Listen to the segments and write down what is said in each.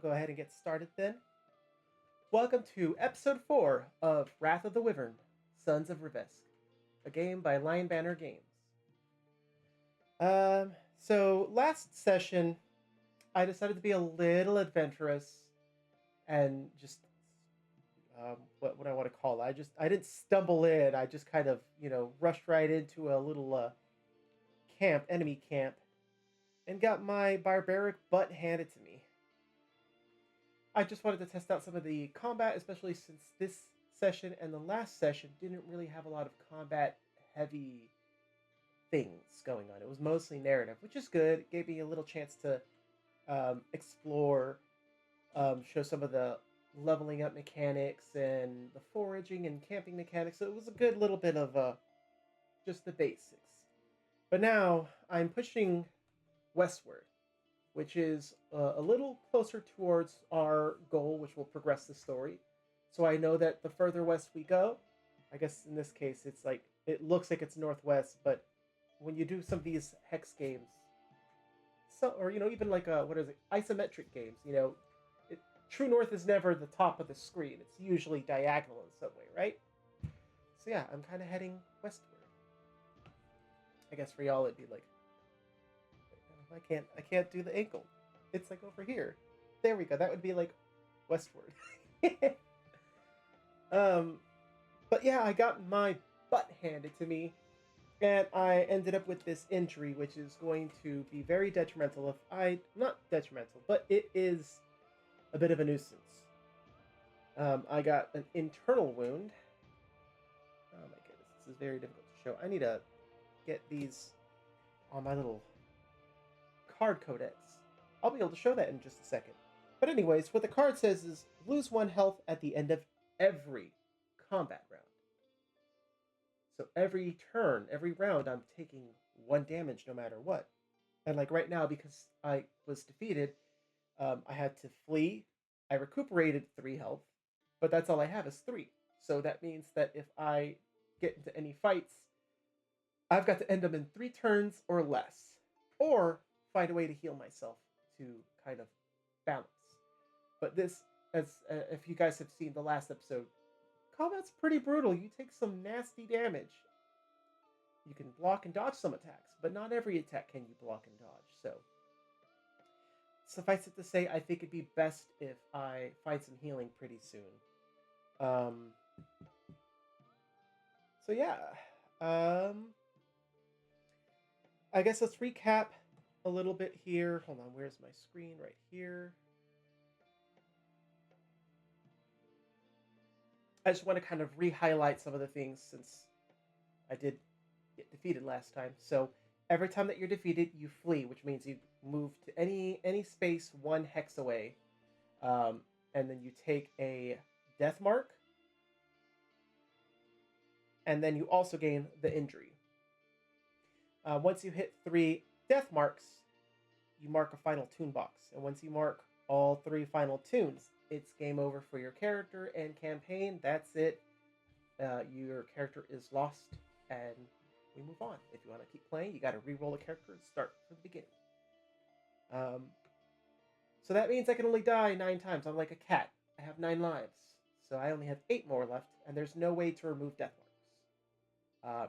I'll go ahead and get started then. Welcome to episode 4 of Wrath of the Wyvern, Sons of Rivesk, a game by Lion Banner Games. So last session, I decided to be a little adventurous and just what I want to call it. I didn't stumble in. I just kind of rushed right into a little enemy camp, and got my barbaric butt handed to me. I just wanted to test out some of the combat, especially since this session and the last session didn't really have a lot of combat heavy things going on. It was mostly narrative, which is good. It gave me a little chance to explore, show some of the leveling up mechanics and the foraging and camping mechanics. So it was a good little bit of just the basics. But now I'm pushing westward, which is a little closer towards our goal, which will progress the story. So I know that the further west we go, I guess in this case, it's like, it looks like it's northwest, but when you do some of these hex games, or even like isometric games, true north is never the top of the screen. It's usually diagonal in some way, right? So yeah, I'm kind of heading westward. I guess for y'all it'd be like, I can't do the ankle. It's like over here. There we go. That would be like westward. But yeah, I got my butt handed to me, and I ended up with this injury, which is going to be very detrimental. Not detrimental, but it is a bit of a nuisance. I got an internal wound. Oh my goodness, this is very difficult to show. I need to get these on my little card codex. I'll be able to show that in just a second. But anyways, what the card says is lose 1 health at the end of every combat round. So every turn, every round, I'm taking 1 damage no matter what. And like right now, because I was defeated, I had to flee. I recuperated 3 health, but that's all I have is 3. So that means that if I get into any fights, I've got to end them in 3 turns or less, or find a way to heal myself to kind of balance. But this, as if you guys have seen the last episode, combat's pretty brutal. You take some nasty damage. You can block and dodge some attacks, but not every attack can you block and dodge. So suffice it to say, I think it'd be best if I find some healing pretty soon. So yeah. I guess let's recap a little bit here. Hold on, where's my screen? Right here. I just want to kind of re-highlight some of the things since I did get defeated last time. So every time that you're defeated, you flee, which means you move to any space 1 hex away, and then you take a death mark, and then you also gain the injury. Once you hit 3 death marks, you mark a final tune box. And once you mark all 3 final tunes, it's game over for your character and campaign. That's it. Your character is lost, and we move on. If you want to keep playing, you got to re-roll a character and start from the beginning. So that means I can only die 9 times. I'm like a cat. I have 9 lives. So I only have 8 more left, and there's no way to remove death marks.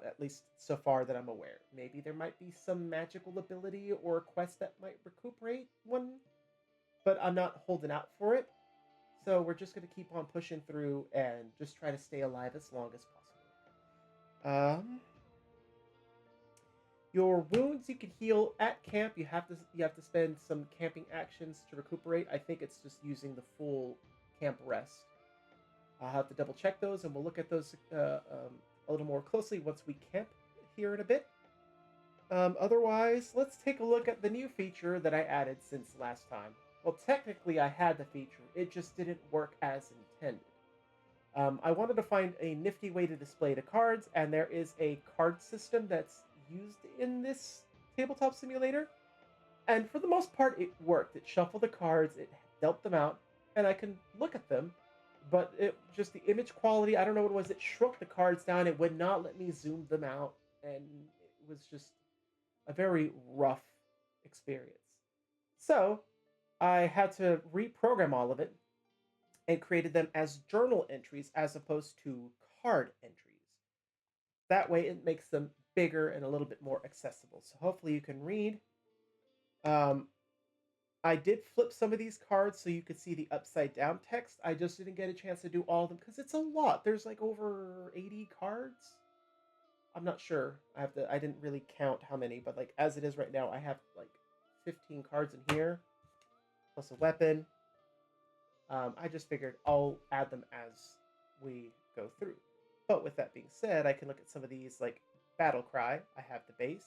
At least so far that I'm aware. Maybe there might be some magical ability or quest that might recuperate 1, but I'm not holding out for it. So we're just going to keep on pushing through and just try to stay alive as long as possible. Your wounds you can heal at camp. You have to spend some camping actions to recuperate. I think it's just using the full camp rest. I'll have to double check those, and we'll look at those a little more closely once we camp here in a bit. Otherwise, let's take a look at the new feature that I added since last time. Well, technically I had the feature, it just didn't work as intended. I wanted to find a nifty way to display the cards, and there is a card system that's used in this tabletop simulator. And for the most part, it worked. It shuffled the cards, it dealt them out, and I can look at them. But it just the image quality, I don't know what it was. It shrunk the cards down. It would not let me zoom them out. And it was just a very rough experience. So I had to reprogram all of it and created them as journal entries as opposed to card entries. That way it makes them bigger and a little bit more accessible. So hopefully you can read. Um, I did flip some of these cards so you could see the upside down text. I just didn't get a chance to do all of them because it's a lot. There's like over 80 cards. I'm not sure. I didn't really count how many, but like as it is right now, I have like 15 cards in here, plus a weapon. I just figured I'll add them as we go through. But with that being said, I can look at some of these like Battle Cry. I have the base,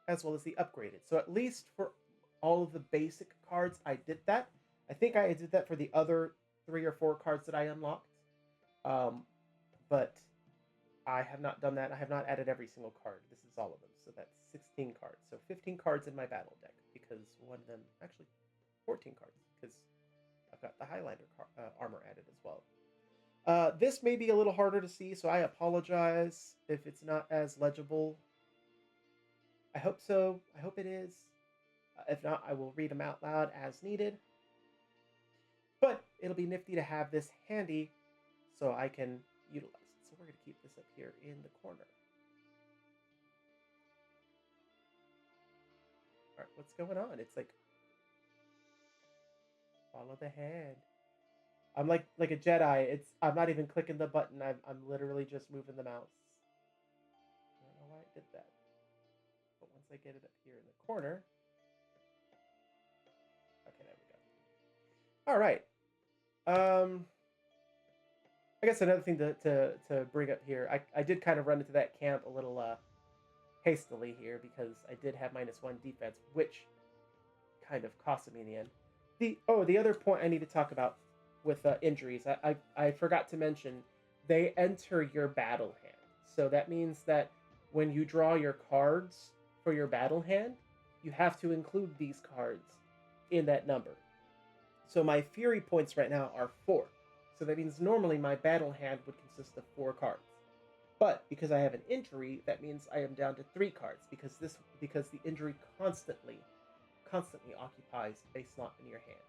as well as the upgraded. So at least for all of the basic cards, I did that. I think I did that for the other 3 or 4 cards that I unlocked. But I have not done that. I have not added every single card. This is all of them. So that's 16 cards. So 15 cards in my battle deck because one of them, actually 14 cards because I've got the Highlander armor added as well. This may be a little harder to see, so I apologize if it's not as legible. I hope so. I hope it is. If not, I will read them out loud as needed. But it'll be nifty to have this handy so I can utilize it. So we're going to keep this up here in the corner. All right, what's going on? It's like, follow the hand. I'm like a Jedi. I'm not even clicking the button. I'm literally just moving the mouse. I don't know why I did that. But once I get it up here in the corner. Okay, there we go. All right. I guess another thing to bring up here, I did kind of run into that camp a little hastily here because I did have -1 defense, which kind of costed me in the end. The other point I need to talk about with injuries, I forgot to mention, they enter your battle hand. So that means that when you draw your cards for your battle hand, you have to include these cards in that number. So my Fury points right now are 4. So that means normally my battle hand would consist of 4 cards. But because I have an injury, that means I am down to 3 cards because the injury constantly occupies a slot in your hand.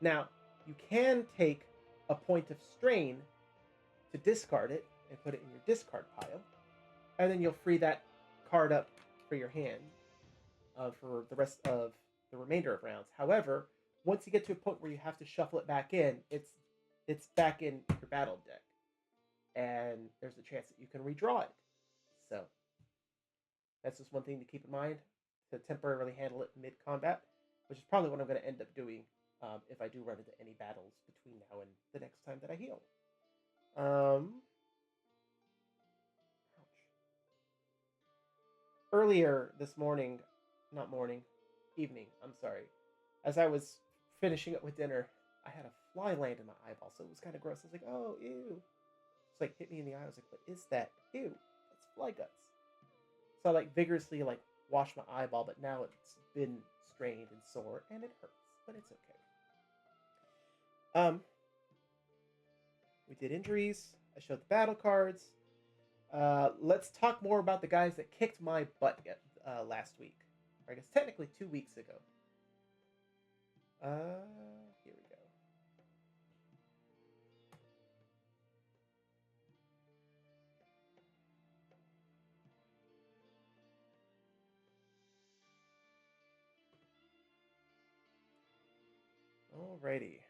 Now, you can take a point of strain to discard it and put it in your discard pile, and then you'll free that card up for your hand for the rest of the remainder of rounds. However, once you get to a point where you have to shuffle it back in, it's back in your battle deck, and there's a chance that you can redraw it. So that's just one thing to keep in mind, to temporarily handle it mid-combat, which is probably what I'm going to end up doing if I do run into any battles between now and the next time that I heal. Earlier this morning, not morning, evening, I'm sorry, as I was finishing up with dinner, I had a fly land in my eyeball, so it was kind of gross. I was like, oh, ew. It's like hit me in the eye. I was like, what is that? Ew, that's fly guts. So I like vigorously like washed my eyeball, but now it's been strained and sore, and it hurts, but it's okay. We did injuries. I showed the battle cards. Let's talk more about the guys that kicked my butt last week. Or I guess technically 2 weeks ago. Here we go. Alrighty.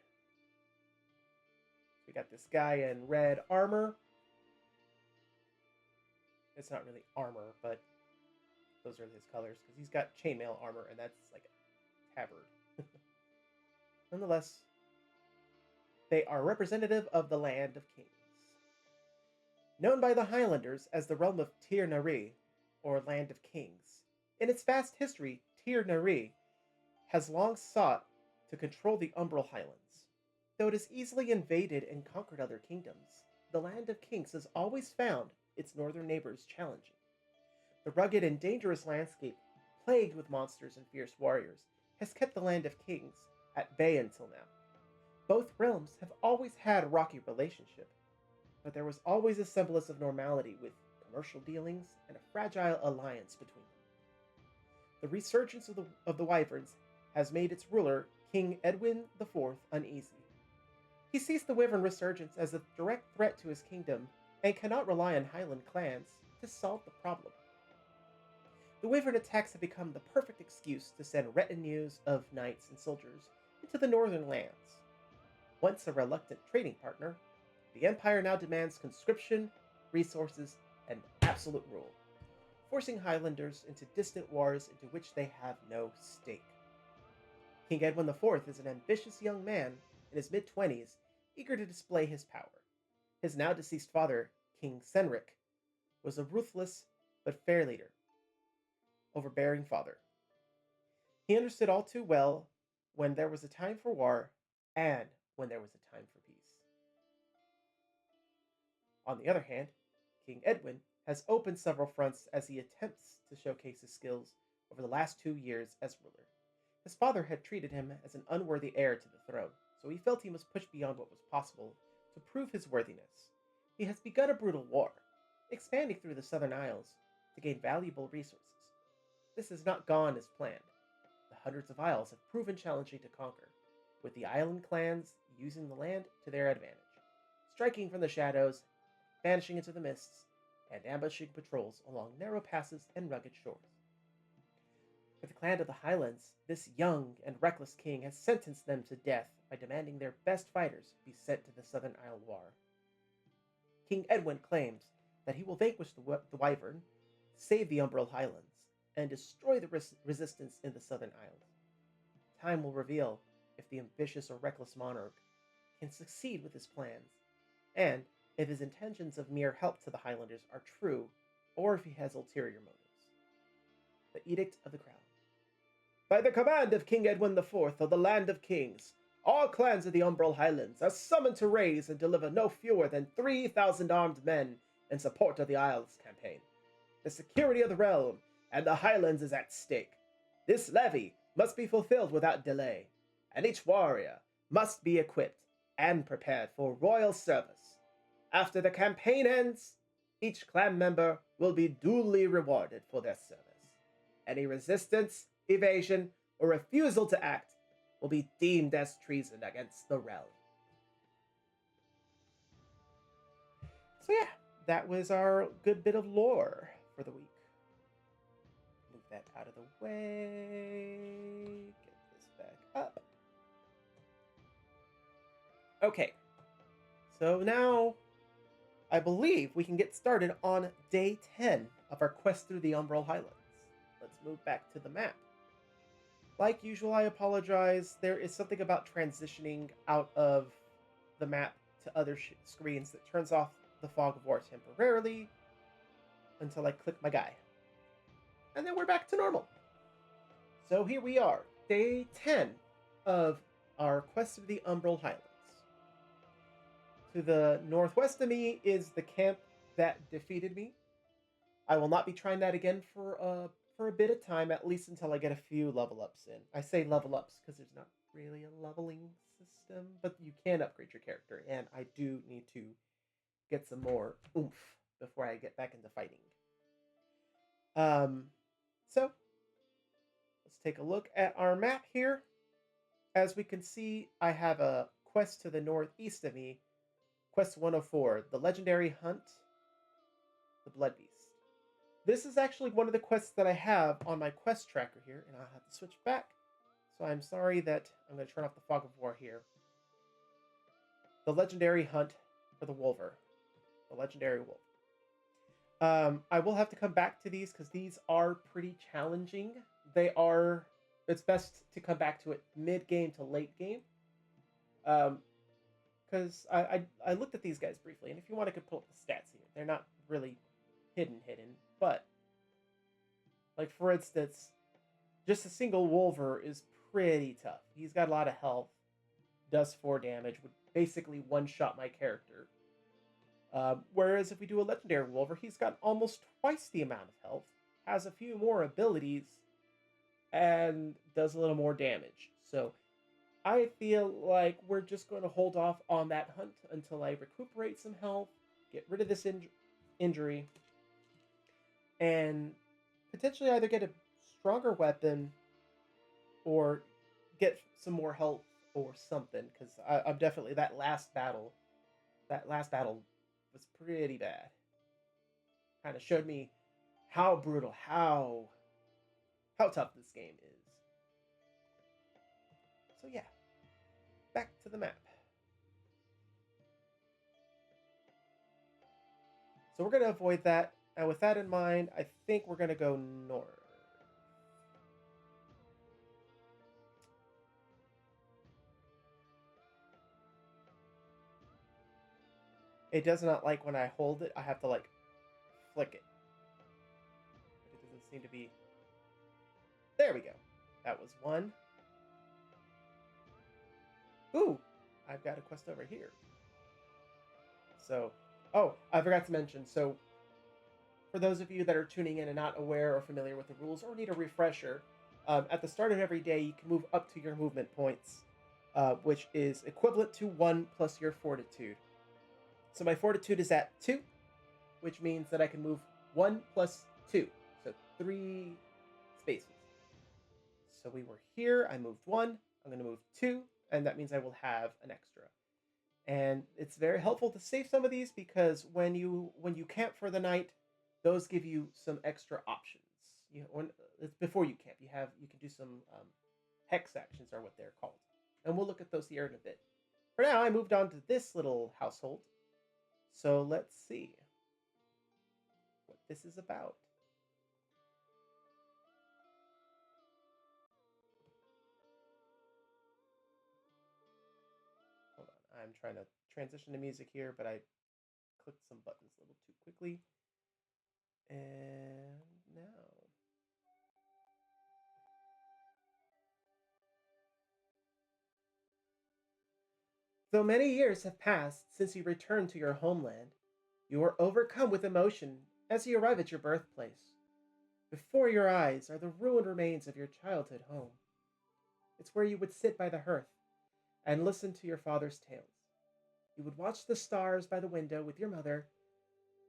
We got this guy in red armor. It's not really armor, but those are his colors because he's got chainmail armor, and that's like a tabard. Nonetheless, they are representative of the Land of Kings. Known by the Highlanders as the realm of Tir Nari, or Land of Kings, in its vast history, Tir Nari has long sought to control the Umbral Highlands. Though it has easily invaded and conquered other kingdoms, the Land of Kings has always found its northern neighbors challenging. The rugged and dangerous landscape, plagued with monsters and fierce warriors, has kept the Land of Kings at bay until now. Both realms have always had a rocky relationship, but there was always a semblance of normality with commercial dealings and a fragile alliance between them. The resurgence of the Wyverns has made its ruler, King Edwin IV, uneasy. He sees the Wyvern resurgence as a direct threat to his kingdom and cannot rely on Highland clans to solve the problem. The Wyvern attacks have become the perfect excuse to send retinues of knights and soldiers into the northern lands. Once a reluctant trading partner, the Empire now demands conscription, resources, and absolute rule, forcing Highlanders into distant wars into which they have no stake. King Edwin IV is an ambitious young man in his mid-20s, eager to display his power. His now-deceased father, King Cenric, was a ruthless but fair leader, overbearing father. He understood all too well when there was a time for war and when there was a time for peace. On the other hand, King Edwin has opened several fronts as he attempts to showcase his skills over the last 2 years as ruler. His father had treated him as an unworthy heir to the throne, so he felt he must push beyond what was possible to prove his worthiness. He has begun a brutal war, expanding through the Southern Isles to gain valuable resources. This has not gone as planned. The hundreds of isles have proven challenging to conquer, with the island clans using the land to their advantage, striking from the shadows, vanishing into the mists, and ambushing patrols along narrow passes and rugged shores. For the clan of the Highlands, this young and reckless king has sentenced them to death by demanding their best fighters be sent to the Southern Isle War. King Edwin claims that he will vanquish the Wyvern, save the Umbral Highlands, and destroy the resistance in the Southern Isles. Time will reveal if the ambitious or reckless monarch can succeed with his plans, and if his intentions of mere help to the Highlanders are true, or if he has ulterior motives. The Edict of the Crown. By the command of King Edwin IV of the Land of Kings, all clans of the Umbral Highlands are summoned to raise and deliver no fewer than 3,000 armed men in support of the Isles campaign. The security of the realm and the Highlands is at stake. This levy must be fulfilled without delay, and each warrior must be equipped and prepared for royal service. After the campaign ends, each clan member will be duly rewarded for their service. Any resistance, evasion, or refusal to act will be deemed as treason against the realm. So yeah, that was our good bit of lore for the week. Move that out of the way. Get this back up. Okay. So now, I believe we can get started on day 10 of our quest through the Umbral Highlands. Let's move back to the map. Like usual, I apologize. There is something about transitioning out of the map to other screens that turns off the fog of war temporarily until I click my guy. And then we're back to normal. So here we are, day 10 of our quest through the Umbral Highlands. To the northwest of me is the camp that defeated me. I will not be trying that again for a bit of time, at least until I get a few level ups in. I say level ups because there's not really a leveling system, but you can upgrade your character, and I do need to get some more oomph before I get back into fighting. So let's take a look at our map here. As we can see, I have a quest to the northeast of me, quest 104, the legendary hunt, the Blood Beast. This is actually one of the quests that I have on my quest tracker here, and I'll have to switch back. So I'm sorry that I'm going to turn off the fog of war here. The legendary hunt for the Wolver. The legendary wolf. I will have to come back to these because these are pretty challenging. It's best to come back to it mid-game to late game. Because I looked at these guys briefly, and if you want, I could pull up the stats here. They're not really hidden, but like for instance, just a single Wolver is pretty tough. He's got a lot of health, does 4 damage, would basically one-shot my character. Whereas if we do a legendary Wolver, he's got almost twice the amount of health, has a few more abilities, and does a little more damage. So I feel like we're just going to hold off on that hunt until I recuperate some health, get rid of this injury, and potentially either get a stronger weapon or get some more help or something, because I'm definitely that last battle. That last battle was pretty bad. Kind of showed me how brutal, how tough this game is. So yeah, back to the map. So we're gonna avoid that, and with that in mind, I think we're gonna go north. It does not like when I hold it. I have to like flick it. It doesn't seem to be. There we go. That was one. Ooh, I've got a quest over here. So, oh, I forgot to mention. So, for those of you that are tuning in and not aware or familiar with the rules or need a refresher, at the start of every day, you can move up to your movement points, which is equivalent to 1 plus your fortitude. So my fortitude is at 2, which means that I can move 1 plus 2. So 3 spaces. So we were here, I moved 1, I'm going to move 2, and that means I will have an extra. And it's very helpful to save some of these, because when you camp for the night, those give you some extra options. It's before you camp. You can do some hex actions, are what they're called, and we'll look at those here in a bit. For now, I moved on to this little household. So let's see what this is about. Hold on, I'm trying to transition to music here, but I clicked some buttons a little too quickly. And now. Though many years have passed since you returned to your homeland, you are overcome with emotion as you arrive at your birthplace. Before your eyes are the ruined remains of your childhood home. It's where you would sit by the hearth and listen to your father's tales. You would watch the stars by the window with your mother,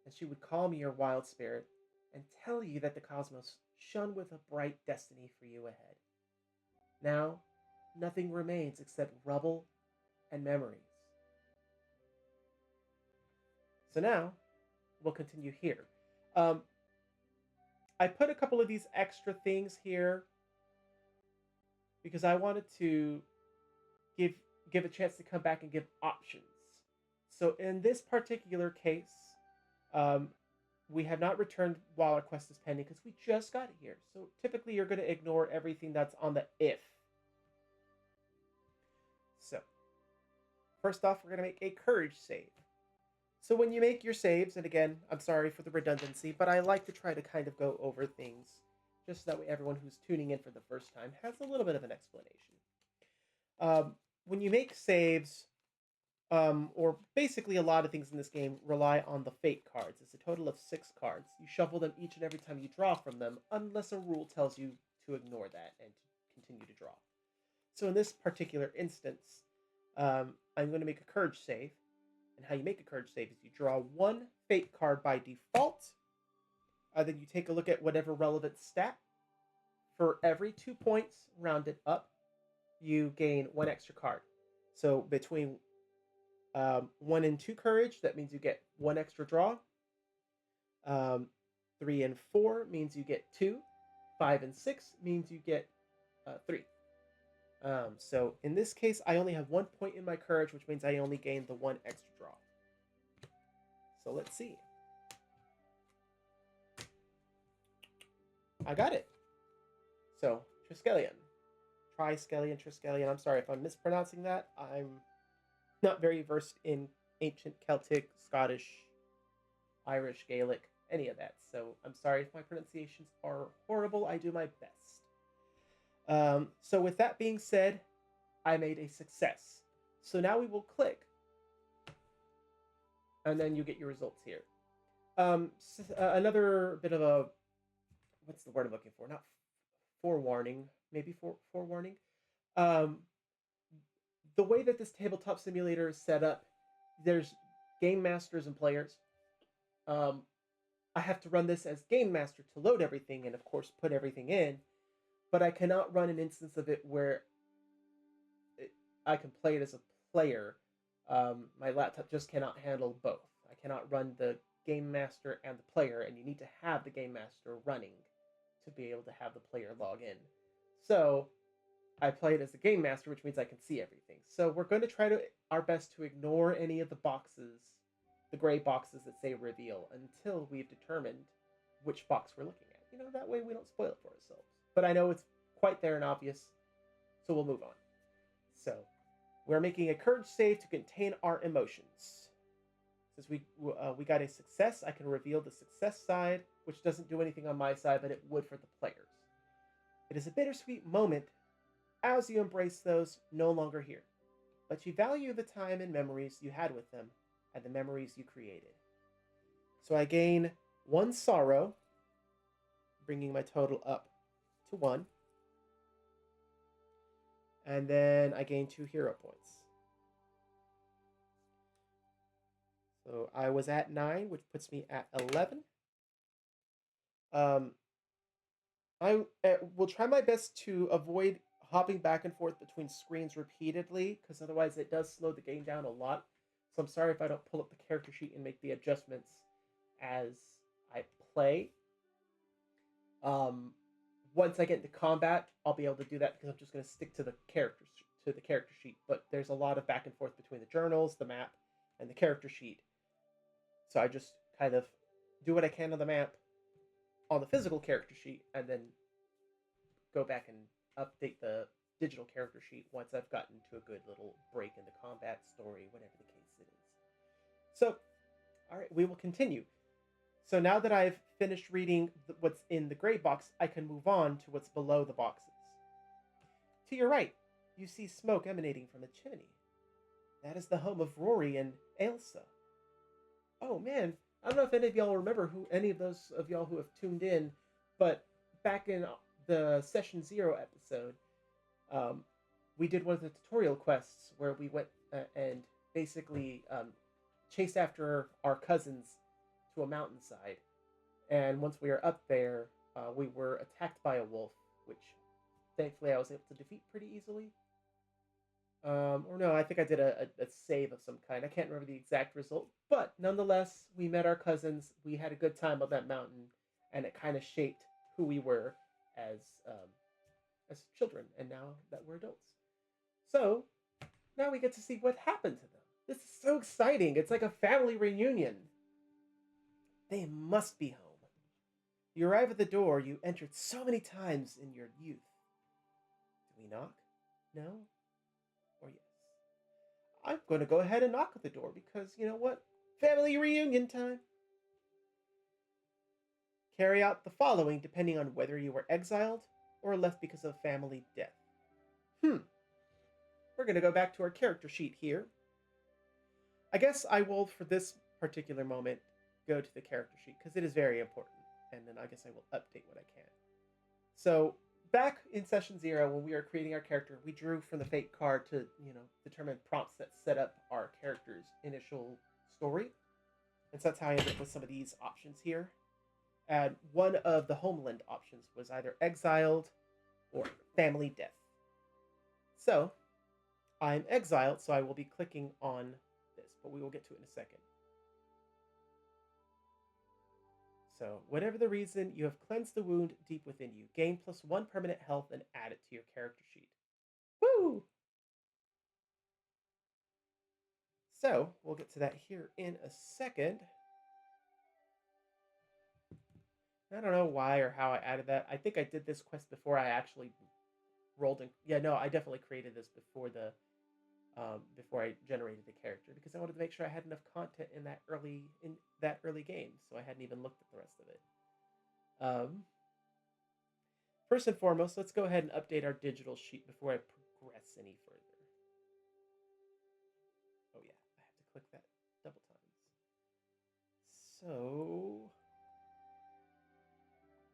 and she would calm your wild spirit and tell you that the cosmos shone with a bright destiny for you ahead. Now, nothing remains except rubble and memories. So now, we'll continue here. I put a couple of these extra things here because I wanted to give a chance to come back and give options. So in this particular case, um, we have not returned while our quest is pending because we just got here. So typically you're going to ignore everything that's on the if. So first off, we're going to make a courage save. So when you make your saves, and again, I'm sorry for the redundancy, but I like to try to kind of go over things just so that way everyone who's tuning in for the first time has a little bit of an explanation. When you make saves, or basically a lot of things in this game rely on the fate cards. It's a total of 6 cards. You shuffle them each and every time you draw from them, unless a rule tells you to ignore that and to continue to draw. So in this particular instance, I'm going to make a courage save. And how you make a courage save is you draw 1 fate card by default. Then you take a look at whatever relevant stat. For every 2 points rounded up, you gain 1 extra card. So between 1 and 2 courage, that means you get 1 extra draw. 3 and 4 means you get 2. 5 and 6 means you get 3. So in this case, I only have 1 point in my courage, which means I only gain the 1 extra draw. So let's see. I got it. So Triskelion. Triskelion. I'm sorry if I'm mispronouncing that. I'm not very versed in ancient Celtic, Scottish, Irish, Gaelic, any of that. So I'm sorry if my pronunciations are horrible. I do my best. So with that being said, I made a success. So now we will click. And then you get your results here. Another bit of a, what's the word I'm looking for? Not forewarning, maybe forewarning. The way that this tabletop simulator is set up, there's game masters and players. I have to run this as game master to load everything and of course put everything in, but I cannot run an instance of it where I can play it as a player. My laptop just cannot handle both. I cannot run the game master and the player, and you need to have the game master running to be able to have the player log in. So I play it as the game master, which means I can see everything. So we're going to try our best to ignore any of the boxes, the gray boxes that say reveal, until we've determined which box we're looking at. You know, that way we don't spoil it for ourselves. But I know it's quite there and obvious, so we'll move on. So we're making a courage save to contain our emotions. Since we got a success, I can reveal the success side, which doesn't do anything on my side, but it would for the players. It is a bittersweet moment as you embrace those no longer here, but you value the time and memories you had with them and the memories you created. So I gain 1 sorrow, bringing my total up to 1. And then I gain 2 hero points. So I was at 9, which puts me at 11. I will try my best to avoid hopping back and forth between screens repeatedly, because otherwise it does slow the game down a lot. So I'm sorry if I don't pull up the character sheet and make the adjustments as I play. Once I get into combat, I'll be able to do that because I'm just going to stick to the character sheet. But there's a lot of back and forth between the journals, the map, and the character sheet. So I just kind of do what I can on the map, on the physical character sheet, and then go back and update the digital character sheet once I've gotten to a good little break in the combat story, whatever the case it is. So, all right, we will continue. So now that I've finished reading what's in the gray box, I can move on to what's below the boxes. To your right, you see smoke emanating from a chimney. That is the home of Rory and Ailsa. Oh man, I don't know if any of y'all remember any of those of y'all who have tuned in, but back in the Session 0 episode, we did one of the tutorial quests where we went and basically chased after our cousins to a mountainside. And once we were up there, we were attacked by a wolf, which thankfully I was able to defeat pretty easily. Or no, I think I did a save of some kind. I can't remember the exact result, but nonetheless, we met our cousins. We had a good time on that mountain, and it kind of shaped who we were as children, and now that we're adults. So now we get to see what happened to them. This is so exciting. It's like a family reunion. They must be home. You arrive at the door you entered so many times in your youth. Do we knock? No? Or yes? I'm going to go ahead and knock at the door because, you know what? Family reunion time. Carry out the following depending on whether you were exiled or left because of family death. We're going to go back to our character sheet here. I guess I will, for this particular moment, go to the character sheet because it is very important. And then I guess I will update what I can. So back in Session 0, when we were creating our character, we drew from the fate card to, determine prompts that set up our character's initial story. And so that's how I ended up with some of these options here. And one of the homeland options was either exiled or family death. So I'm exiled, so I will be clicking on this, but we will get to it in a second. So, whatever the reason, you have cleansed the wound deep within you. Gain +1 permanent health and add it to your character sheet. Woo! So, we'll get to that here in a second. I don't know why or how I added that. I think I did this quest before I actually rolled in. Yeah, no, I definitely created this before before I generated the character because I wanted to make sure I had enough content in that early game, so I hadn't even looked at the rest of it. First and foremost, let's go ahead and update our digital sheet before I progress any further. Oh yeah, I have to click that double times. So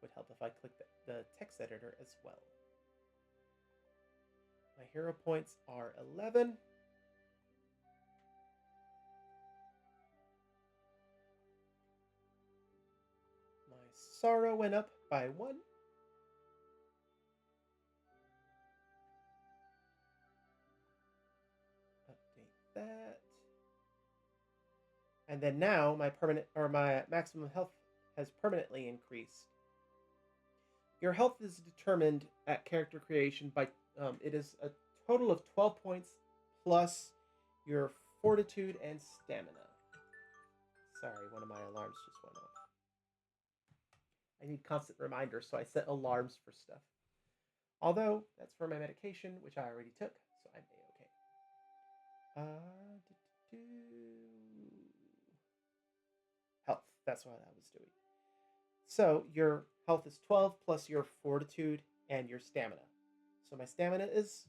would help if I click the text editor as well. My hero points are 11. My sorrow went up by 1. that. And then now my maximum health has permanently increased. Your health is determined at character creation by it is a total of 12 points plus your fortitude and stamina. Sorry, one of my alarms just went off. I need constant reminders, so I set alarms for stuff. Although, that's for my medication, which I already took, so I'm A-okay. Health, that's what I was doing. So, your health is 12 plus your fortitude and your stamina. So my stamina is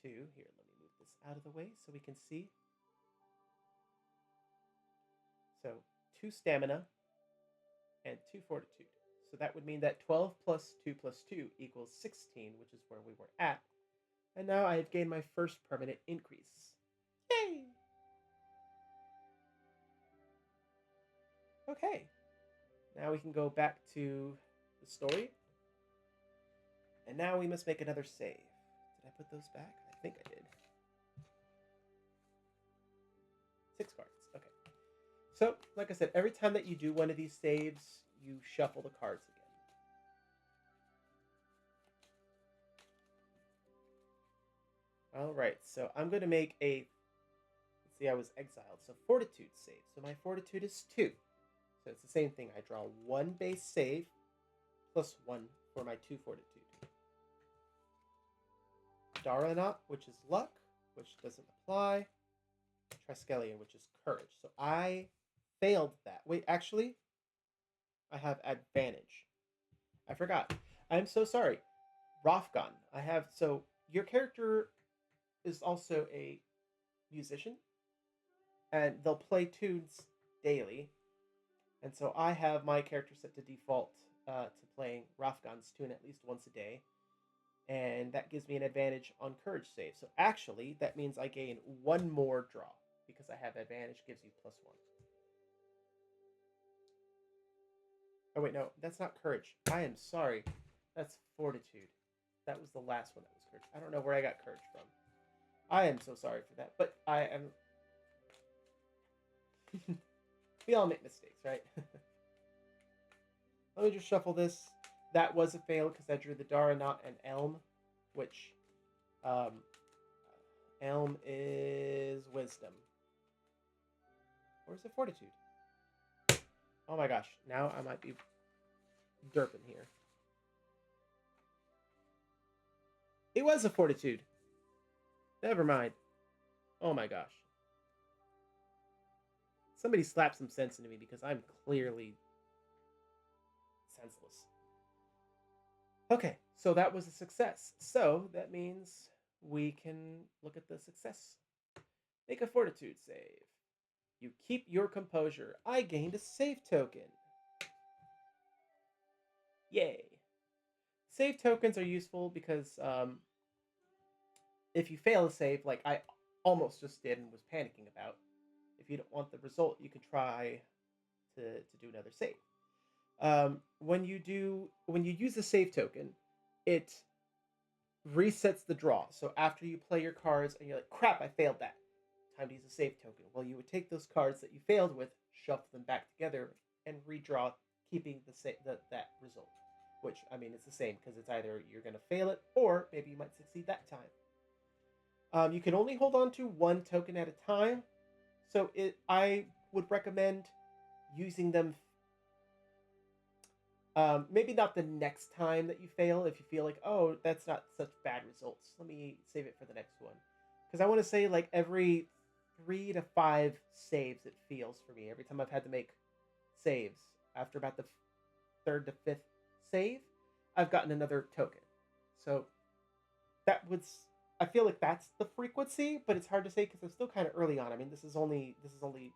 2. Here, let me move this out of the way so we can see. So 2 stamina and 2 fortitude. So that would mean that 12 plus 2 plus 2 equals 16, which is where we were at. And now I have gained my first permanent increase. Yay! Okay. Now we can go back to the story. And now we must make another save. Did I put those back? I think I did. 6 cards. Okay. So, like I said, every time that you do one of these saves, you shuffle the cards again. All right. So I'm going to make a... Let's see, I was exiled. So fortitude save. So my fortitude is 2. So it's the same thing. I draw 1 base save plus 1 for my 2 fortitude. Daranaut, which is luck, which doesn't apply. Triskelion, which is courage. So I failed that. Wait, actually, I have advantage. I forgot. I'm so sorry. Rothgon. I have... So your character is also a musician, and they'll play tunes daily. And so I have my character set to default to playing Rothgon's tune at least once a day. And that gives me an advantage on courage save. So actually, that means I gain 1 more draw. Because I have advantage, gives you +1. Oh wait, no, that's not courage. I am sorry. That's fortitude. That was the last one that was courage. I don't know where I got courage from. I am so sorry for that. But I am... We all make mistakes, right? Let me just shuffle this. That was a fail because I drew the Daranaut and Elm, which Elm is wisdom. Or is it fortitude? Oh my gosh, now I might be derping here. It was a fortitude. Never mind. Oh my gosh. Somebody slap some sense into me because I'm clearly senseless. Okay, so that was a success. So that means we can look at the success. Make a fortitude save. You keep your composure. I gained a save token. Yay. Save tokens are useful because if you fail a save, like I almost just did and was panicking about, if you don't want the result, you can try to do another save. When you use a save token, it resets the draw. So after you play your cards and you're like, crap, I failed that. Time to use a save token. Well, you would take those cards that you failed with, shuffle them back together, and redraw, keeping that result. Which, I mean, it's the same because it's either you're going to fail it or maybe you might succeed that time. You can only hold on to 1 token at a time. So I would recommend using them maybe not the next time that you fail if you feel like, oh, that's not such bad results. Let me save it for the next one. Because I want to say like every 3 to 5 saves it feels for me. Every time I've had to make saves, after about the 3rd to 5th save, I've gotten another token. So that was... I feel like that's the frequency, but it's hard to say because I'm still kind of early on. I mean, this is only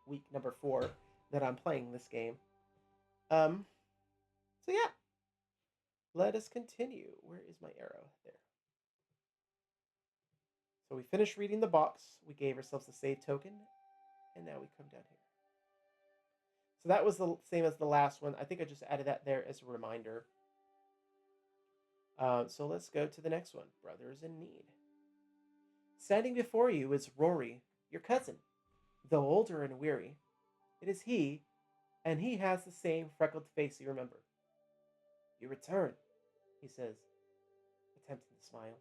week number 4 that I'm playing this game. So yeah, let us continue. Where is my arrow? There. So we finished reading the box. We gave ourselves a save token, and now we come down here. So that was the same as the last one. I think I just added that there as a reminder. So let's go to the next one. Brothers in Need. Standing before you is Rory, Your cousin, though older and weary. It is he, and he has the same freckled face you remember. You return, he says, attempting to smile.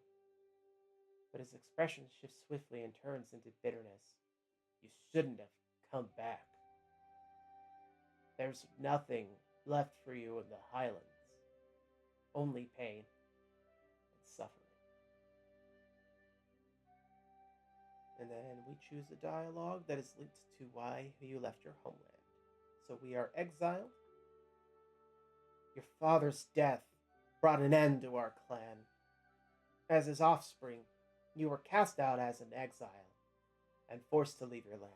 But his expression shifts swiftly and turns into bitterness. You shouldn't have come back. There's nothing left for you in the Highlands. Only pain and suffering. And then we choose a dialogue that is linked to why you left your homeland. So we are exiled. Your father's death brought an end to our clan. As his offspring, you were cast out as an exile and forced to leave your land.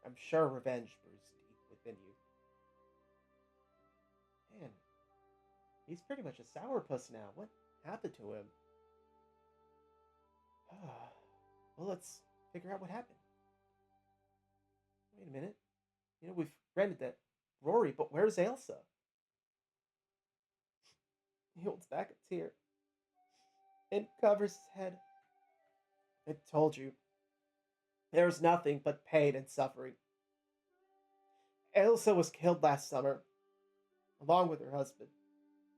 I'm sure revenge brews deep within you. Man, he's pretty much a sourpuss now. What happened to him? Well, let's figure out what happened. Wait a minute. We've rented that Rory, but where's Ailsa? He holds back a tear and covers his head. I told you, there's nothing but pain and suffering. Ailsa was killed last summer, along with her husband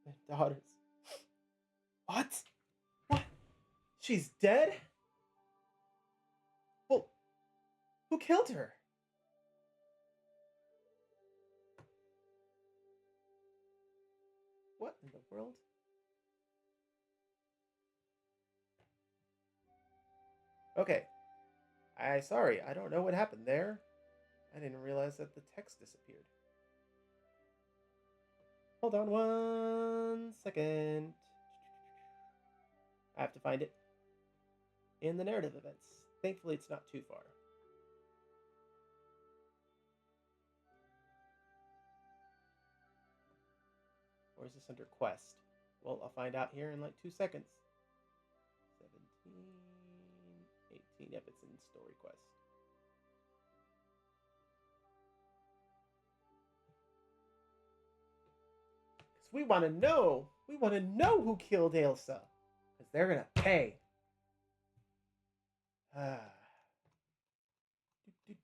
and daughters. What? What? She's dead? Well, who killed her? What in the world? Okay. Sorry, I don't know what happened there. I didn't realize that the text disappeared. Hold on 1 second. I have to find it in the narrative events. Thankfully, it's not too far. Or is this under quest? Well, I'll find out here in like 2 seconds. 17, 18, yep, it's in story quest. Because we want to know. We want to know who killed Ailsa. Because they're going to pay. That's the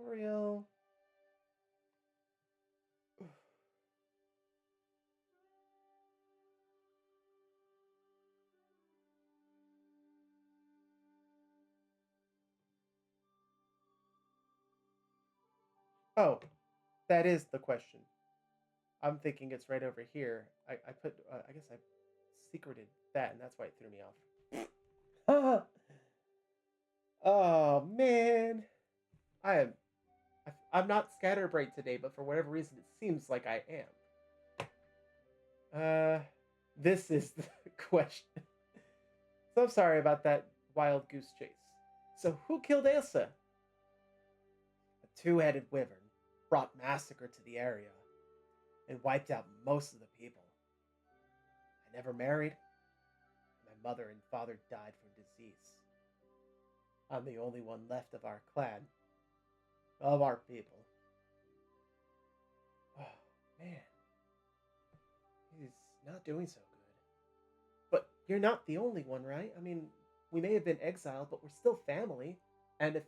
tutorial. Oh, that is the question. I'm thinking it's right over here. I put, I guess I secreted that, and that's why it threw me off. Oh, man. I'm not scatterbrained today, but for whatever reason, it seems like I am. This is the question. So I'm sorry about that wild goose chase. So who killed Ailsa? A two-headed wyvern brought massacre to the area and wiped out most of the people. I never married. My mother and father died from disease. I'm the only one left of our clan, of our people. Oh, man. He's not doing so good. But you're not the only one, right? I mean, we may have been exiled, but we're still family. And if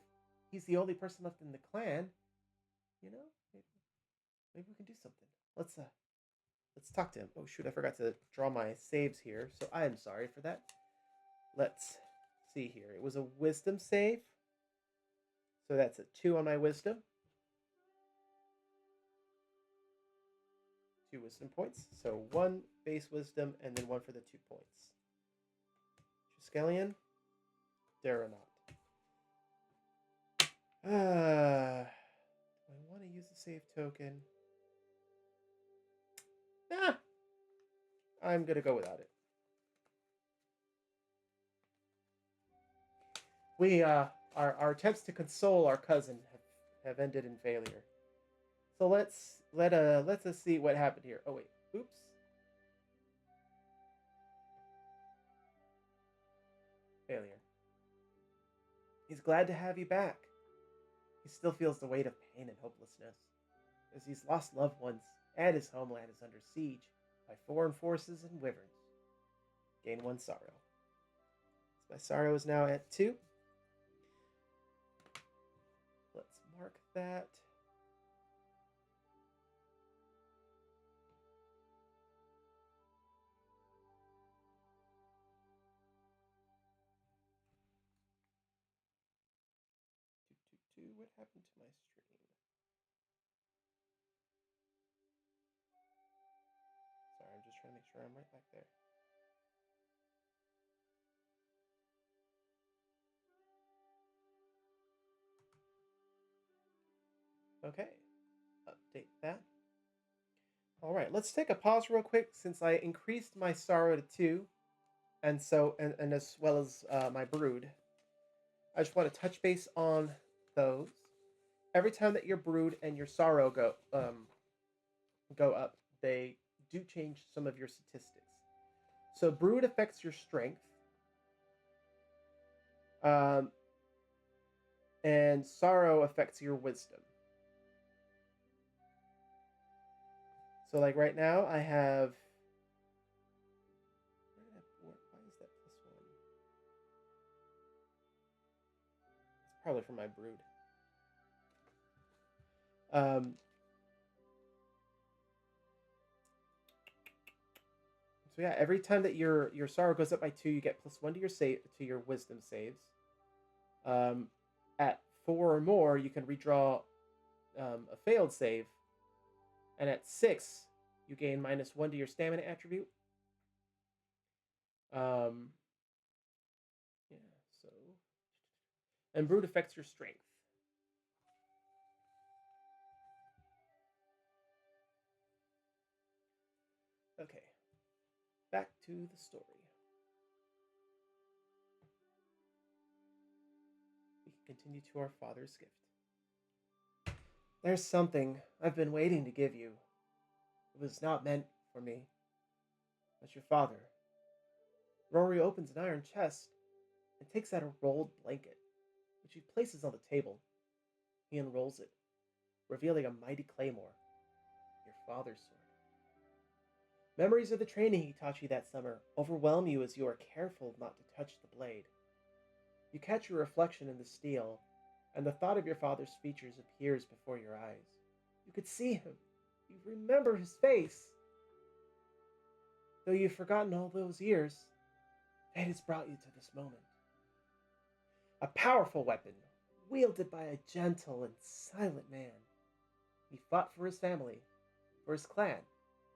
he's the only person left in the clan, maybe we can do something. Let's talk to him. Oh shoot, I forgot to draw my saves here, so I am sorry for that. Let's see here. It was a wisdom save. So that's a 2 on my wisdom. 2 wisdom points. So 1 base wisdom and then 1 for the 2 points. Triskelion. Daranaut. Do I want to use the save token? Nah. I'm going to go without it. We, our attempts to console our cousin have ended in failure. So let's us see what happened here. Oh wait, oops. Failure. He's glad to have you back. He still feels the weight of pain and hopelessness, as he's lost loved ones and his homeland is under siege by foreign forces and wyverns. Gain 1 sorrow. So my sorrow is now at 2. Let's mark that. What happened to my stream? Sorry, I'm just trying to make sure I'm right back there. Okay, update that. All right, let's take a pause real quick since I increased my sorrow to 2, and so and as well as my brood. I just want to touch base on those. Every time that your brood and your sorrow go up, they do change some of your statistics. So brood affects your strength, and sorrow affects your wisdom. So like right now, I have. Why is that +1? It's probably for my brood. So yeah, every time that your sorrow goes up by 2, you get +1 to your wisdom saves. At 4 or more, you can redraw a failed save, and at 6, you gain -1 to your stamina attribute. Yeah. So, and brood affects your strength. Okay. Back to the story. We can continue to our father's gift. There's something I've been waiting to give you. It was not meant for me, but your father. Rory opens an iron chest and takes out a rolled blanket, which he places on the table. He unrolls it, revealing a mighty claymore, your father's sword. Memories of the training he taught you that summer overwhelm you as you are careful not to touch the blade. You catch your reflection in the steel, and the thought of your father's features appears before your eyes. You could see him. You remember his face. Though you've forgotten all those years, fate has brought you to this moment. A powerful weapon, wielded by a gentle and silent man. He fought for his family, for his clan,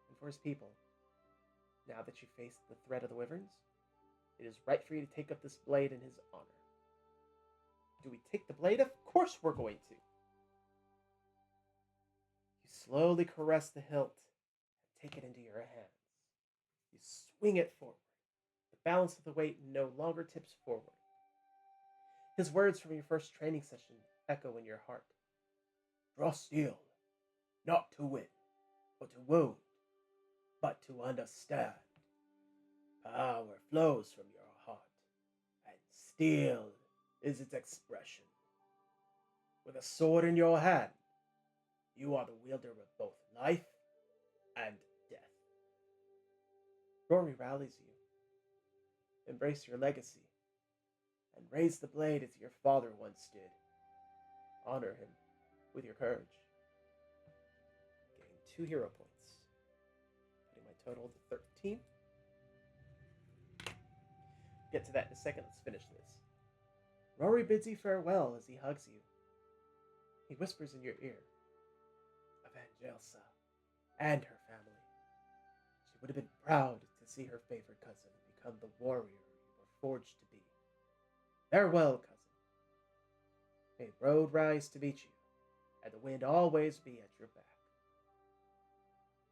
and for his people. Now that you face the threat of the Wyverns, it is right for you to take up this blade in his honor. Do we take the blade? Of course we're going to. You slowly caress the hilt and take it into your hands. You swing it forward. The balance of the weight no longer tips forward. His words from your first training session echo in your heart. Draw steel, not to win, or to wound, but to understand. Power flows from your heart, and steel is its expression. With a sword in your hand, you are the wielder of both life and death. Rory rallies you. Embrace your legacy, and raise the blade as your father once did. Honor him with your courage. Gain 2 hero points, putting my total to 13. Get to that in a second. Let's finish this. Rory bids you farewell as he hugs you. He whispers in your ear, Evangelsa and her family. She would have been proud to see her favorite cousin become the warrior you were forged to be. Farewell, cousin. May the road rise to meet you, and the wind always be at your back.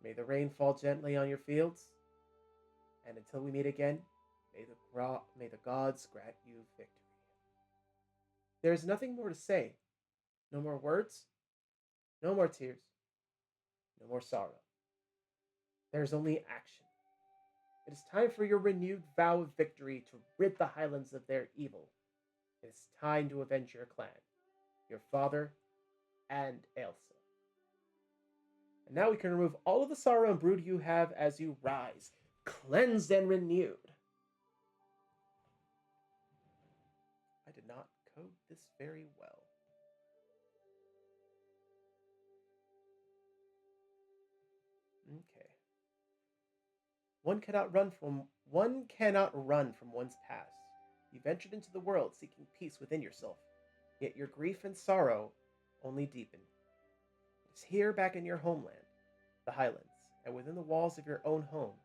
May the rain fall gently on your fields, and until we meet again, may the gods grant you victory. There is nothing more to say. No more words, no more tears, no more sorrow. There is only action. It is time for your renewed vow of victory to rid the Highlands of their evil. It is time to avenge your clan, your father, and Ailsa. And now we can remove all of the sorrow and brood you have as you rise, cleansed and renewed. did not code this very well. Okay. One cannot run from one's past. You ventured into the world seeking peace within yourself, yet your grief and sorrow only deepen. It is here back in your homeland, the Highlands, and within the walls of your own home,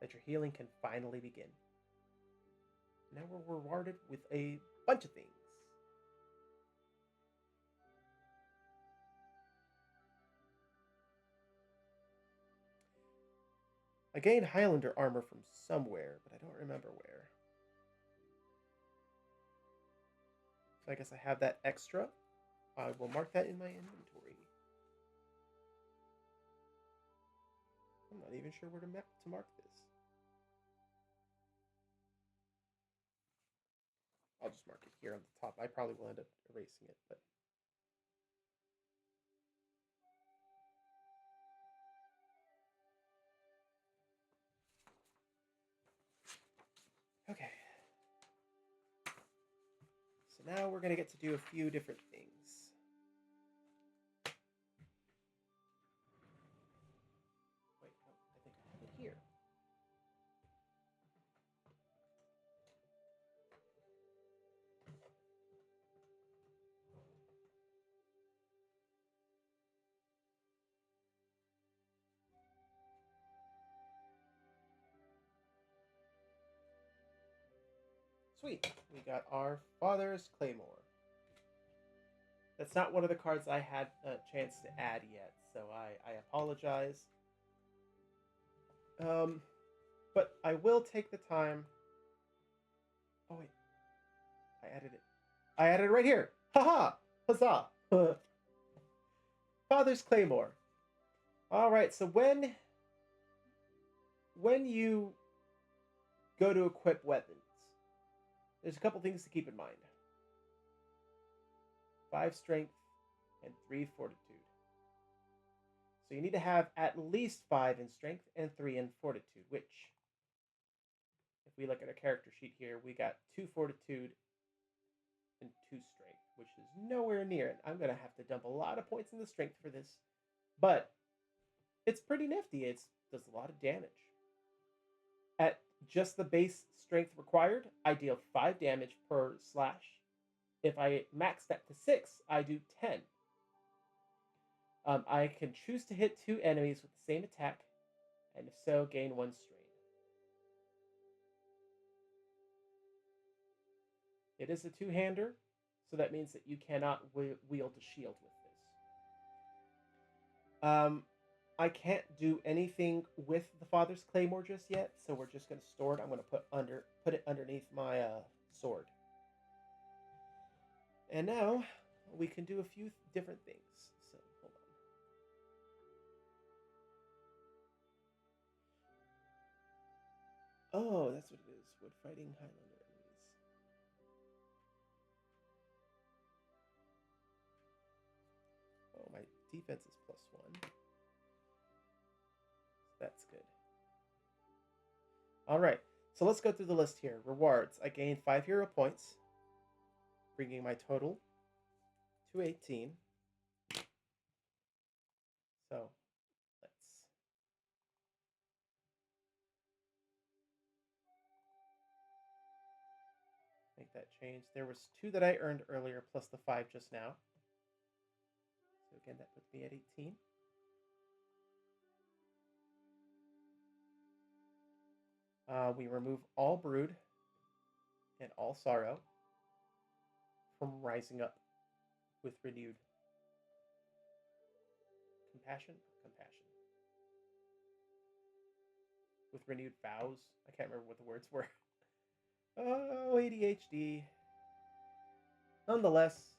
that your healing can finally begin. Now we're rewarded with a bunch of things. I gained Highlander armor from somewhere, but I don't remember where. So I guess I have that extra. I will mark that in my inventory. I'm not even sure where to mark this. I'll just mark it here on the top. I probably will end up erasing it, but... Okay. So now we're going to get to do a few different things. Wait, no, I think I have it here. Sweet. We got our Father's Claymore. That's not one of the cards I had a chance to add yet, so I apologize. But I will take the time. Oh wait, I added it. I added it right here. Haha! Huzzah! Father's Claymore. All right. So when you go to equip weapons, there's a couple things to keep in mind. 5 strength and 3 fortitude. So you need to have at least 5 in strength and 3 in fortitude, which, if we look at our character sheet here, we got 2 fortitude and 2 strength, which is nowhere near it. I'm going to have to dump a lot of points in the strength for this, but it's pretty nifty. It does a lot of damage. At just the base strength required, I deal 5 damage per slash. If I max that to 6, I do 10. I can choose to hit 2 enemies with the same attack, and if so, gain 1 strain. It is a 2-hander, so that means that you cannot wield a shield with this. I can't do anything with the Father's Claymore just yet, so we're just going to store it. I'm going to put it underneath my sword. And now we can do a few different things. So hold on. Oh, that's what it is. Wood fighting Highlander enemies. Oh, my defense is +1. That's good. All right, so let's go through the list here. Rewards. I gained 5 hero points, bringing my total to 18. So let's make that change. There was 2 that I earned earlier, plus the 5 just now. So again, that puts me at 18. We remove all brood and all sorrow from rising up with renewed compassion. With renewed vows. I can't remember what the words were. Oh, ADHD. Nonetheless,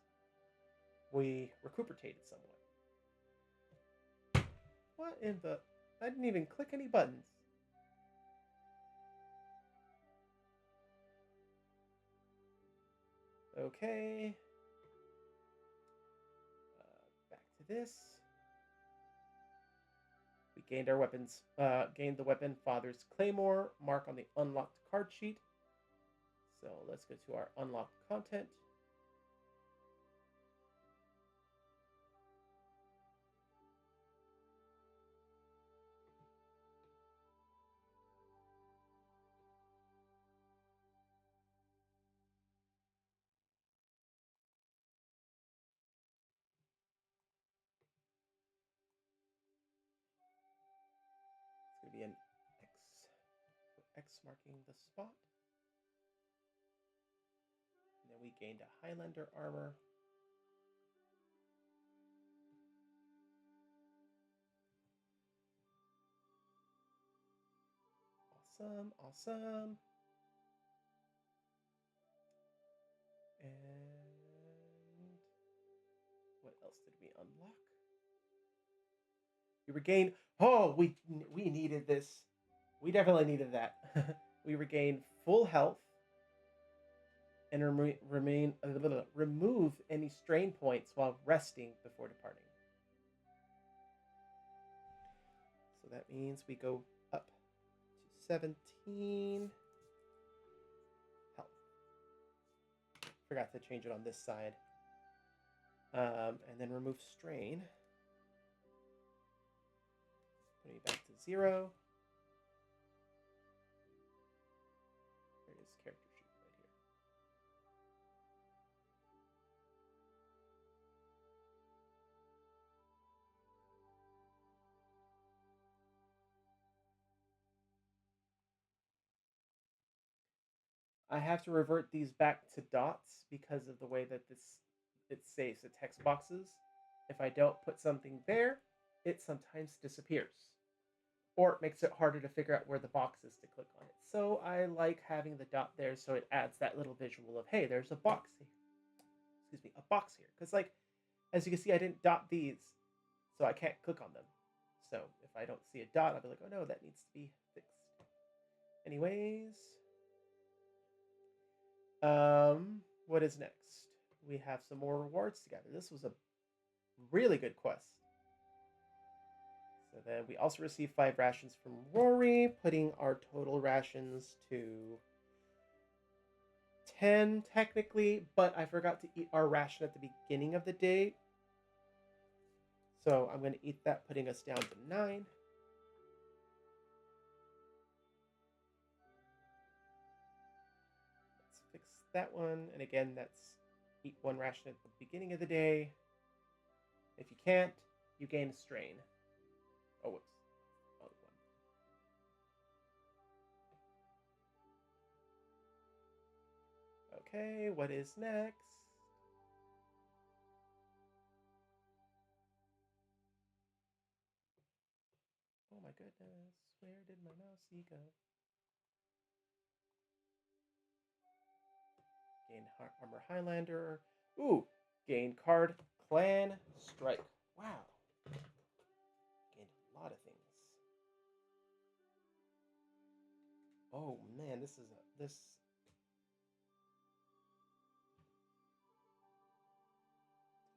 we recuperated somewhat. What in the... I didn't even click any buttons. Okay. Back to this. We gained our weapons. Gained the weapon Father's Claymore. Mark on the unlocked card sheet. So let's go to our unlocked content. X marking the spot. And then we gained a Highlander armor. Awesome, awesome. And what else did we unlock? We regain. Oh, we needed this. We definitely needed that. We regain full health and remove any strain points while resting before departing. So that means we go up to 17 health. Forgot to change it on this side. And then remove strain. Putting it back to 0. There it is, character sheet right here. I have to revert these back to dots because of the way that it saves the text boxes. If I don't put something there, it sometimes disappears. Or it makes it harder to figure out where the box is to click on it. So I like having the dot there so it adds that little visual of, hey, there's a box here. Excuse me, a box here. Because, like, as you can see, I didn't dot these, so I can't click on them. So if I don't see a dot, I'll be like, oh no, that needs to be fixed. Anyways, what is next? We have some more rewards together. This was a really good quest. So then we also received 5 rations from Rory, putting our total rations to 10 technically, but I forgot to eat our ration at the beginning of the day. So I'm going to eat that, putting us down to 9. Let's fix that one. And again, that's eat 1 ration at the beginning of the day. If you can't, you gain a strain. Oh, whoops. Oh, 1. Okay, what is next? Oh my goodness, where did my mousey go? Gain armor Highlander. Ooh, gain card Clan Strike. Wow. Gained a lot of things. Oh man, this.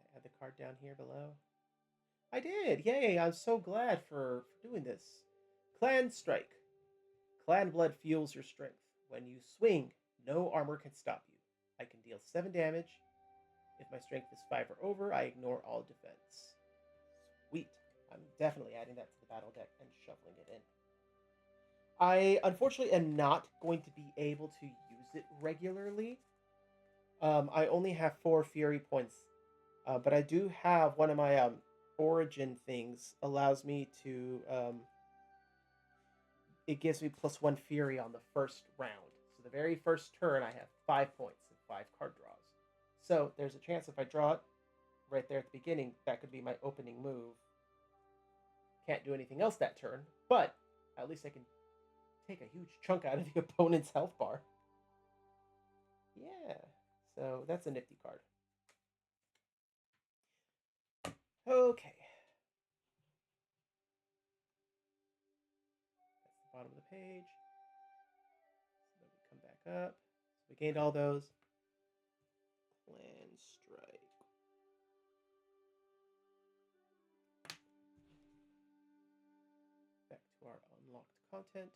I add the card down here below. I did! Yay! I'm so glad for doing this. Clan Strike. Clan Blood fuels your strength. When you swing, no armor can stop you. I can deal 7 damage. If my strength is 5 or over, I ignore all defense. Sweet. I'm definitely adding that to the battle deck and shuffling it in. I, unfortunately, am not going to be able to use it regularly. I only have 4 Fury points, but I do have one of my origin things allows me to... it gives me +1 Fury on the first round. So the very first turn, I have 5 points and 5 card draws. So there's a chance if I draw it right there at the beginning, that could be my opening move. Can't do anything else that turn, but at least I can take a huge chunk out of the opponent's health bar. Yeah, so that's a nifty card. Okay. That's the bottom of the page. So then we come back up. So we gained all those. Clan Strike. Back to our unlocked content.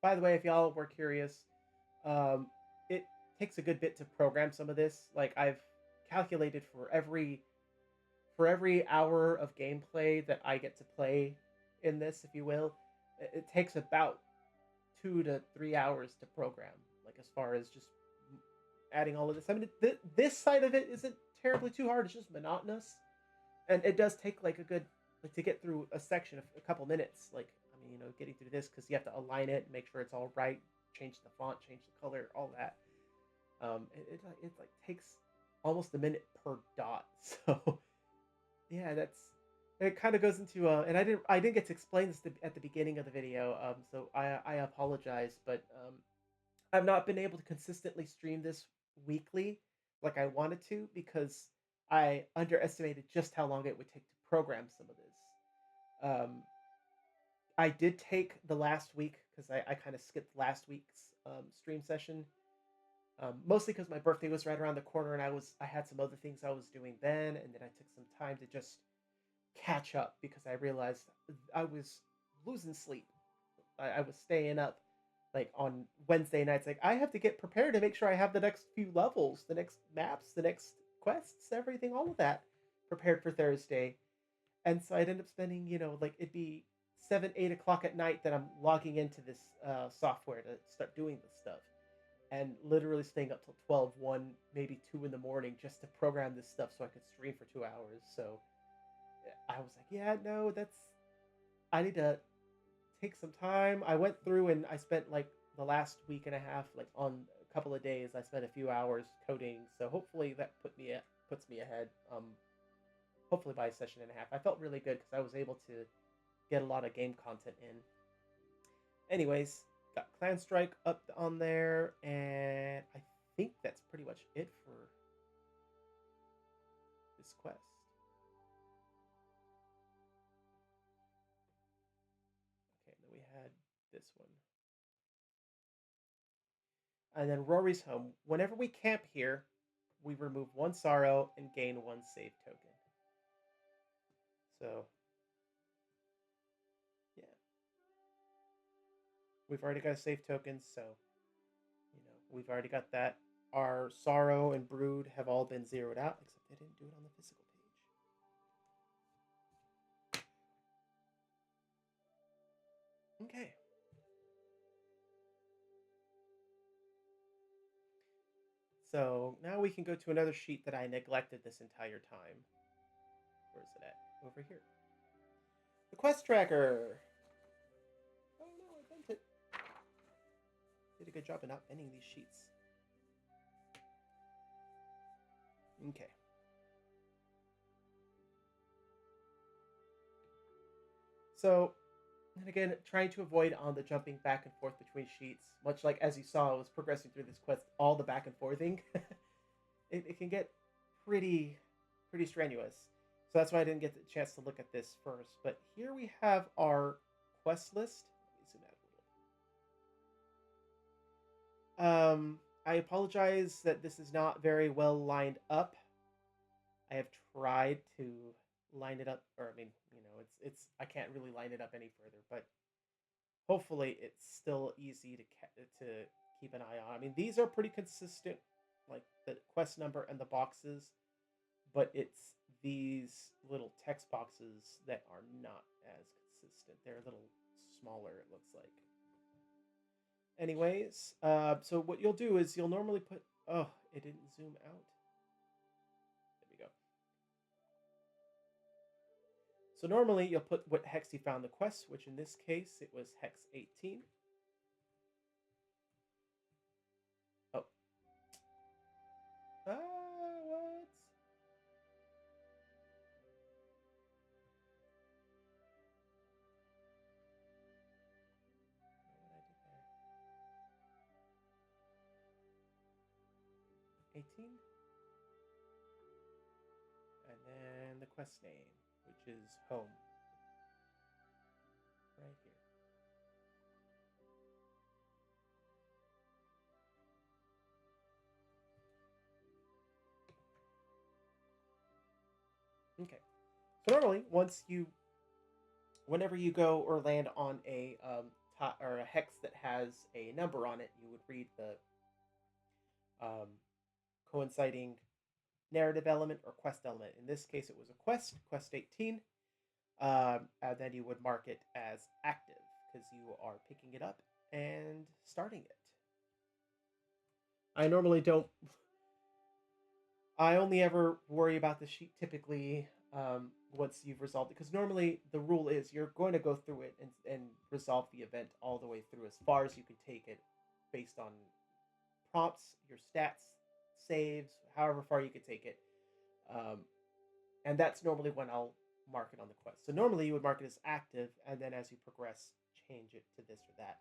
By the way, if y'all were curious, it takes a good bit to program some of this. Like, I've calculated for every hour of gameplay that I get to play in this, if you will, it takes about 2 to 3 hours to program, like as far as just adding all of this. I mean, this side of it isn't terribly too hard. It's just monotonous, and it does take like a good, like, to get through a section of a couple minutes. Like, I mean, getting through this, because you have to align it, make sure it's all right, change the font, change the color, all that. It like takes almost a minute per dot. So yeah, that's, it kind of goes into and I didn't get to explain this at the beginning of the video. So I apologize, but I've not been able to consistently stream this weekly like I wanted to, because I underestimated just how long it would take to program some of this. I did take the last week because I kind of skipped last week's stream session, mostly because my birthday was right around the corner, and I had some other things I was doing then, and then I took some time to just catch up because I realized I was losing sleep. I was staying up like on Wednesday nights. Like, I have to get prepared to make sure I have the next few levels, the next maps, the next quests, everything, all of that prepared for Thursday. And so I'd end up spending, like, it'd be 7, 8 o'clock at night that I'm logging into this software to start doing this stuff, and literally staying up till 12, 1, maybe 2 in the morning just to program this stuff so I could stream for 2 hours. So I was like, yeah, no, I need to take some time. I went through and I spent like the last week and a half, like on a couple of days, I spent a few hours coding. So hopefully that puts me ahead. Hopefully by a session and a half. I felt really good because I was able to get a lot of game content in. Anyways, got Clan Strike up on there, and I think that's pretty much it for this quest. Okay, then we had this one. And then Rory's Home. Whenever we camp here, we remove 1 sorrow and gain 1 save token. So, yeah. We've already got a save token, so, we've already got that. Our sorrow and brood have all been zeroed out, except they didn't do it on the physical page. Okay. So now we can go to another sheet that I neglected this entire time. Where is it at? Over here. The quest tracker. Oh no, I bent it. Did a good job of not bending these sheets. Okay. So, and again, trying to avoid on the jumping back and forth between sheets, much like as you saw, I was progressing through this quest, all the back and forthing. it can get pretty strenuous. So that's why I didn't get the chance to look at this first. But here we have our quest list. Let me zoom out a little. I apologize that this is not very well lined up. I have tried to line it up, or I mean, it's I can't really line it up any further, but hopefully it's still easy to keep an eye on. I mean, these are pretty consistent, like the quest number and the boxes, but it's these little text boxes that are not as consistent. They're a little smaller, it looks like. Anyways, so what you'll do is you'll normally put, oh, it didn't zoom out. There we go. So normally you'll put what hex you found the quest, which in this case it was hex 18. Oh. What? What did I do there? 18. And then the quest name, which is home. Right here. Okay. So normally, whenever you go or land on a or a hex that has a number on it, you would read the coinciding narrative element or quest element. In this case, it was a quest 18, and then you would mark it as active because you are picking it up and starting it. I normally don't. I only ever worry about the sheet typically once you've resolved it, because normally the rule is you're going to go through it and resolve the event all the way through as far as you can take it, based on prompts, your stats, saves, however far you can take it. Um, and that's normally when I'll mark it on the quest. So normally you would mark it as active, and then as you progress, change it to this or that.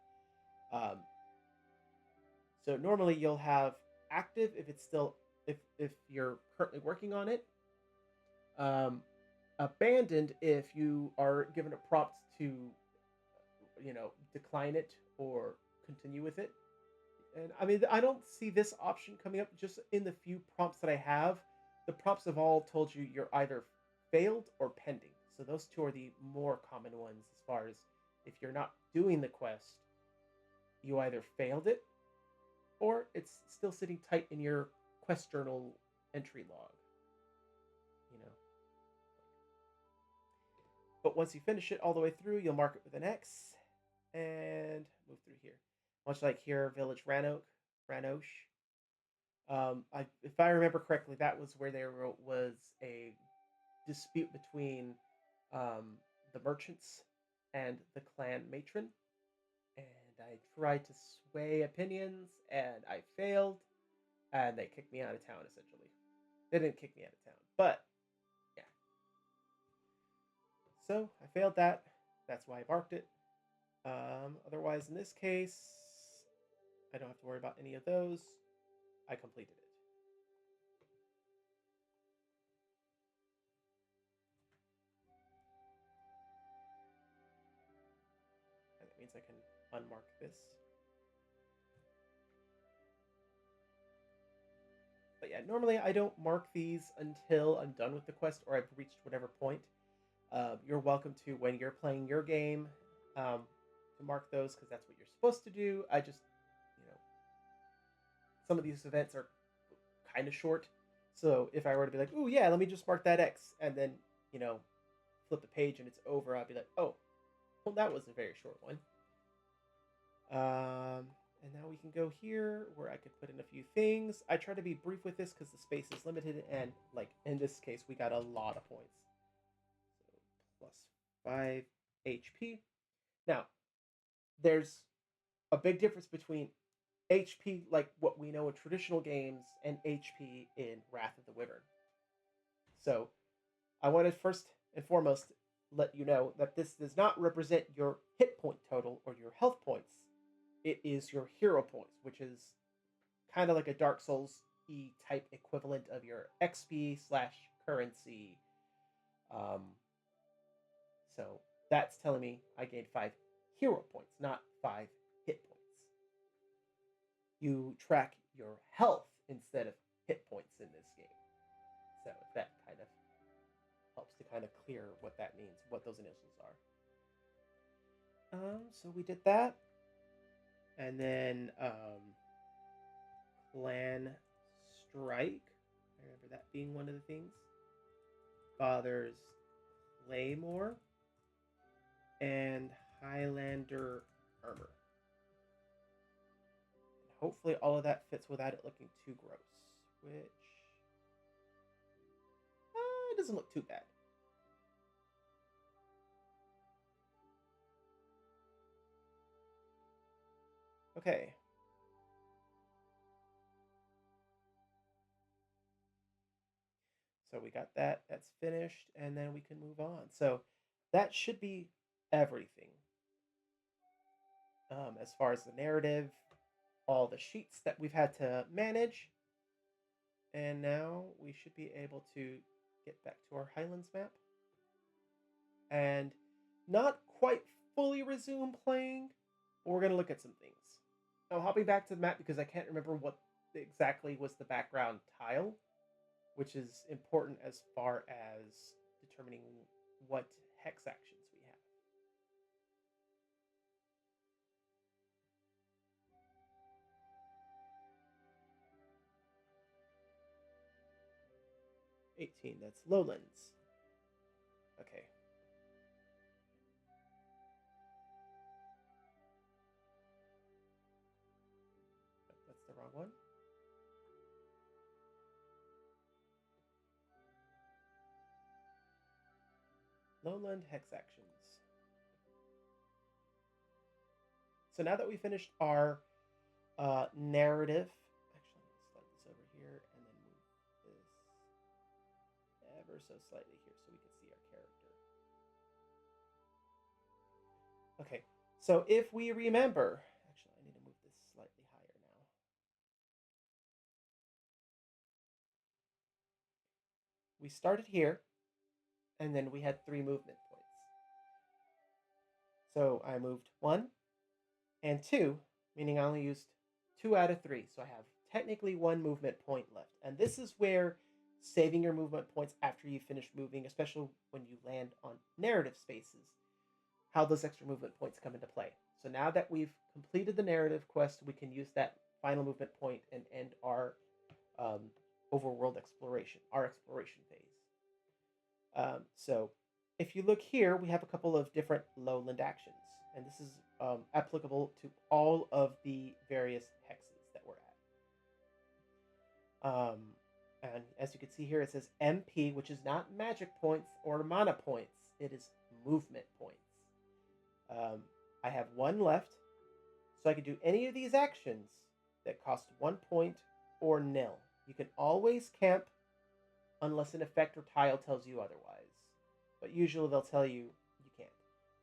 So normally you'll have active if it's still if you're currently working on it. Um, Abandoned if you are given a prompt to, decline it or continue with it. And I mean, I don't see this option coming up. Just in the few prompts that I have, the prompts have all told you you're either failed or pending. So those two are the more common ones, as far as if you're not doing the quest, you either failed it or it's still sitting tight in your quest journal entry log. You know. But once you finish it all the way through, you'll mark it with an X and move through here. Much like here, Village Ranosh. If I remember correctly, that was where there was a dispute between the merchants and the clan matron. And I tried to sway opinions, and I failed, and they kicked me out of town, essentially. They didn't kick me out of town, but yeah. So I failed that. That's why I marked it. Otherwise, in this case, I don't have to worry about any of those. I completed it. And that means I can unmark this. But yeah, normally I don't mark these until I'm done with the quest or I've reached whatever point. You're welcome to, when you're playing your game, to mark those, because that's what you're supposed to do. I just, some of these events are kind of short. So if I were to be like, "Ooh, yeah, let me just mark that X," and then, flip the page and it's over, I'd be like, "Oh, well, that was a very short one." And now we can go here where I could put in a few things. I try to be brief with this because the space is limited, and like in this case, we got a lot of points. So +5 HP. Now, there's a big difference between HP, like what we know in traditional games, and HP in Wrath of the Wyvern. So I want to first and foremost let you know that this does not represent your hit point total or your health points. It is your hero points, which is kind of like a Dark Souls E type equivalent of your XP/currency. So that's telling me I gained 5 hero points, not 5 hit points. You track your health instead of hit points in this game. So that kind of helps to kind of clear what that means, what those initials are. So we did that. And then Clan Strike. I remember that being one of the things. Father's Claymore. And Highlander Armor. Hopefully all of that fits without it looking too gross, which it doesn't look too bad. Okay. So we got that. That's finished, and then we can move on. So that should be everything. As far as the narrative, all the sheets that we've had to manage. And now we should be able to get back to our Highlands map. And not quite fully resume playing, but we're going to look at some things. I'm hopping back to the map because I can't remember what exactly was the background tile, which is important as far as determining what hex actions we have. That's lowlands. Okay. wrong one. Lowland hex actions. So now that we finished our narrative, actually, let's slide this over here and then move this ever so slightly here so we can see our character. Okay, so if we remember, actually, I need to move this slightly higher now. We started here, and then we had 3 movement points. So I moved 1 and 2, meaning I only used 2 out of 3. So I have technically 1 movement point left. And this is where saving your movement points after you finish moving, especially when you land on narrative spaces, how those extra movement points come into play. So now that we've completed the narrative quest, we can use that final movement point and end our overworld exploration, our exploration phase. So if you look here, we have a couple of different lowland actions, and this is applicable to all of the various hexes that we're at. And as you can see here, it says MP, which is not magic points or mana points. It is movement points. I have 1 left, so I can do any of these actions that cost 1 point or nil. You can always camp unless an effect or tile tells you otherwise, but usually they'll tell you you can't.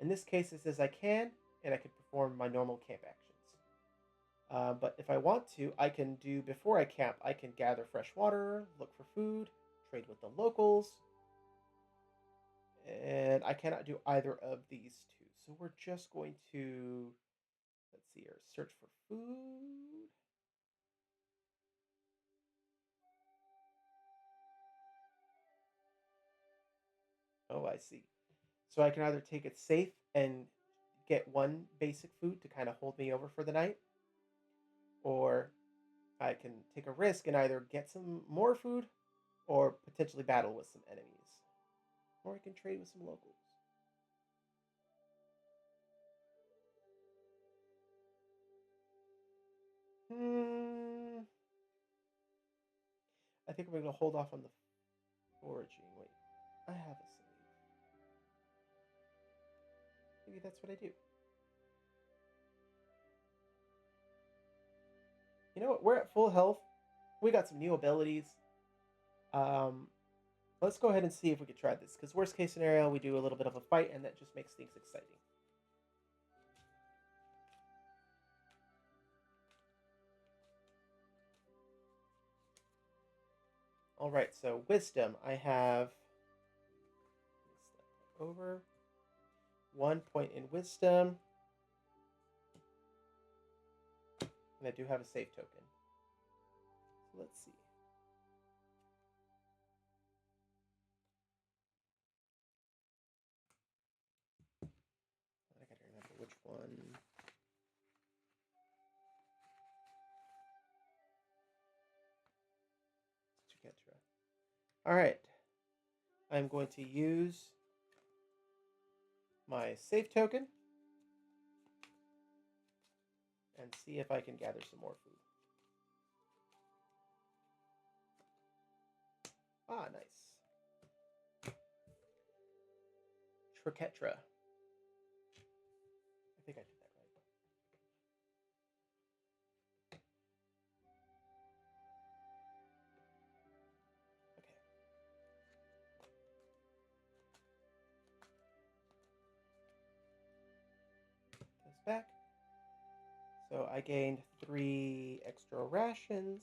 In this case, it says I can, and I can perform my normal camp actions. But if I want to, I can do, before I camp, I can gather fresh water, look for food, trade with the locals, and I cannot do either of these 2. So we're just going to, let's see here, search for food. Oh, I see. So I can either take it safe and get 1 basic food to kind of hold me over for the night, or I can take a risk and either get some more food or potentially battle with some enemies, or I can trade with some locals. I think we're going to hold off on the foraging. Wait, I have a save. Maybe that's what I do. You know what? We're at full health. We got some new abilities. Let's go ahead and see if we could try this, because worst case scenario, we do a little bit of a fight, and that just makes things exciting. All right, so wisdom. I have over 1 point in wisdom, and I do have a save token. So let's see. I gotta remember which one. All right, I'm going to use my save token and see if I can gather some more food. Ah, nice. Triquetra. I think I did that right. Okay. Goes back. So I gained 3 extra rations.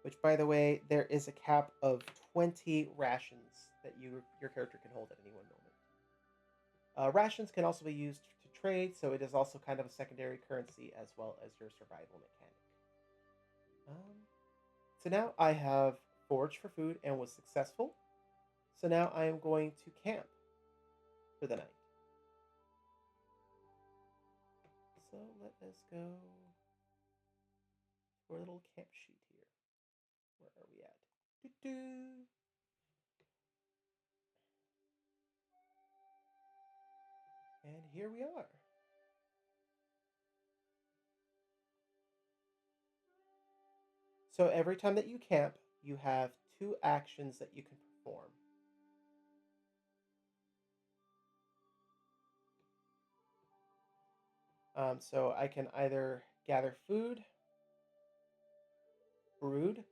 Which, by the way, there is a cap of 20 rations that your character can hold at any one moment. Rations can also be used to trade, so it is also kind of a secondary currency as well as your survival mechanic. So now I have foraged for food and was successful. So now I am going to camp for the night. So let us go for a little camp sheet here. Where are we at? Doo-doo. And here we are. So every time that you camp, you have 2 actions that you can perform. So I can either gather food, brood,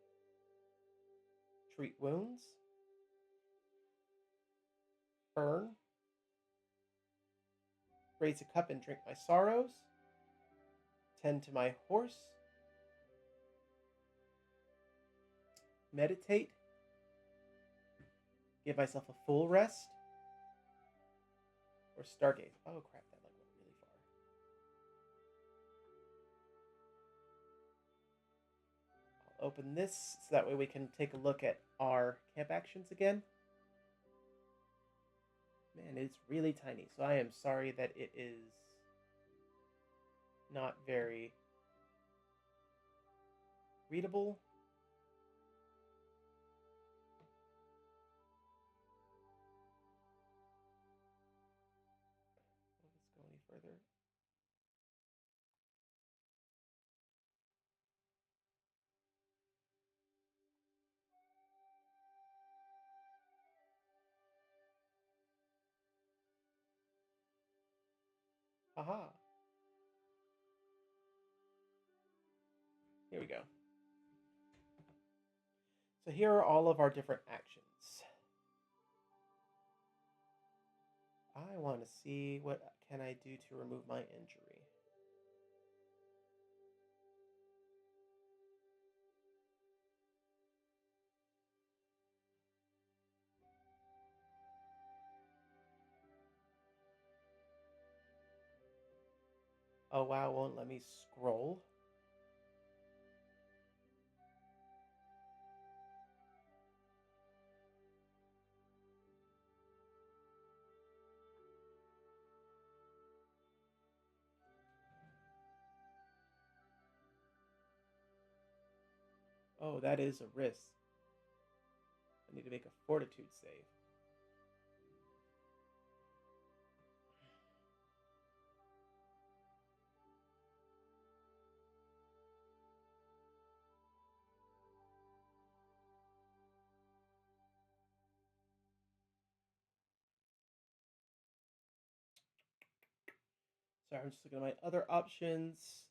treat wounds, burn, raise a cup and drink my sorrows, tend to my horse, meditate, give myself a full rest, or stargaze. Oh crap, that like went really far. I'll open this so that way we can take a look at our camp actions again. Man, it's really tiny, so I am sorry that it is not very readable. Let's go any further. Haha. Here we go. So here are all of our different actions. I want to see what can I do to remove my injury. Oh wow, it won't let me scroll. Oh, that is a risk. I need to make a fortitude save. Sorry, I'm just looking at my other options.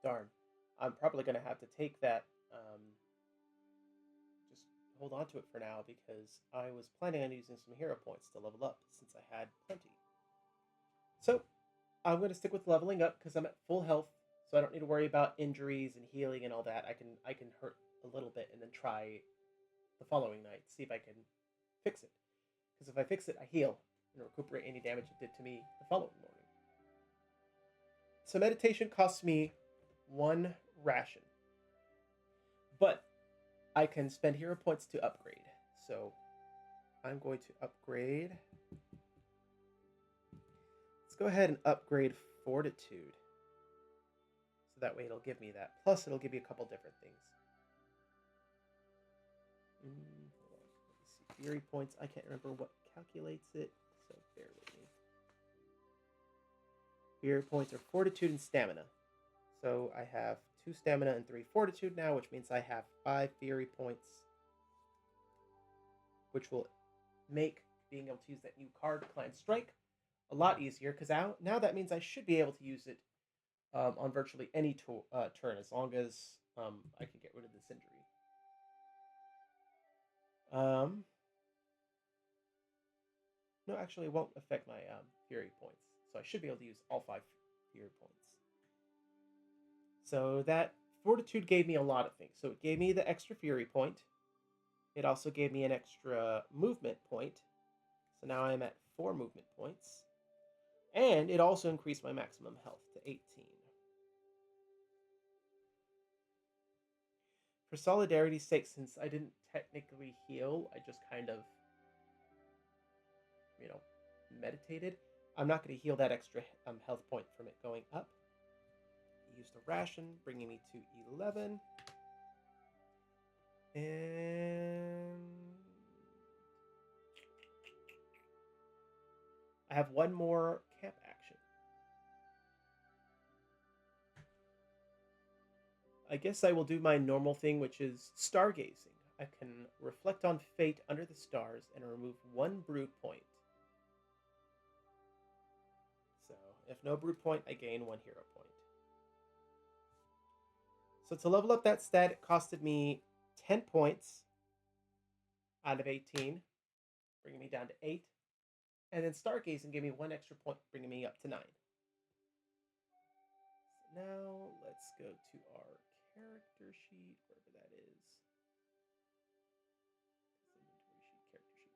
Darn. I'm probably going to have to take that, just hold on to it for now because I was planning on using some hero points to level up since I had plenty. So I'm going to stick with leveling up because I'm at full health, so I don't need to worry about injuries and healing and all that. I can hurt a little bit and then try the following night, see if I can fix it. Because if I fix it, I heal and recuperate any damage it did to me the following morning. So meditation costs me 1 ration. But I can spend hero points to upgrade. So I'm going to upgrade. Let's go ahead and upgrade fortitude. So that way it'll give me that. Plus it'll give me a couple different things. Hold on. Let me see. Fury points. I can't remember what calculates it. So bear with me. Fury points are fortitude and stamina. So I have 2 stamina and 3 fortitude now, which means I have 5 fury points, which will make being able to use that new card, Clan Strike, a lot easier, because now that means I should be able to use it on virtually any turn, as long as I can get rid of this injury. No, actually, it won't affect my fury points, so I should be able to use all 5 fury points. So that fortitude gave me a lot of things. So it gave me the extra fury point. It also gave me an extra movement point. So now I'm at 4 movement points. And it also increased my maximum health to 18. For solidarity's sake, since I didn't technically heal, I just kind of, meditated. I'm not going to heal that extra health point from it going up. Used a ration, bringing me to 11. And I have one more camp action. I guess I will do my normal thing, which is stargazing. I can reflect on fate under the stars and remove one brew point. So, if no brew point, I gain one hero point. So to level up that stat, it costed me 10 points out of 18, bringing me down to 8. And then stargazing gave me 1 extra point, bringing me up to 9. So now let's go to our character sheet, wherever that is. Inventory sheet, character sheet.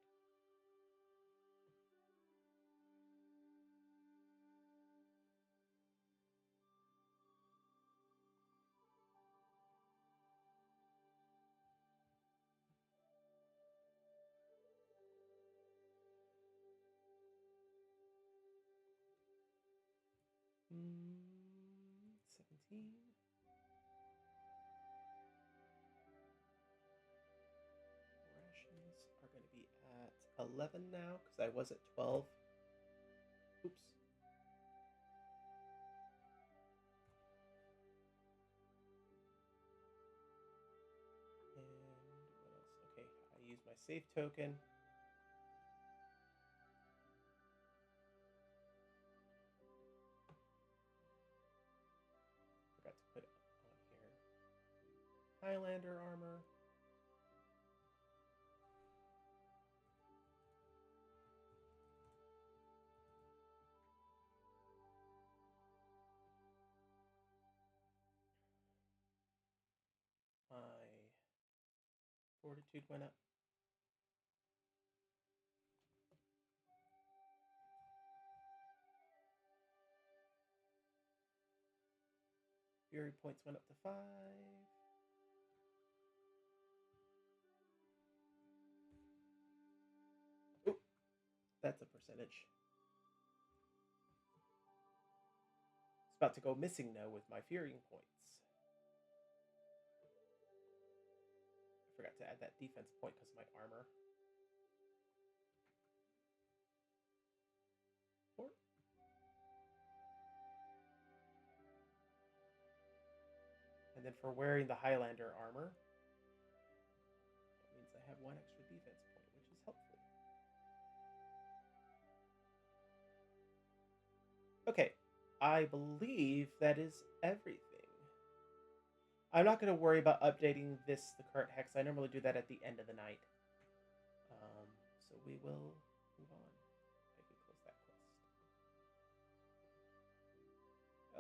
Mm, 17. Rations are going to be at 11 now because I was at 12. Oops. And what else? Okay, I use my save token. Forgot to put it on here. Highlander armor. My fortitude went up. Fury points went up to 5. Oop, that's a percentage. It's about to go missing now with my Fury points. I forgot to add that defense point because of my armor. 4. And then for wearing the Highlander armor, that means I have 1 extra defense point, which is helpful. Okay, I believe that is everything. I'm not going to worry about updating the current hex. I normally do that at the end of the night. So we will move on. I can close that quest.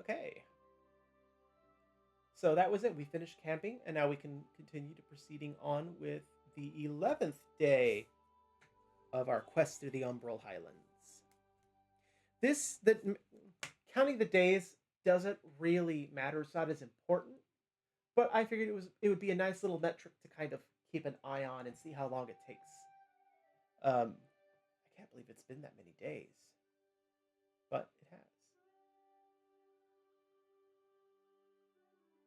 Okay. So that was it. We finished camping, and now we can continue to proceeding on with the 11th day of our quest through the Umbral Highlands. Counting the days doesn't really matter. It's not as important. But I figured it would be a nice little metric to kind of keep an eye on and see how long it takes. I can't believe it's been that many days, but it has.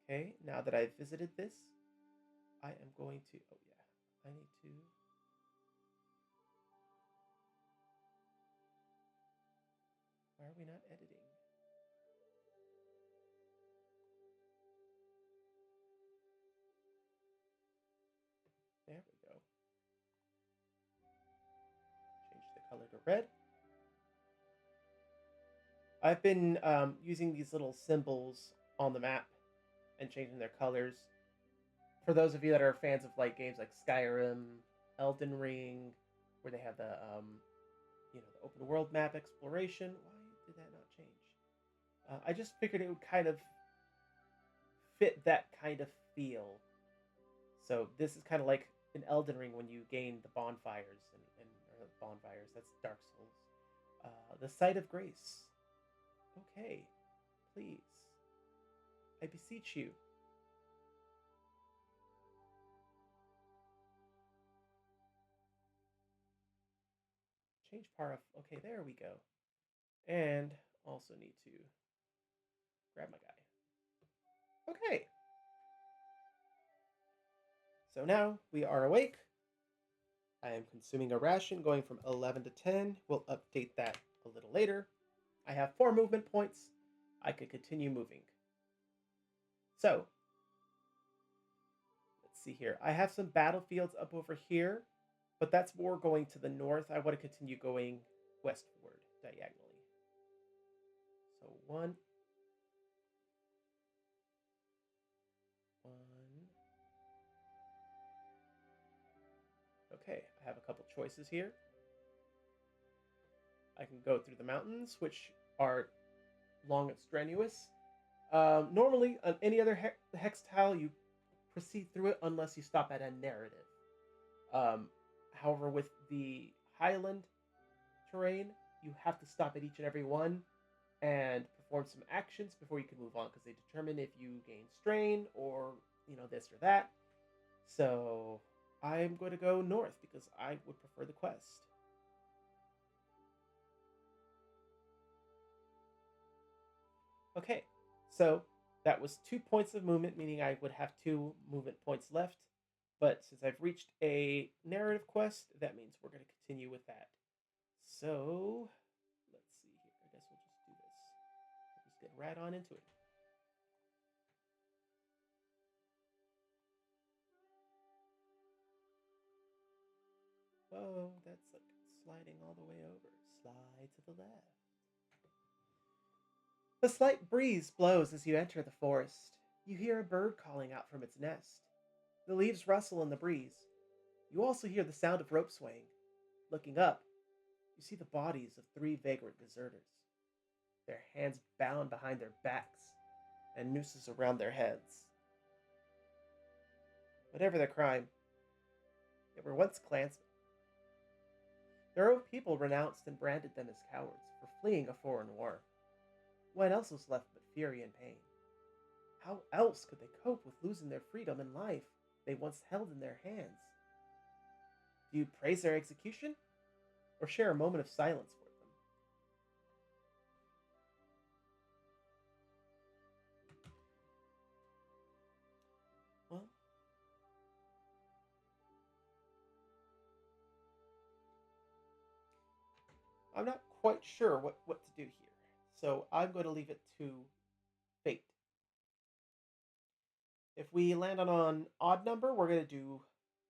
Okay, now that I've visited this, I am going to. Oh yeah, I need to. Why are we not editing? There we go. Change the color to red. I've been using these little symbols on the map and changing their colors. For those of you that are fans of like games like Skyrim, Elden Ring, where they have the the open world map exploration. Why did that not change? I just figured it would kind of fit that kind of feel. So this is kind of like in Elden Ring when you gain the bonfires or bonfires. That's Dark Souls. The Site of Grace. Okay, please, I beseech you. Change par. Okay, there we go. And also need to grab my guy. Okay. So now we are awake. I am consuming a ration going from 11 to 10. We'll update that a little later, I have 4 movement points. I could continue moving. So, let's see here. I have some battlefields up over here, but that's more going to the north. I want to continue going westward diagonally. So 1, 1. Okay, I have a couple choices here. I can go through the mountains, which are long and strenuous. Normally, on any other hex tile, you proceed through it unless you stop at a narrative. However, with the Highland terrain, you have to stop at each and every one and perform some actions before you can move on, because they determine if you gain strain or, this or that. So I'm going to go north because I would prefer the quest. Okay, so that was 2 points of movement, meaning I would have 2 movement points left. But since I've reached a narrative quest, that means we're going to continue with that. So, let's see here. I guess we'll just do this. We'll just get right on into it. Whoa, that's like sliding all the way over. Slide to the left. A slight breeze blows as you enter the forest. You hear a bird calling out from its nest. The leaves rustle in the breeze. You also hear the sound of rope swaying. Looking up, you see the bodies of 3 vagrant deserters, their hands bound behind their backs and nooses around their heads. Whatever their crime, they were once clansmen. Their own people renounced and branded them as cowards for fleeing a foreign war. What else was left but fury and pain? How else could they cope with losing their freedom and life they once held in their hands? Do you praise their execution, or share a moment of silence for them? Well, I'm not quite sure what to do here, so I'm going to leave it to fate. If we land on an odd number, we're going to do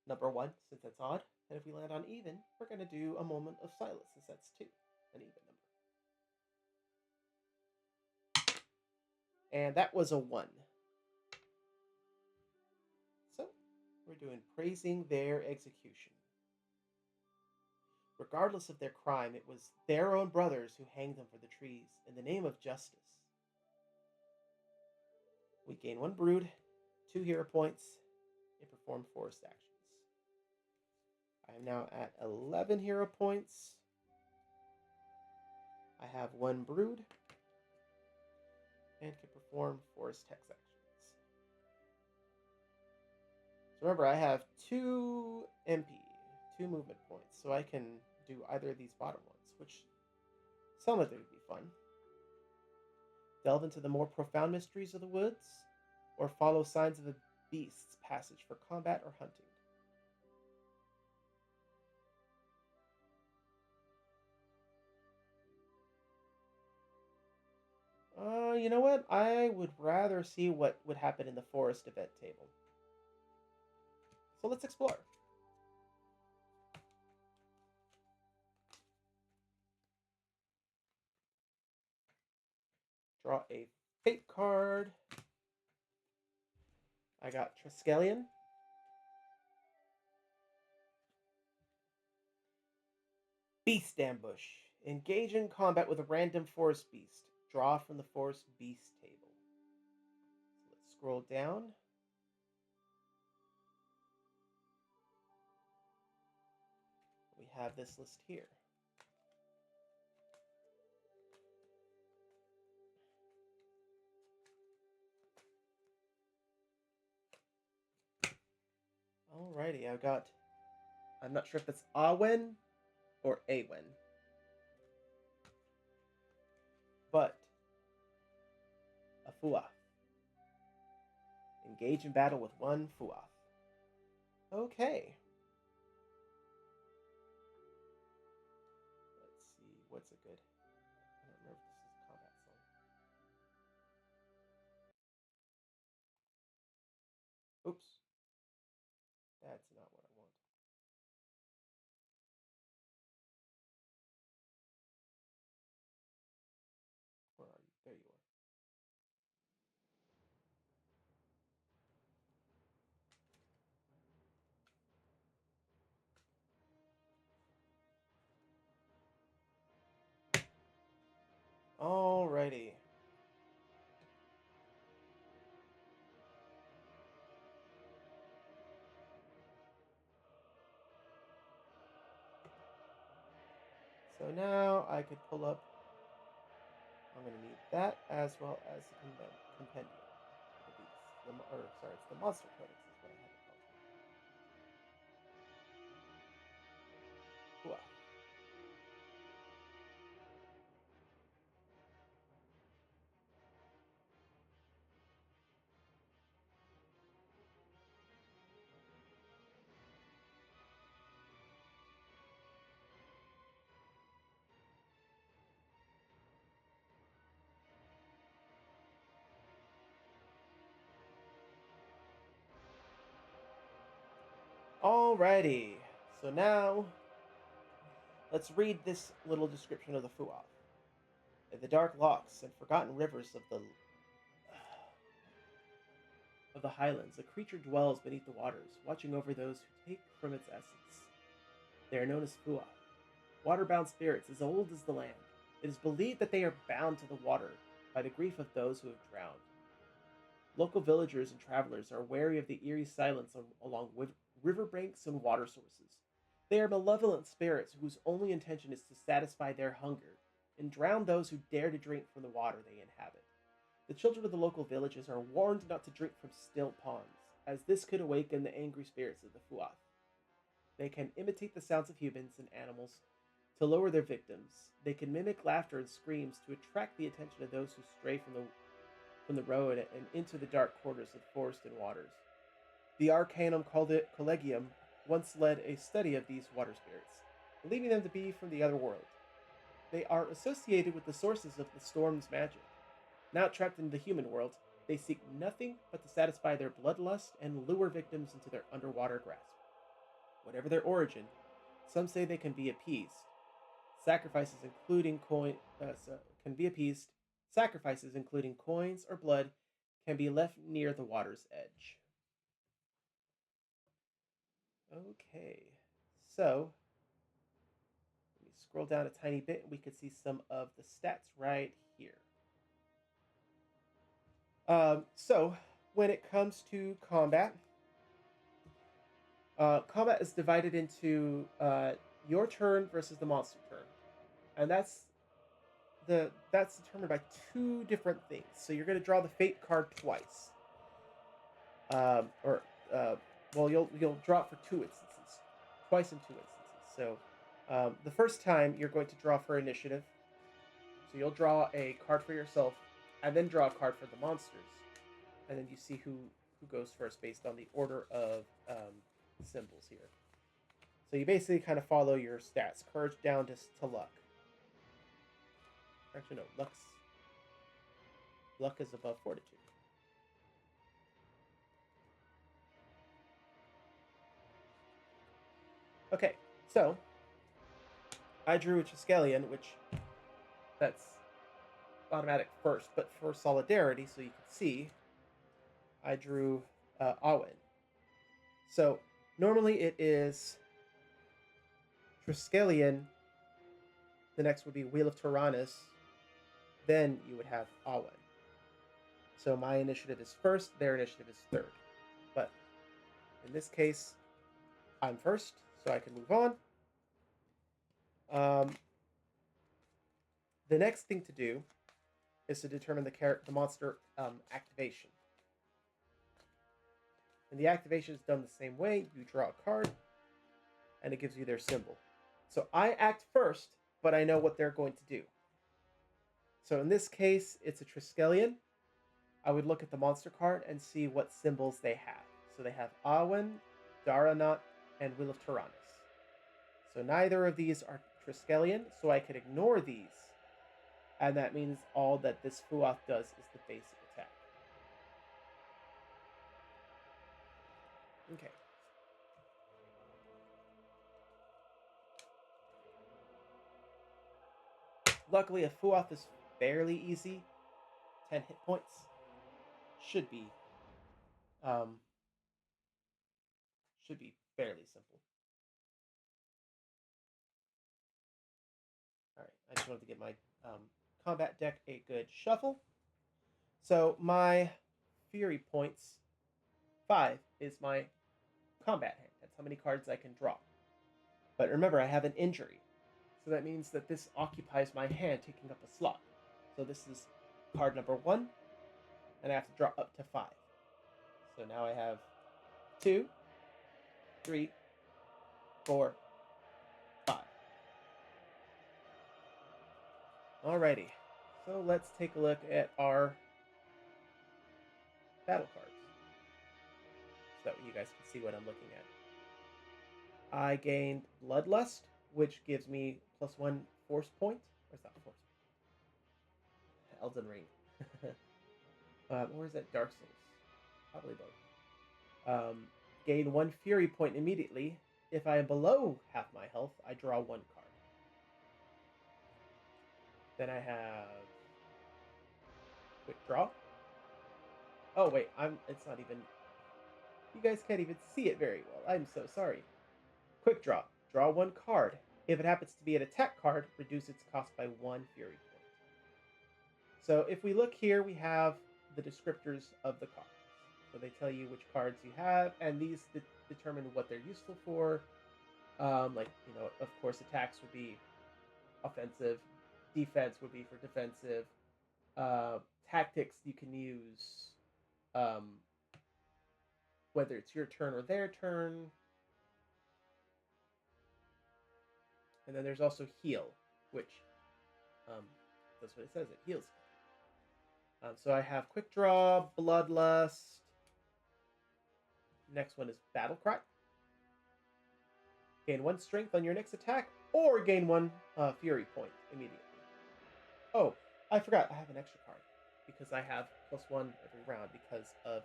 number 1, since that's odd. And if we land on even, we're going to do a moment of silence, since that's 2, an even number. And that was a 1. So, we're doing praising their execution. Regardless of their crime, it was their own brothers who hanged them for the trees in the name of justice. We gain 1 brood, 2 hero points, and perform forest actions. I am now at 11 hero points. I have 1 brood and can perform forest hex actions. So remember, I have 2 MP, 2 movement points, so I can do either of these bottom ones, which sound like they would be fun. Delve into the more profound mysteries of the woods, or follow signs of a beast's passage for combat or hunting. You know what? I would rather see what would happen in the forest event table. So let's explore. Draw a fate card. I got Triskelion. Beast Ambush. Engage in combat with a random forest beast. Draw from the forest beast table. So let's scroll down. We have this list here. Alrighty, I'm not sure if it's Awen or Awen. But a Fuath. Engage in battle with 1 Fuath. Okay. Let's see. what's a good? I don't remember if this is a combat song. Oops. That's not what I want. Where are you? There you are. Alrighty. So now I could pull up. I'm going to need that as well as the compendium. It's the monster codex is what I have it called. Cool. Alrighty. So now let's read this little description of the Fuath. In the dark locks and forgotten rivers of the Highlands, a creature dwells beneath the waters, watching over those who take from its essence. They are known as Fuath, water-bound spirits as old as the land. It is believed that they are bound to the water by the grief of those who have drowned. Local villagers and travelers are wary of the eerie silence along riverbanks and water sources. They are malevolent spirits whose only intention is to satisfy their hunger and drown those who dare to drink from the water they inhabit. The children of the local villages are warned not to drink from still ponds, as this could awaken the angry spirits of the Fuath. They can imitate the sounds of humans and animals to lure their victims. They can mimic laughter and screams to attract the attention of those who stray from the road and into the dark quarters of the forest and waters. The Arcanum Collegium once led a study of these water spirits, believing them to be from the other world. They are associated with the sources of the storm's magic. Now trapped in the human world, they seek nothing but to satisfy their bloodlust and lure victims into their underwater grasp. Whatever their origin, some say they can be appeased. Sacrifices including coins or blood can be left near the water's edge. Okay, so let me scroll down a tiny bit and we can see some of the stats right here. So when it comes to combat, combat is divided into your turn versus the monster turn, and that's determined by two different things. So you're going to draw the fate card twice, you'll draw it for two instances, twice in two instances. So the first time you're going to draw for initiative, so you'll draw a card for yourself, and then draw a card for the monsters, and then you see who goes first based on the order of symbols here. So you basically kind of follow your stats, courage down to luck. Actually, no, luck is above fortitude. Okay, so I drew a Triskelion, which that's automatic first, but for solidarity, so you can see, I drew Awen. So normally it is Triskelion, the next would be Wheel of Tyrannus, then you would have Awen. So my initiative is first, their initiative is third. But in this case, I'm first, so I can move on. The next thing to do is to determine the monster activation. And the activation is done the same way. You draw a card, and it gives you their symbol. So I act first, but I know what they're going to do. So in this case, it's a Triskelion. I would look at the monster card and see what symbols they have. So they have Awen, Daranot, and Wheel of Tyrannus. So neither of these are Triskelion, so I could ignore these. And that means all that this Fuath does is the basic attack. Okay. Luckily, a Fuath is fairly easy. 10 hit points. Should be fairly simple. All right, I just wanted to give my combat deck a good shuffle. So my Fury points, 5 is my combat hand. That's how many cards I can draw. But remember, I have an injury. So that means that this occupies my hand, taking up a slot. So this is card number 1, and I have to draw up to 5. So now I have 2, 3, 4, 5. Alrighty, so let's take a look at our battle cards, so that you guys can see what I'm looking at. I gained Bloodlust, which gives me +1 force point. Or is that force? Elden Ring. Or is that Dark Souls? Probably both. Gain 1 Fury point immediately. If I am below half my health, I draw 1 card. Then I have Quick Draw. Oh wait, it's not even. You guys can't even see it very well. I'm so sorry. Quick Draw. Draw 1 card. If it happens to be an attack card, reduce its cost by 1 Fury point. So if we look here, we have the descriptors of the cards. So they tell you which cards you have, and these determine what they're useful for. Of course, attacks would be offensive. Defense would be for defensive. Tactics you can use whether it's your turn or their turn. And then there's also heal, which that's what it says. It heals. So I have Quick Draw, Bloodlust. Next one is Battle Cry. Gain 1 strength on your next attack, or gain 1 Fury point immediately. Oh, I forgot. I have an extra card because I have +1 every round because of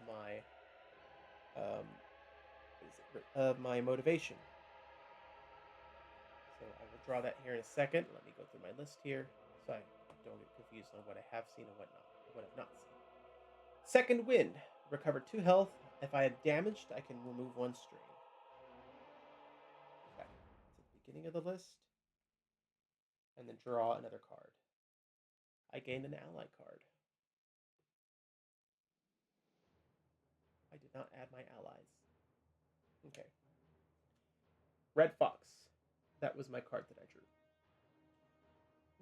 my motivation. So I will draw that here in a second. Let me go through my list here so I don't get confused on what I have seen and what I've not seen. Second Wind. Recover 2 health. If I am damaged, I can remove 1 strain. Okay. It's at the beginning of the list. And then draw another card. I gained an ally card. I did not add my allies. Okay. Red Fox. That was my card that I drew.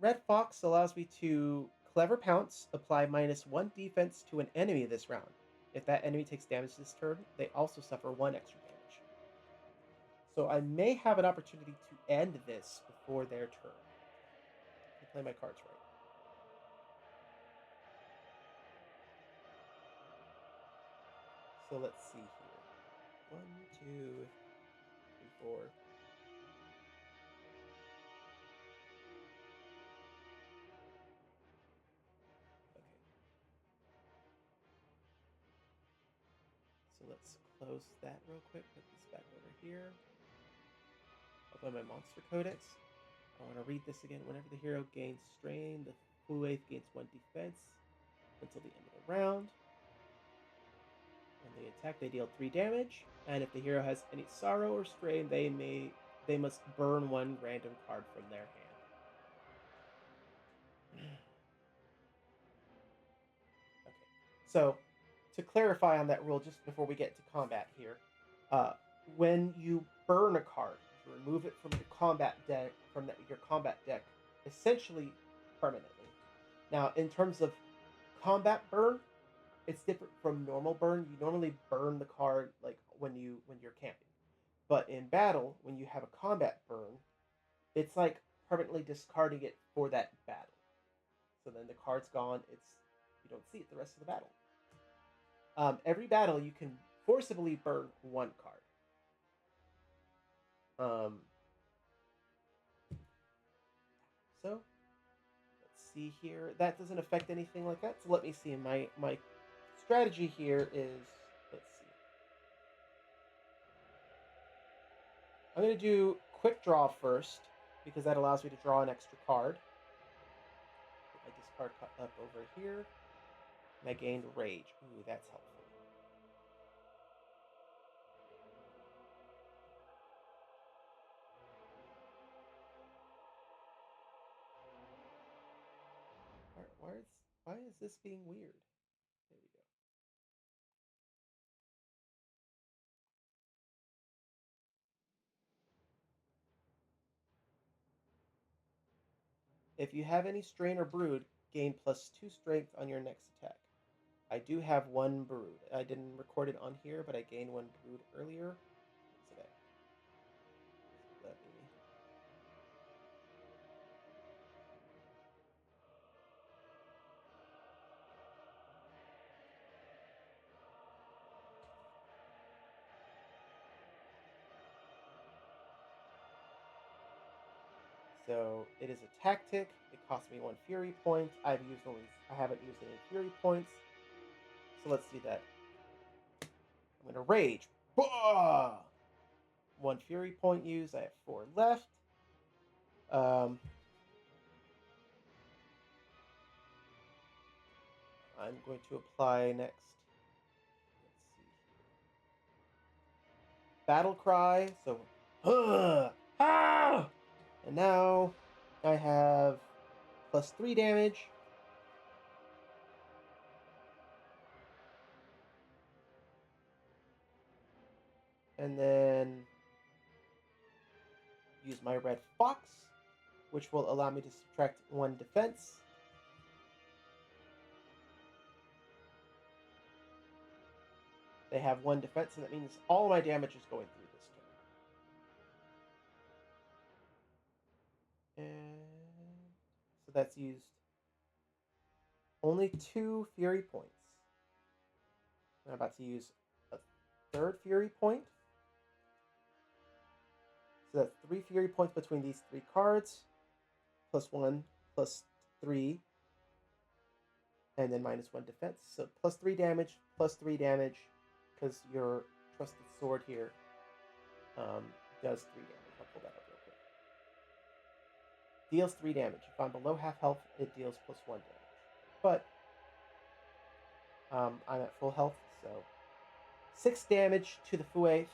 Red Fox allows me to Clever Pounce, apply -1 defense to an enemy this round. If that enemy takes damage this turn, they also suffer 1 extra damage. So I may have an opportunity to end this before their turn. I play my cards right. So let's see here. 1, 2, 3, 4. Okay. So let's close that real quick. Put this back over here. Open my Monster Codex. I want to read this again. Whenever the hero gains strain, the Fuath gains 1 defense until the end of the round. When they attack, they deal 3 damage. And if the hero has any sorrow or strain, they must burn 1 random card from their hand. Okay. So to clarify on that rule, just before we get to combat here, when you burn a card, you remove it from your combat deck, your combat deck, essentially permanently. Now, in terms of combat burn, it's different from normal burn. You normally burn the card like when you're camping, but in battle, when you have a combat burn, it's like permanently discarding it for that battle. So then the card's gone. You don't see it the rest of the battle. Every battle you can forcibly burn 1 card. also. Let's see here. That doesn't affect anything like that. So let me see. My strategy here is, let's see. I'm going to do quick draw first because that allows me to draw an extra card. Put my discard up over here. And I gained rage. Ooh, that's helpful. Why is this being weird? There we go. If you have any strain or brood, gain +2 strength on your next attack. I do have one brood. I didn't record it on here, but I gained one brood earlier. Today. Let me. So it is a tactic. It costs me 1 fury point. I haven't used any fury points. So let's do that. I'm gonna rage. Bah! 1 fury point used. I have 4 left. I'm going to apply next. Let's see. Battle cry. So, ah! And now I have +3 damage. And then use my red fox, which will allow me to subtract 1 defense. They have 1 defense, and that means all of my damage is going through this turn. And so that's used only 2 fury points. I'm about to use a 3rd fury point. So that's 3 fury points between these 3 cards. +1, +3, and then -1 defense. So +3 damage, +3 damage, because your trusted sword here does 3 damage. I'll pull that up real quick. Deals 3 damage. If I'm below half health, it deals +1 damage. But I'm at full health, so 6 damage to the Fuaith.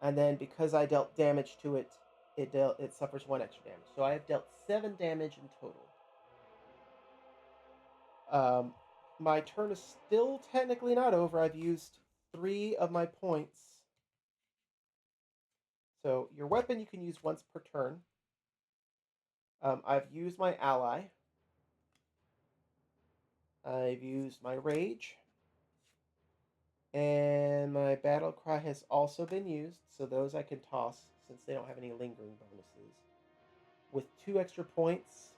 And then because I dealt damage to it, it suffers 1 extra damage. So I have dealt 7 damage in total. My turn is still technically not over. I've used 3 of my points. So your weapon you can use once per turn. I've used my ally. I've used my rage. And my battle cry has also been used. So those I can toss since they don't have any lingering bonuses. With 2 extra points.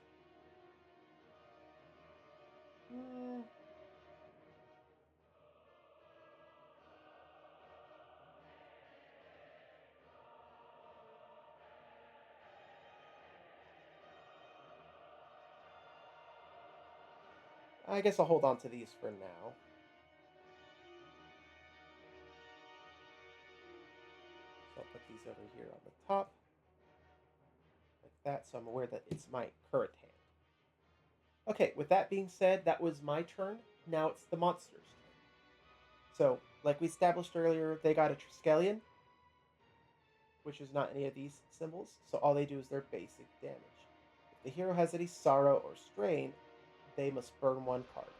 I guess I'll hold on to these for now. So I'll put these over here on the top. Like that, so I'm aware that it's my current hand. Okay, with that being said, that was my turn. Now it's the monster's turn. So, like we established earlier, they got a Triskelion, which is not any of these symbols, so all they do is their basic damage. If the hero has any sorrow or strain, they must burn 1 card.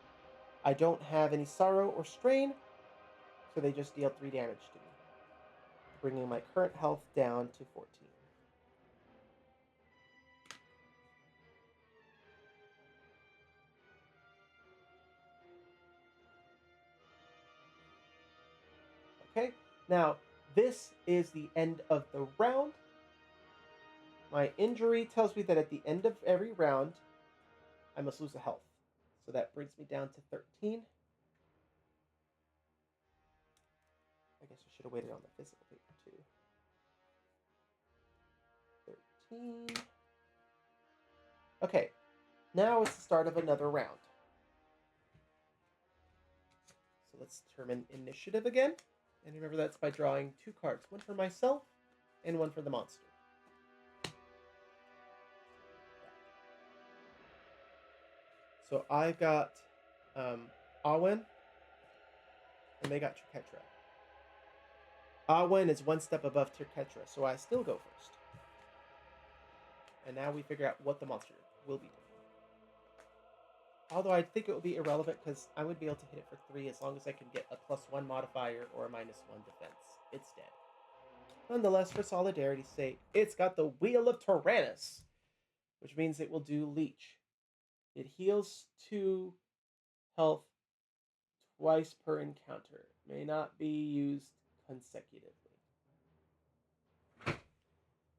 I don't have any sorrow or strain, so they just deal 3 damage to me, bringing my current health down to 14. Okay, now this is the end of the round. My injury tells me that at the end of every round, I must lose a health. So that brings me down to 13. I guess I should have waited on the physical paper too. 13. Okay, now it's the start of another round. So let's determine initiative again. And remember that's by drawing 2 cards. One for myself and one for the monster. So I've got Awen, and they got Terketra. Awen is 1 step above Terketra, so I still go first. And now we figure out what the monster will be doing. Although I think it will be irrelevant because I would be able to hit it for 3 as long as I can get a +1 modifier or a -1 defense. It's dead. Nonetheless, for solidarity's sake, it's got the Wheel of Tyrannus, which means it will do Leech. It heals 2 health twice per encounter. May not be used consecutively.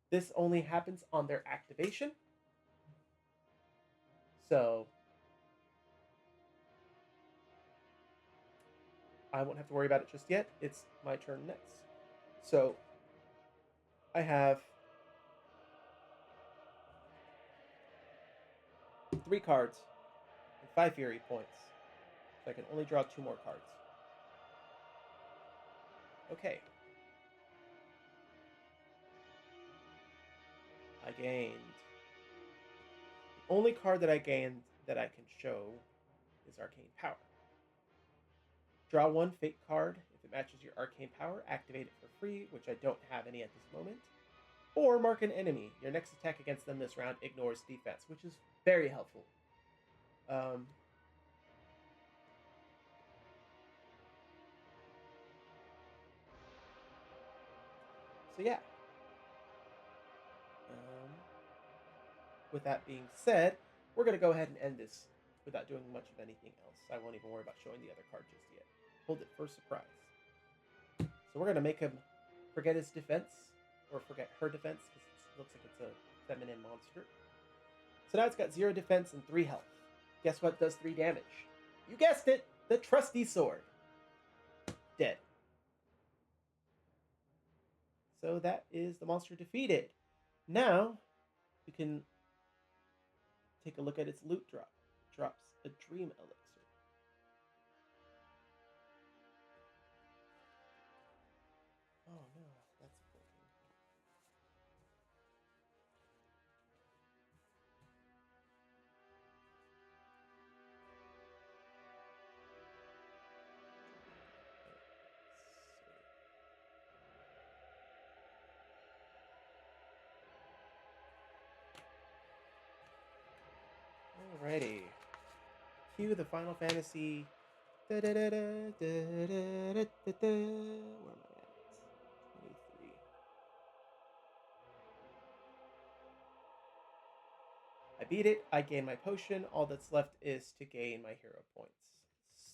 This only happens on their activation. So I won't have to worry about it just yet. It's my turn next. So I have 3 cards and 5 Fury points. So I can only draw 2 more cards. Okay. I gained... The only card that I gained that I can show is Arcane Power. Draw 1 Fate card. If it matches your Arcane Power, activate it for free, which I don't have any at this moment. Or mark an enemy. Your next attack against them this round ignores defense, which is very helpful. So yeah. With that being said, we're going to go ahead and end this without doing much of anything else. I won't even worry about showing the other card just yet. Hold it for surprise. So we're going to make him forget his defense, or forget her defense, because it looks like it's a feminine monster. So now it's got 0 defense and 3 health. Guess what does 3 damage? You guessed it! The trusty sword. Dead. So that is the monster defeated. Now, we can take a look at its loot drop. It drops a dream elixir. Oh no, that's broken. Alrighty. Cue the Final Fantasy. Where am I at? 23. I beat it. I gain my potion. All that's left is to gain my hero points.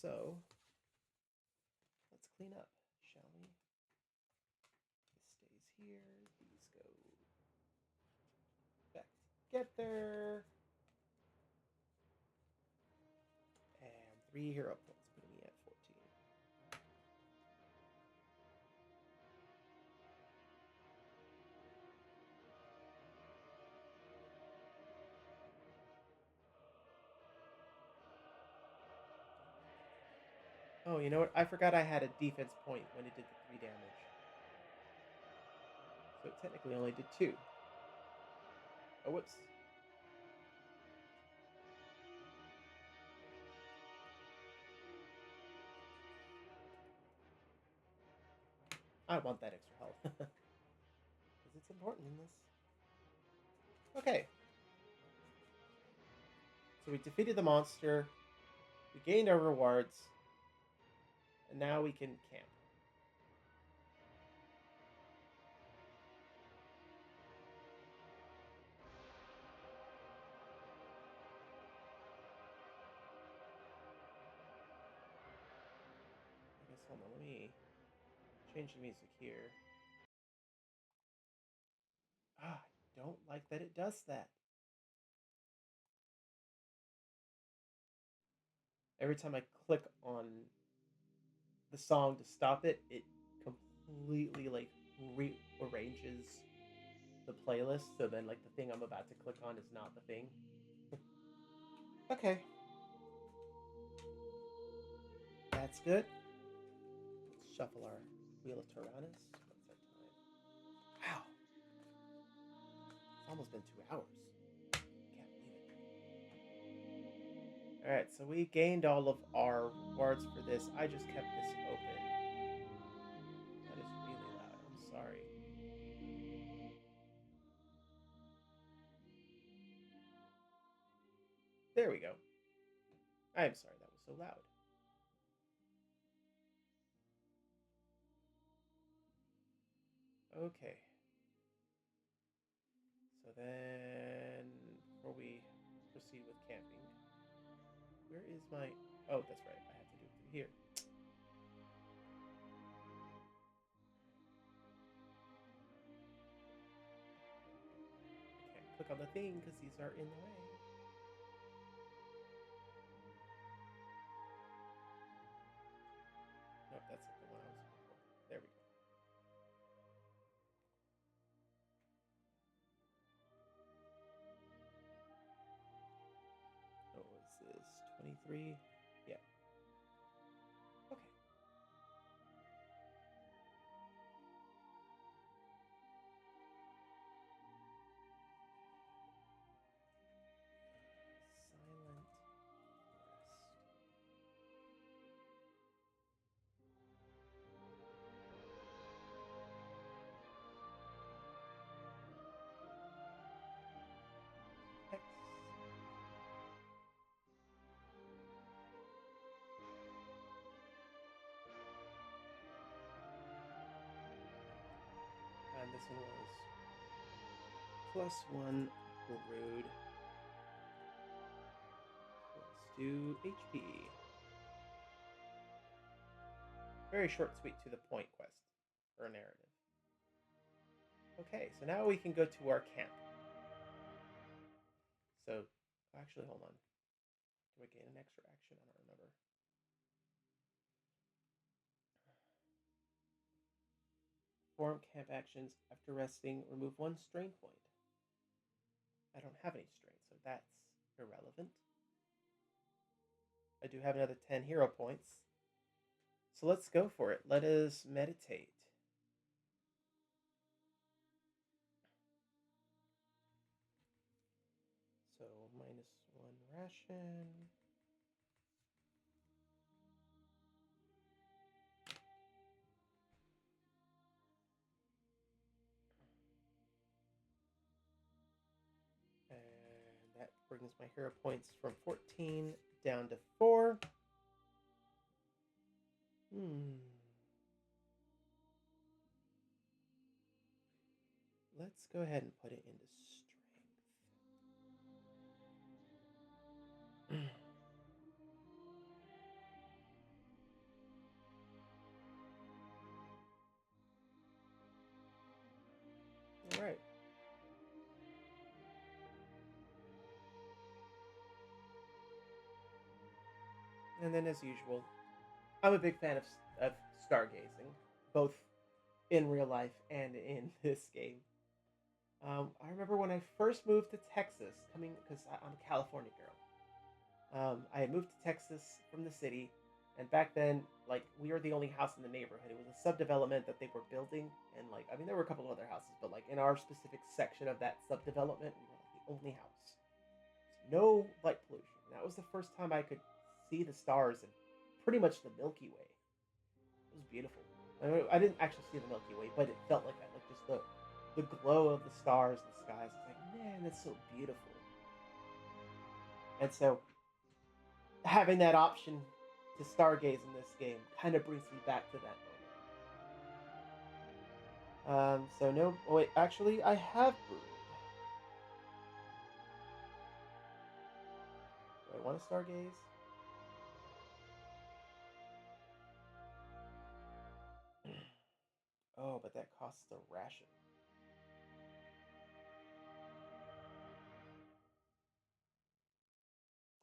So let's clean up, shall we? This stays here. These go back together. And 3 hero points, putting me at 14. Oh, you know what? I forgot I had a defense point when it did the 3 damage. So it technically only did 2. Oh, whoops. I want that extra health. Because it's important in this. Okay. So we defeated the monster. We gained our rewards. And now we can camp. I guess, hold on, let me change the music here. Ah, I don't like that it does that. Every time I click on the song to stop it, it completely like rearranges the playlist. So then like the thing I'm about to click on is not the thing. Okay. That's good. Let's shuffle our Wheel of Tyrannus. What's our time? Wow. It's almost been 2 hours. Can't believe it. Alright, so we gained all of our rewards for this. I just kept this open. That is really loud. I'm sorry. There we go. I'm sorry that was so loud. Okay. So then, before we proceed with camping, where is my... Oh, that's right. I have to do it through here. I can't click on the thing because these are in the way. Nope, that's not the one I was looking for. There we go. What was this? 23? Yeah. Okay. Silent rest. X. And this one was +1 Druid. Let's do HP. Very short, sweet, to the point quest or narrative. Okay, so now we can go to our camp. So, actually, hold on. Do I gain an extra action? I don't remember. Perform camp actions after resting. Remove 1 strain point. I don't have any strain, so that's irrelevant. I do have another 10 hero points. So let's go for it. Let us meditate. So -1 ration. And that brings my hero points from 14 down to 4. Let's go ahead and put it into strength. All right. And then, as usual, I'm a big fan of stargazing, both in real life and in this game. I remember when I first moved to Texas, because I'm a California girl. I had moved to Texas from the city, and back then, like, we were the only house in the neighborhood. It was a subdevelopment that they were building, and like, I mean, there were a couple of other houses, but like in our specific section of that subdevelopment, we were like the only house. No light pollution. And that was the first time I could see the stars and pretty much the Milky Way. It was beautiful. I didn't actually see the Milky Way, but it felt like that, like just the glow of the stars and the skies. It's like, man, that's so beautiful. And so having that option to stargaze in this game kind of brings me back to that moment. So no, oh wait, actually, I have brewed. Do I want to stargaze? Oh, but that costs a ration.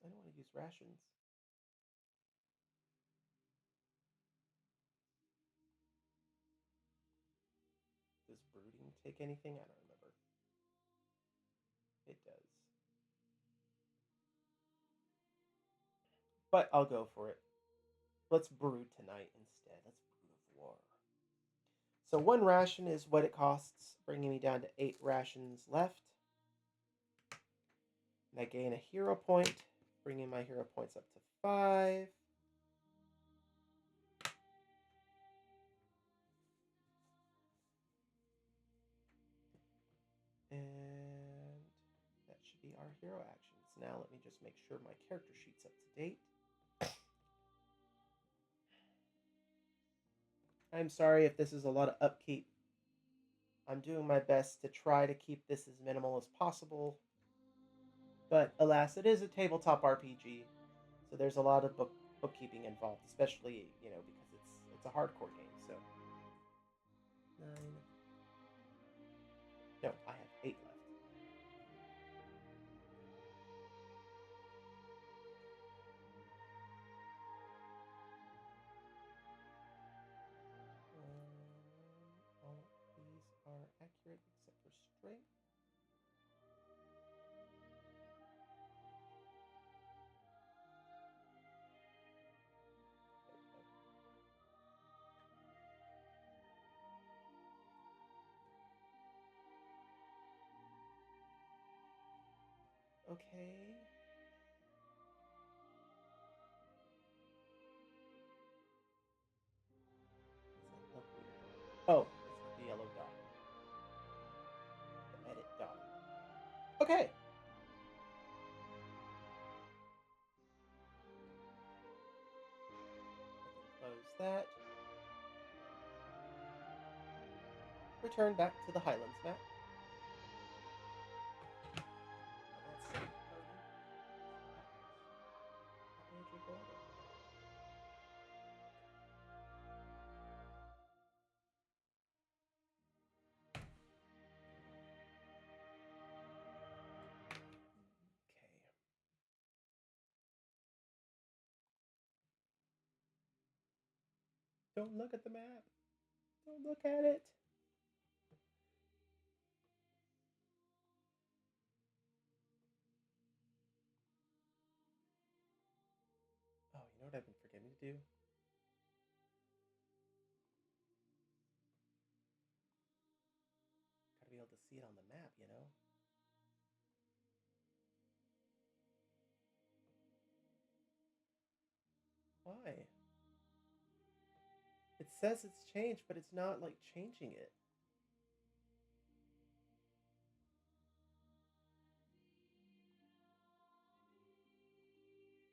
I don't want to use rations. Does brooding take anything? I don't remember. It does. but I'll go for it. Let's brew tonight instead. Let's brew of war. So 1 ration is what it costs, bringing me down to 8 rations left. And I gain a hero point, bringing my hero points up to 5. And that should be our hero actions. Now let me just make sure my character sheet's up to date. I'm sorry if this is a lot of upkeep. I'm doing my best to try to keep this as minimal as possible. But alas, it is a tabletop RPG, so there's a lot of bookkeeping involved, especially, because it's a hardcore game. So 9. No, I have 8 left. All these are accurate except for strength. Okay. Oh, it's the yellow dot. The edit dot. Okay. Close that. Return back to the Highlands map. Don't look at the map. Don't look at it. Oh, you know what I've been forgetting to do? Gotta be able to see it on the map, Why? It says it's changed, but it's not, like, changing it.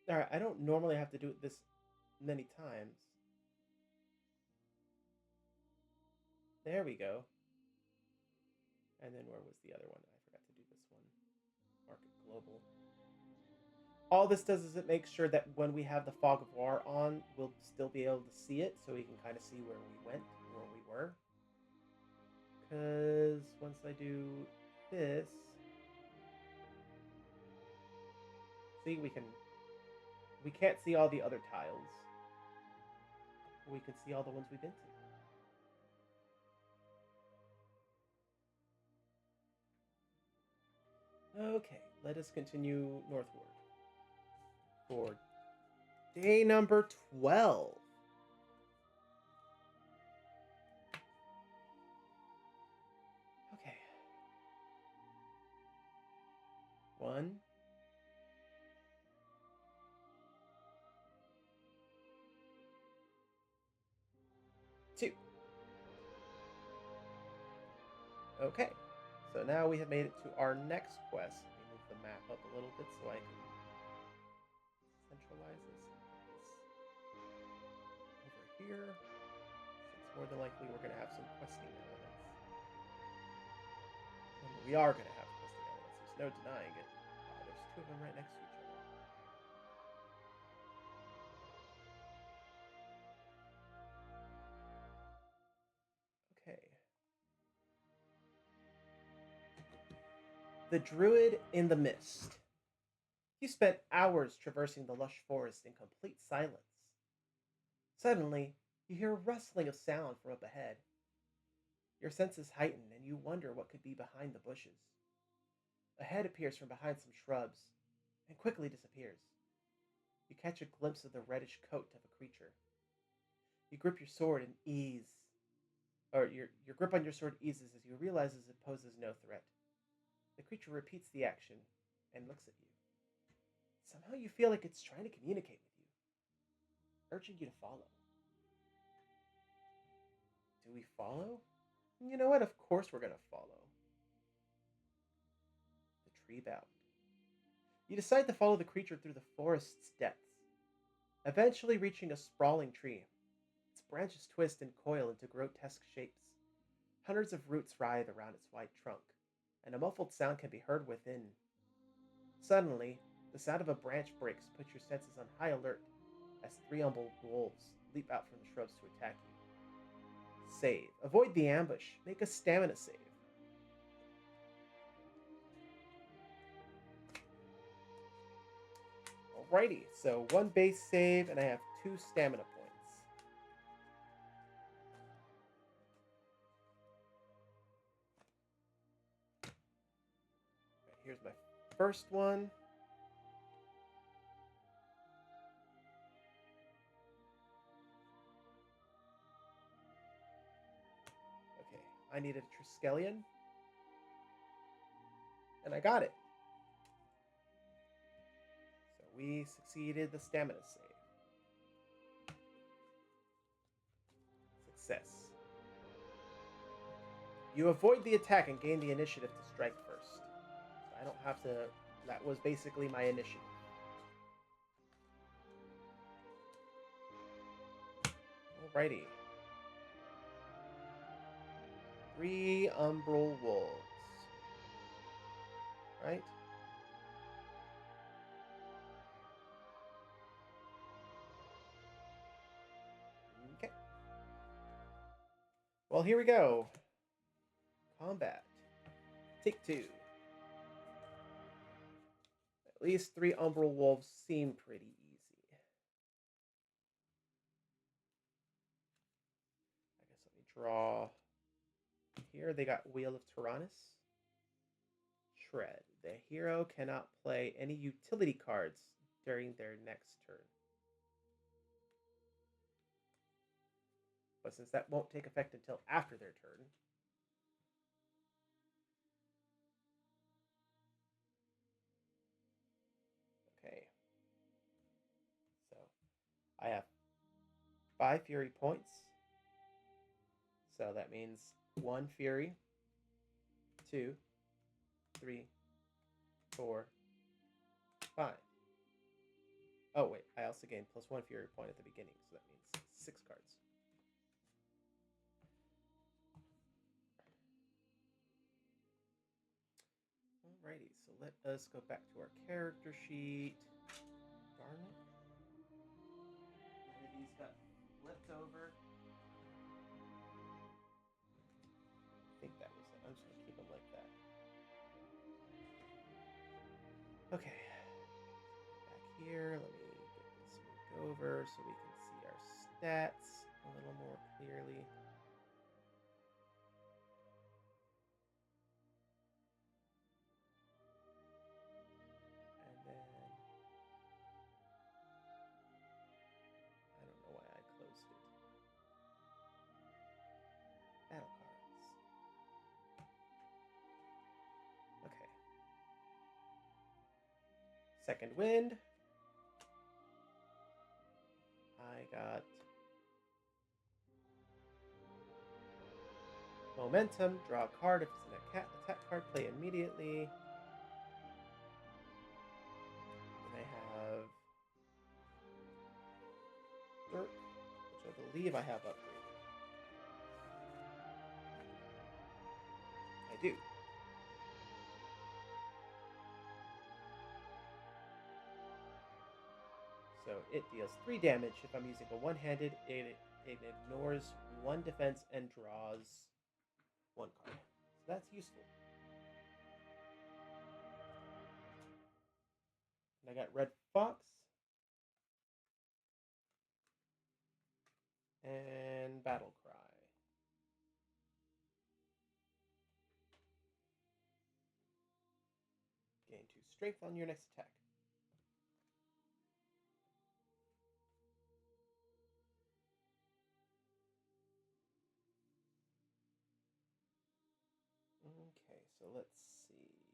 Alright, I don't normally have to do it this many times. There we go. And then where was the other one? I forgot to do this one. Market Global. All this does is it makes sure that when we have the Fog of War on, we'll still be able to see it, so we can kind of see where we went, where we were. Because once I do this, see, we can't see all the other tiles. We can see all the ones we've been to. Okay, let us continue northward. For day number 12. Okay. 1. 2. Okay. So now we have made it to our next quest. Let me move the map up a little bit so I can centralize this over here. It's more than likely we're going to have some questing elements. And we are going to have questing elements. There's no denying it. There's 2 of them right next to each other. Okay. The Druid in the Mist. You spent hours traversing the lush forest in complete silence. Suddenly, you hear a rustling of sound from up ahead. Your senses heighten, and you wonder what could be behind the bushes. A head appears from behind some shrubs, and quickly disappears. You catch a glimpse of the reddish coat of a creature. You grip your sword and ease, or your grip on your sword eases as you realize it poses no threat. The creature repeats the action and looks at you. Somehow you feel like it's trying to communicate with you, urging you to follow. Do we follow? You know what? Of course we're going to follow. The tree bowed. You decide to follow the creature through the forest's depths, eventually reaching a sprawling tree. Its branches twist and coil into grotesque shapes. Hundreds of roots writhe around its white trunk, and a muffled sound can be heard within. Suddenly, the sound of a branch breaks puts your senses on high alert as three humble wolves leap out from the shrubs to attack you. Save. Avoid the ambush. Make a stamina save. Alrighty, so 1 base save, and I have 2 stamina points. Right, here's my first one. Okay, I needed a Triskelion, and I got it. So we succeeded the stamina save. Success. You avoid the attack and gain the initiative to strike first. So I don't have to... That was basically my initiative. Alrighty. 3 umbral wolves. Right? Okay. Well, here we go. Combat. Take 2. At least 3 umbral wolves seem pretty easy. I guess let me draw. Here they got Wheel of Tyrannus. Shred. The hero cannot play any utility cards during their next turn. But since that won't take effect until after their turn, okay. So I have 5 fury points. So that means 1 fury, 2, 3, 4, 5. Oh, wait. I also gained +1 fury point at the beginning, so that means 6 cards. Alrighty, so let us go back to our character sheet. Darn it. Where these got flipped over. I think that was it. I'm just going to keep them like that. Okay. Back here, let me get this moved over so we can see our stats a little more clearly. And then, I don't know why I closed it. Battle cards. Okay. Second wind. I got momentum. Draw a card. If it's an attack card, play immediately. Then I have dirt, which I believe I have upgraded. I do. So it deals 3 damage. If I'm using a one-handed, it ignores 1 defense and draws 1 card. So that's useful. And I got Red Fox. And Battle Cry. Gain 2 strength on your next attack. So let's see here.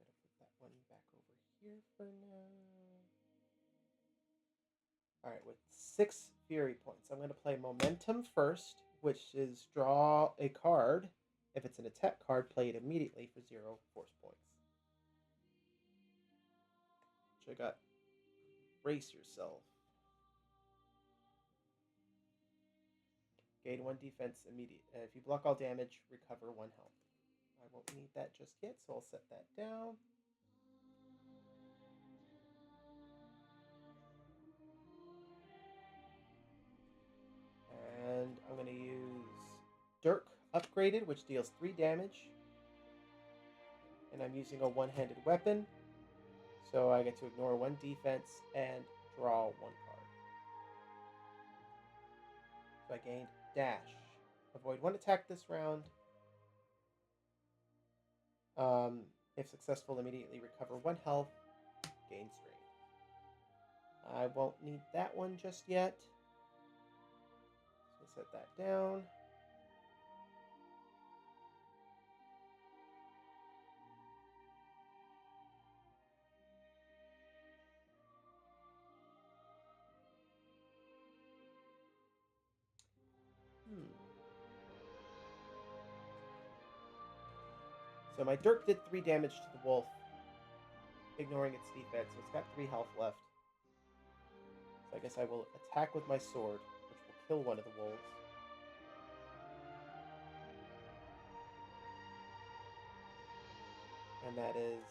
I'm going to put that one back over here for now. All right, with 6 Fury points, I'm going to play Momentum first, which is draw a card. If it's an attack card, play it immediately for 0 force points. So I got Brace Yourself. Gain 1 defense immediate. If you block all damage, recover 1 health. I won't need that just yet, so I'll set that down. And I'm going to use Dirk Upgraded, which deals 3 damage. And I'm using a one-handed weapon, so I get to ignore 1 defense and draw 1 card. So I gained Dash. Avoid 1 attack this round. If successful, immediately recover 1 health, gain strain. I won't need that one just yet. So set that down. So my Dirk did 3 damage to the wolf, ignoring its defense, so it's got 3 health left. So I guess I will attack with my sword, which will kill one of the wolves. And that is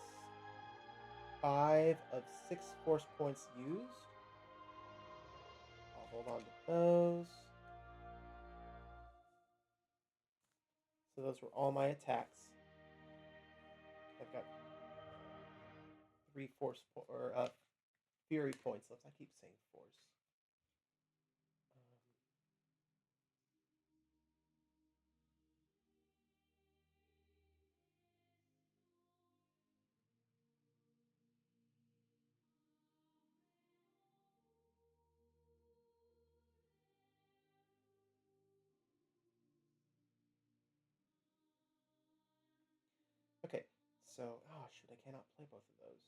5 of 6 force points used. I'll hold on to those. So those were all my attacks. I've got 3 fury points left. I keep saying force. Okay, so shoot, I cannot play both of those.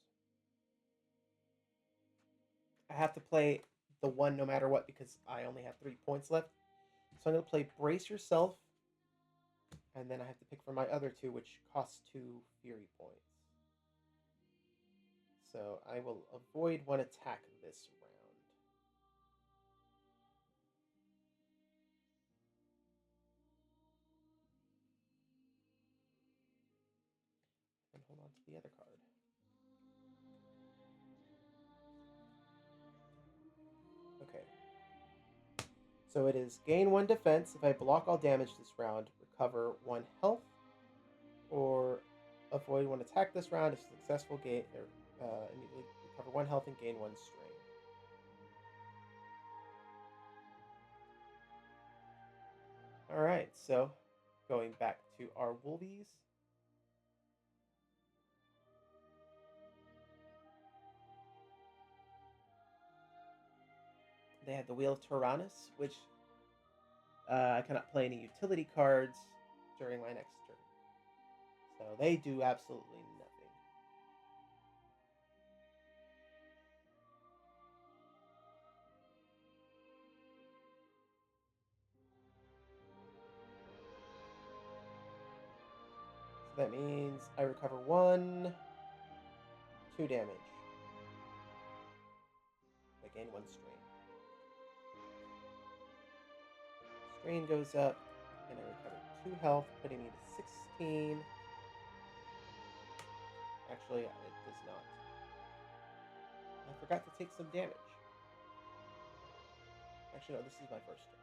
I have to play the one no matter what because I only have 3 points left. So I'm going to play Brace Yourself, and then I have to pick for my other 2, which cost 2 Fury points. So I will avoid 1 attack this round. And hold on to the other card. Okay. So it is gain 1 defense. If I block all damage this round, recover 1 health, or avoid 1 attack this round. If successful, immediately recover 1 health and gain 1 strain. All right, so going back to our wolvies. They have the Wheel of Tyrannus, which I cannot play any utility cards during my next turn. So they do absolutely nothing. So that means I recover 2 damage. I gain 1 strain. Strain goes up, and I recover 2 health, putting me to 16. Actually, it does not. I forgot to take some damage. Actually, no, this is my first turn.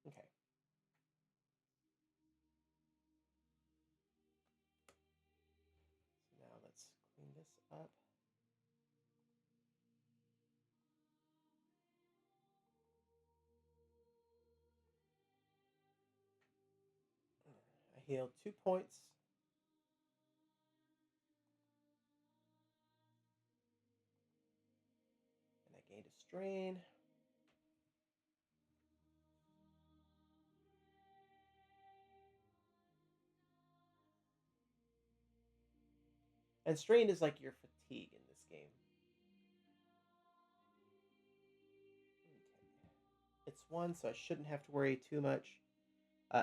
Okay. So now let's clean this up. I heal 2 points. gained a strain. And strain is like your fatigue in this game. Okay. It's 1, so I shouldn't have to worry too much.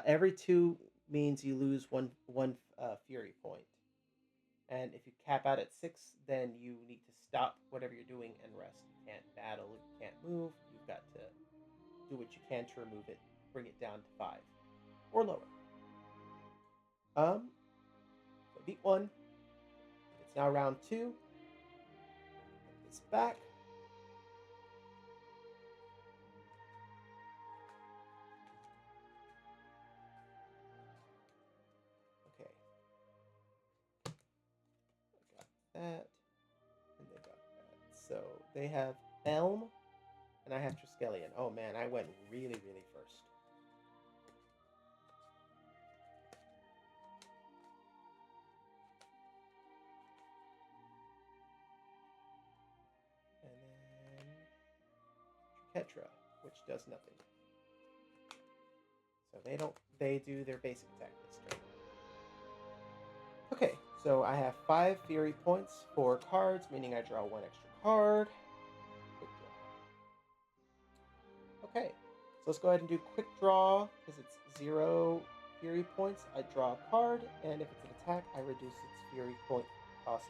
Every 2 means you lose one fury point. And if you cap out at 6, then you need to stop whatever you're doing and rest. You can't battle, you can't move. You've got to do what you can to remove it, bring it down to 5 or lower. So I beat 1. It's now round 2. Put this back. Okay. I got that. And they got that. So they have Elm, and I have Triskelion. Oh man, I went really, really first. And then Ketra, which does nothing. So they do their basic attack this turn. Okay, so I have 5 Fury points, 4 cards, meaning I draw 1 extra card. Quick draw. Okay, so let's go ahead and do quick draw, because it's 0 Fury points. I draw a card, and if it's an attack, I reduce its Fury point cost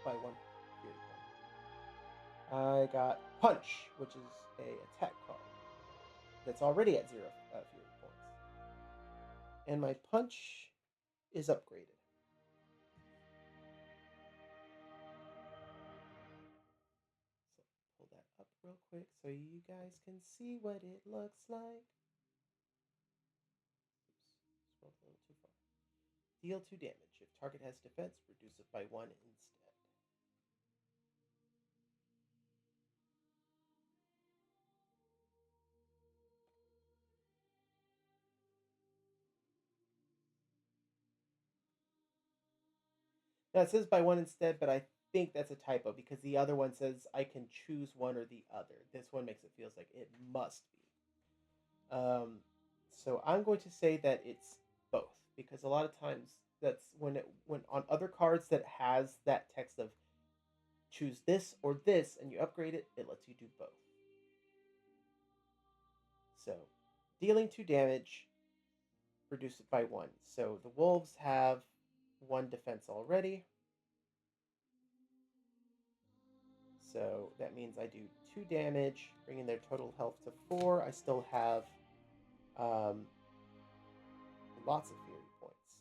by 1 Fury point. I got Punch, which is a attack card that's already at 0 Fury points. And my Punch is upgraded. So pull that up real quick so you guys can see what it looks like. Oops, scrolled a little too far. Deal 2 damage. If target has defense, reduce it by 1 instead. Now it says by 1 instead, but I think that's a typo because the other one says I can choose one or the other. This one makes it feels like it must be. So I'm going to say that it's both, because a lot of times that's when on other cards that has that text of choose this or this and you upgrade it, it lets you do both. So dealing 2 damage, reduce it by 1. So the wolves have 1 defense already. So that means I do 2 damage, bringing their total health to 4. I still have lots of Fury points.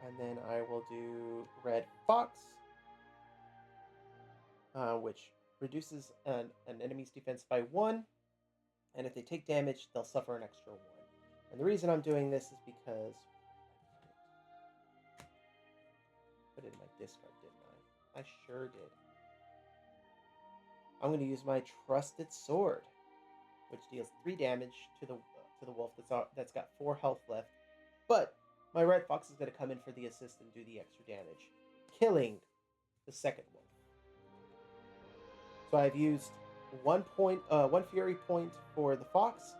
And then I will do Red Fox, which reduces an enemy's defense by 1. And if they take damage, they'll suffer an extra 1. And the reason I'm doing this is because I put it in my discard, didn't I? I sure did. I'm going to use my Trusted Sword, which deals 3 damage to the wolf that's got 4 health left. But my Red Fox is going to come in for the assist and do the extra damage, killing the second wolf. So I've used 1 Fury point for the fox,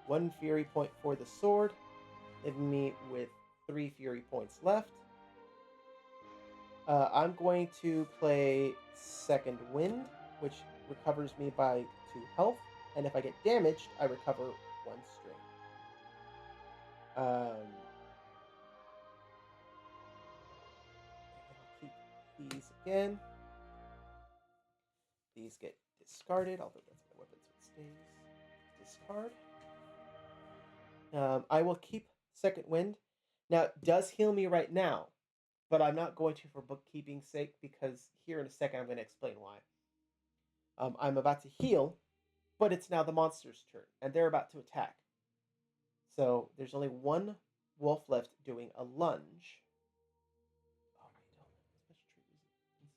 1 Fury point for the sword, leaving me with 3 Fury points left. I'm going to play Second Wind, which recovers me by 2 health, and if I get damaged, I recover 1 string. I'll keep these again. These get discarded, although that's my weapon, so it stays. Discard. I will keep Second Wind. Now, it does heal me right now, but I'm not going to for bookkeeping's sake, because here in a second I'm going to explain why. I'm about to heal, but it's now the monster's turn, and they're about to attack. So there's only 1 wolf left doing a lunge. Oh, wait, hold on. Special treat was cards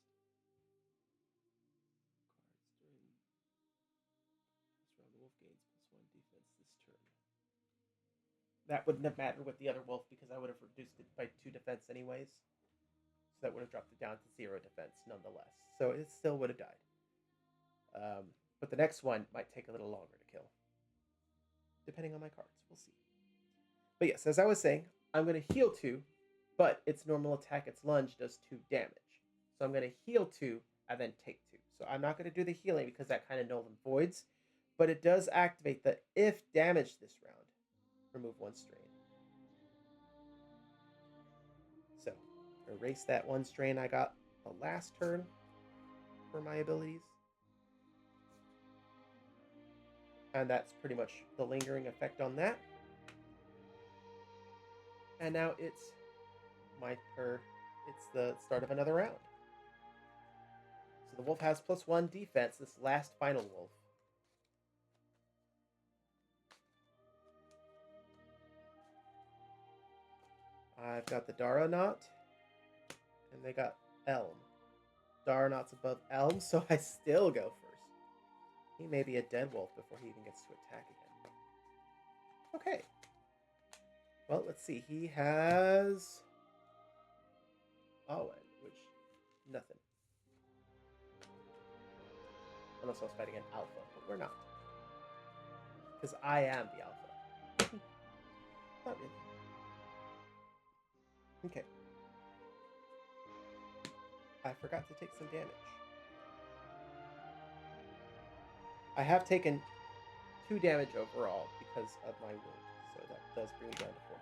during this round. The wolf gains +1 defense this turn. that wouldn't have mattered with the other wolf because I would have reduced it by 2 defense anyways. So that would have dropped it down to 0 defense nonetheless. So it still would have died. But the next one might take a little longer to kill. Depending on my cards. We'll see. But yes, as I was saying, I'm going to heal 2, but its normal attack, its lunge, does 2 damage. So I'm going to heal 2 and then take 2. So I'm not going to do the healing because that kind of null and voids. But it does activate the if damage this round. Remove 1 strain. So, erase that 1 strain I got the last turn for my abilities. And that's pretty much the lingering effect on that. And now it's it's the start of another round. So the wolf has +1 defense, this last final wolf. I've got the Daranot, and they got Elm. Daranot's above Elm, so I still go first. He may be a dead wolf before he even gets to attack again. Okay. Well, let's see. He has Owen, which nothing. Unless I was fighting an alpha, but we're not. Because I am the alpha. Not really. Okay. I forgot to take some damage. I have taken 2 damage overall because of my wound, so that does bring me down to 14.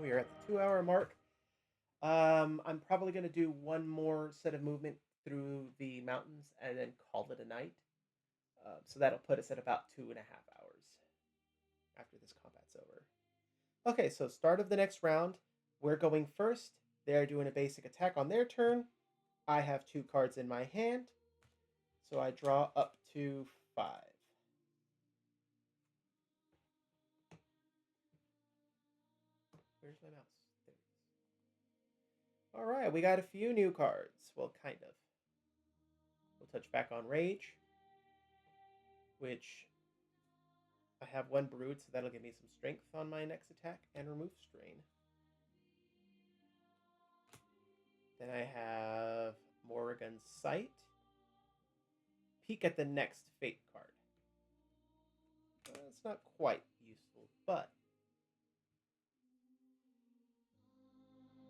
We are at the 2-hour mark. I'm probably going to do one more set of movement through the mountains and then call it a night. So that'll put us at about 2.5 hours after this combat's over. Okay, so start of the next round. We're going first. They're doing a basic attack on their turn. I have 2 cards in my hand. So I draw up to 5. Where's my mouse? There it is. All right, we got a few new cards. Well, kind of. We'll touch back on Rage, which I have 1 Brood, so that'll give me some strength on my next attack, and remove Strain. Then I have Morrigan's Sight. Peek at the next Fate card. It's not quite useful, but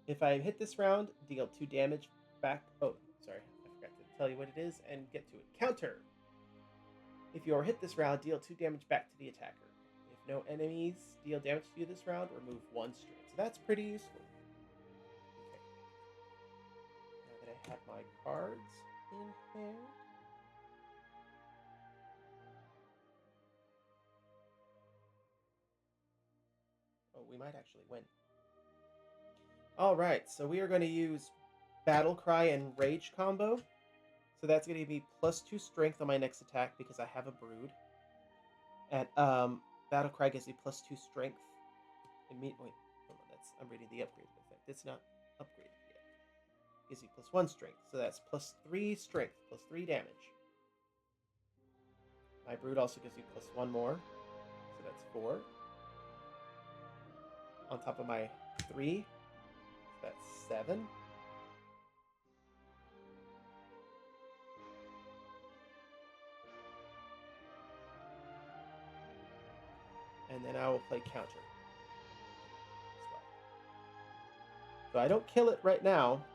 if I hit this round, deal 2 damage back. Oh, sorry, I forgot to tell you what it is and get to it. Counter. If you are hit this round, deal 2 damage back to the attacker. If no enemies deal damage to you this round, remove 1 strain. So that's pretty useful. Okay. Now that I have my cards in hand. Oh, we might actually win. All right, so we are going to use Battle Cry and Rage combo. So that's going to be +2 strength on my next attack because I have a Brood. And Battle Cry gives me +2 strength. Wait, hold on, I'm reading the upgraded effect. It's not upgraded yet. Gives me +1 strength, so that's +3 strength, +3 damage. My Brood also gives me +1 more, so that's 4. On top of my 3, so that's 7. And then I will play counter as well. So I don't kill it right now,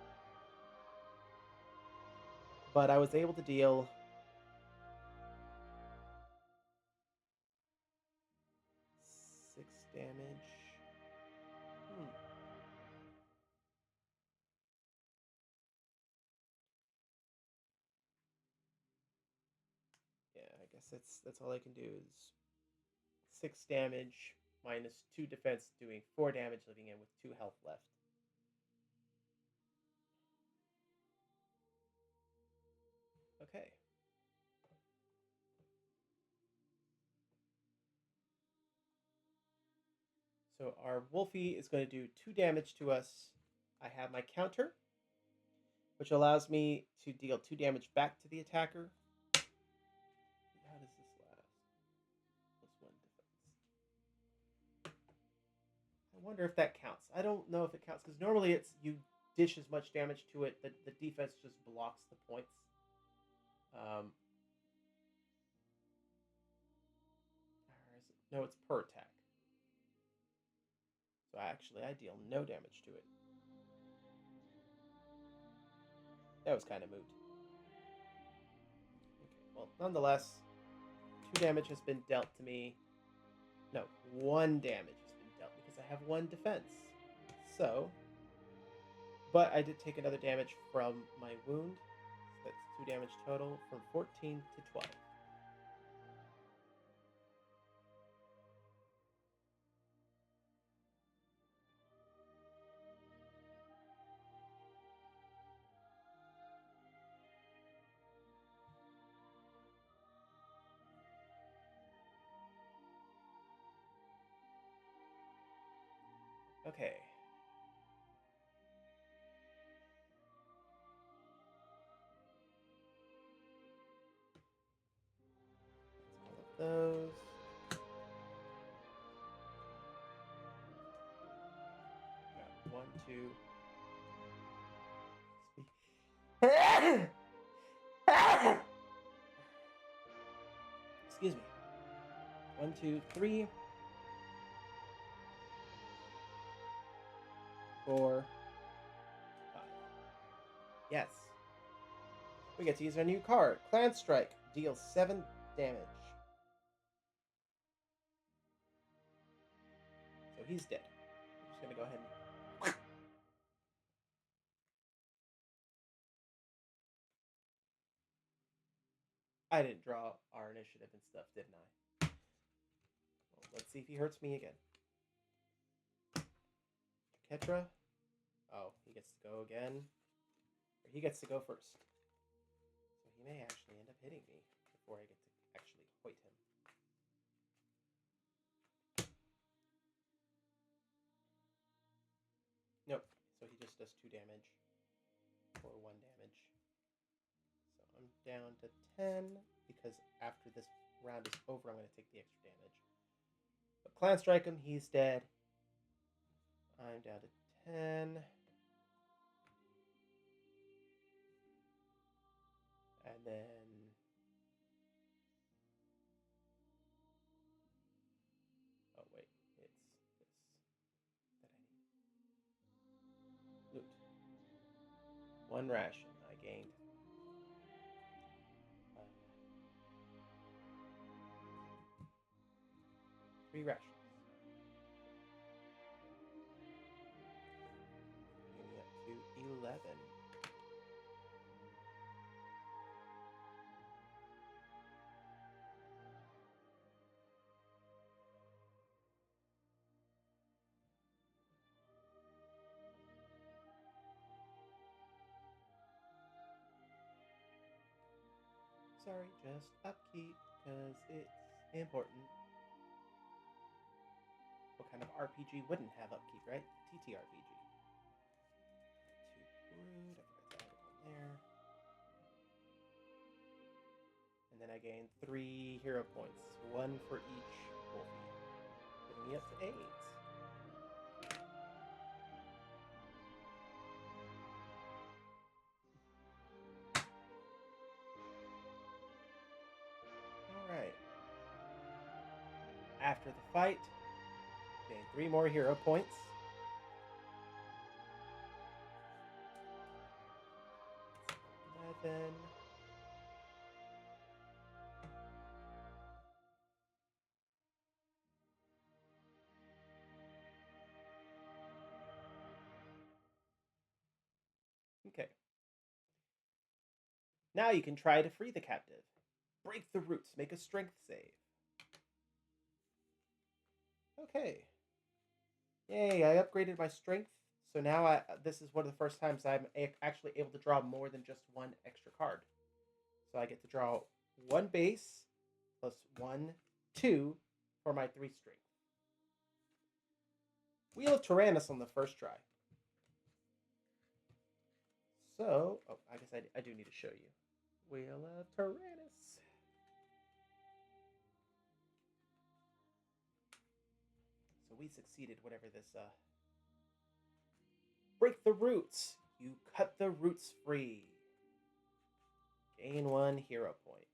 but I was able to deal 6 damage. Yeah, I guess that's all I can do is 6 damage minus 2 defense, doing 4 damage, leaving him with 2 health left. Okay. So our Wolfie is going to do 2 damage to us I have my counter, which allows me to deal 2 damage back to the attacker. How does this last? Plus 1 defense. I wonder if that counts. I don't know if it counts, because normally it's you dish as much damage to it that the defense just blocks the points. No, it's per attack. So actually, I deal no damage to it. That was kind of moot. Okay, well, nonetheless, 2 damage has been dealt to me. No, 1 damage has been dealt because I have 1 defense. So, but I did take another damage from my wound. So that's 2 damage total from 14 to 12. Okay. All of those. Got 1, 2. Excuse me. 1, 2, 3. 4, 5. Yes. We get to use our new card. Clan Strike. Deals 7 damage. So he's dead. I'm just going to go ahead and... I didn't draw our initiative and stuff, didn't I? Well, let's see if he hurts me again. Ketra. Oh, he gets to go again. Or he gets to go first. So he may actually end up hitting me before I get to actually hoit him. Nope. So he just does 2 damage. Or 1 damage. So I'm down to 10. Because after this round is over, I'm going to take the extra damage. But Clan Strike him. He's dead. I'm down to 10. And then... Oh, wait. It's this that I need. Loot. 1 ration. I gained. 3 rations. Getting up to 11. Sorry, just upkeep, because it's important. What kind of RPG wouldn't have upkeep, right? TTRPG. 2 Druid, I forgot to add it on there. And then I gain 3 hero points, 1 for each wolfie, putting me up to 8. Alright. After the fight, gain 3 more hero points. Then okay. Now you can try to free the captive. Break the roots. Make a strength save. Okay. Yay, I upgraded my strength. So now this is one of the first times I'm actually able to draw more than just 1 extra card. So I get to draw 1 base plus 1, 2 for my 3 strength. Wheel of Tyrannus on the first try. So, oh, I guess I do need to show you. Wheel of Tyrannus. So we succeeded, whatever this, break the roots. You cut the roots free. Gain 1 hero point.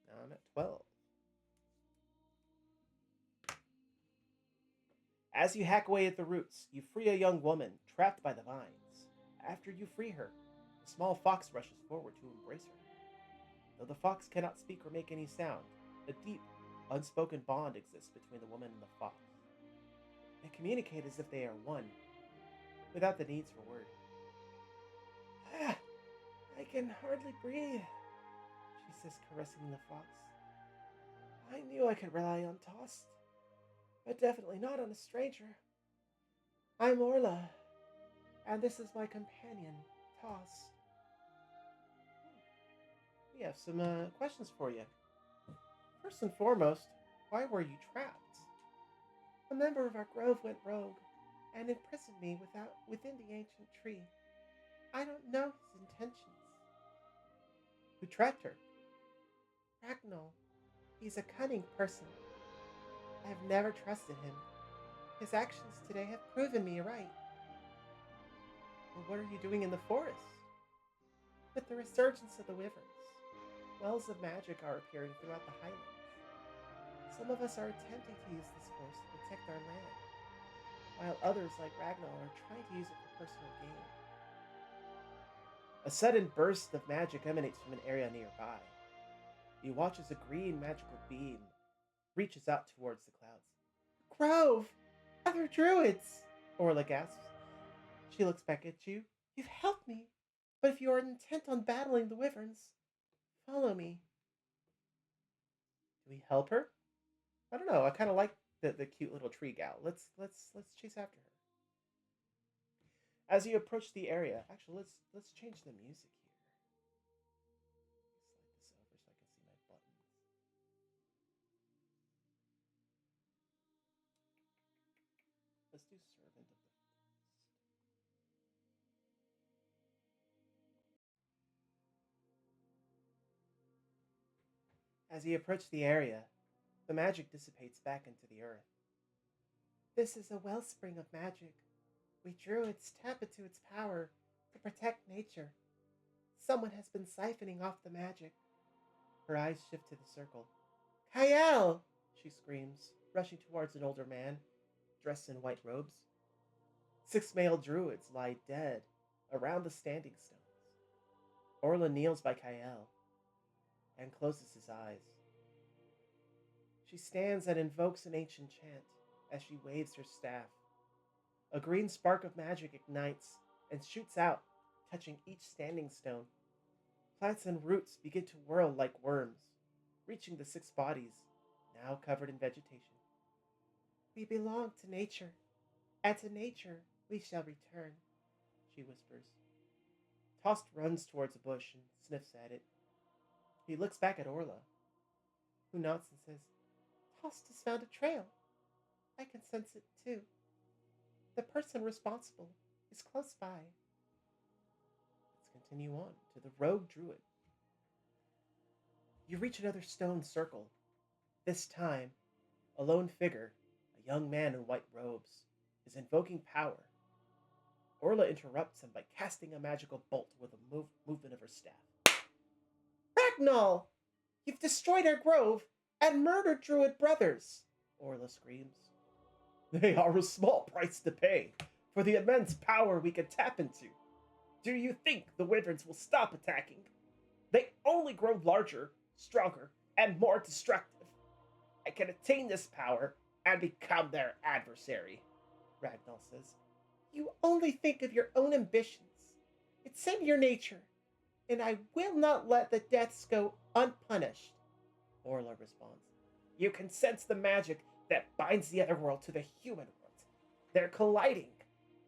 Now I'm at 12. As you hack away at the roots, you free a young woman trapped by the vines. After you free her, a small fox rushes forward to embrace her. Though the fox cannot speak or make any sound, a deep, unspoken bond exists between the woman and the fox. They communicate as if they are one, without the needs for word. Ah, I can hardly breathe, she says, caressing the fox. I knew I could rely on Tost, but definitely not on a stranger. I'm Orla, and this is my companion, Tost. We have some questions for you. First and foremost, why were you trapped? A member of our grove went rogue and imprisoned me within the ancient tree. I don't know his intentions. Who trapped her? Ragnall. He's a cunning person. I have never trusted him. His actions today have proven me right. Well, what are you doing in the forest? With the resurgence of the Wyverns, wells of magic are appearing throughout the Highlands. Some of us are attempting to use this force to protect our land, while others, like Ragnall, are trying to use it for personal gain. A sudden burst of magic emanates from an area nearby. You watch as a green magical beam reaches out towards the clouds. Grove! Other druids! Orla gasps. She looks back at you. You've helped me, but if you are intent on battling the Wyverns, follow me. Do we help her? I don't know. I kind of like the cute little tree gal. Let's chase after her. As you approach the area, actually, let's change the music here. Slide this over so I can see my buttons. Let's do Servant of the Forest. As you approach the area, the magic dissipates back into the earth. This is a wellspring of magic. We druids tap into its power to protect nature. Someone has been siphoning off the magic. Her eyes shift to the circle. Kyle! She screams, rushing towards an older man, dressed in white robes. 6 male druids lie dead around the standing stones. Orla kneels by Kyle and closes his eyes. She stands and invokes an ancient chant as she waves her staff. A green spark of magic ignites and shoots out, touching each standing stone. Plants and roots begin to whirl like worms, reaching the 6 bodies, now covered in vegetation. We belong to nature, and to nature we shall return, she whispers. Tost runs towards a bush and sniffs at it. He looks back at Orla, who nods and says, Tost has found a trail. I can sense it too. The person responsible is close by. Let's continue on to the rogue druid. You reach another stone circle. This time, a lone figure, a young man in white robes, is invoking power. Orla interrupts him by casting a magical bolt with a movement of her staff. Ragnall! You've destroyed our grove and murdered druid brothers, Orla screams. They are a small price to pay for the immense power we can tap into. Do you think the Wyverns will stop attacking? They only grow larger, stronger, and more destructive. I can attain this power and become their adversary, Ragnall says. You only think of your own ambitions. It's in your nature, and I will not let the deaths go unpunished, Orla responds. You can sense the magic that binds the other world to the human world. They're colliding,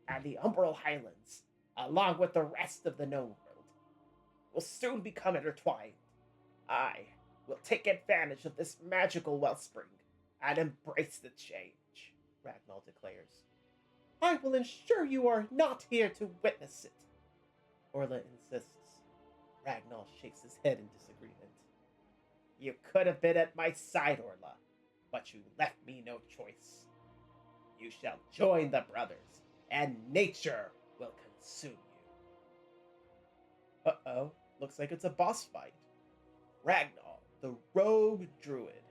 and the Umbral Highlands, along with the rest of the known world, will soon become intertwined. I will take advantage of this magical wellspring and embrace the change, Ragnall declares. I will ensure you are not here to witness it. Orla insists. Ragnar shakes his head in disagreement. You could have been at my side, Orla, but you left me no choice. You shall join the brothers, and nature will consume you. Uh-oh, looks like it's a boss fight. Ragnar, the rogue druid.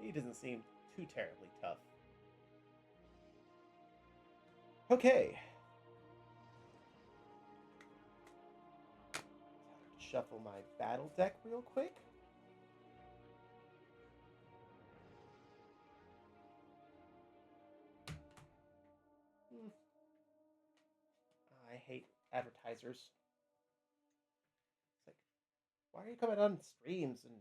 He doesn't seem too terribly tough. Okay. Shuffle my battle deck real quick. I hate advertisers. It's like, why are you coming on streams and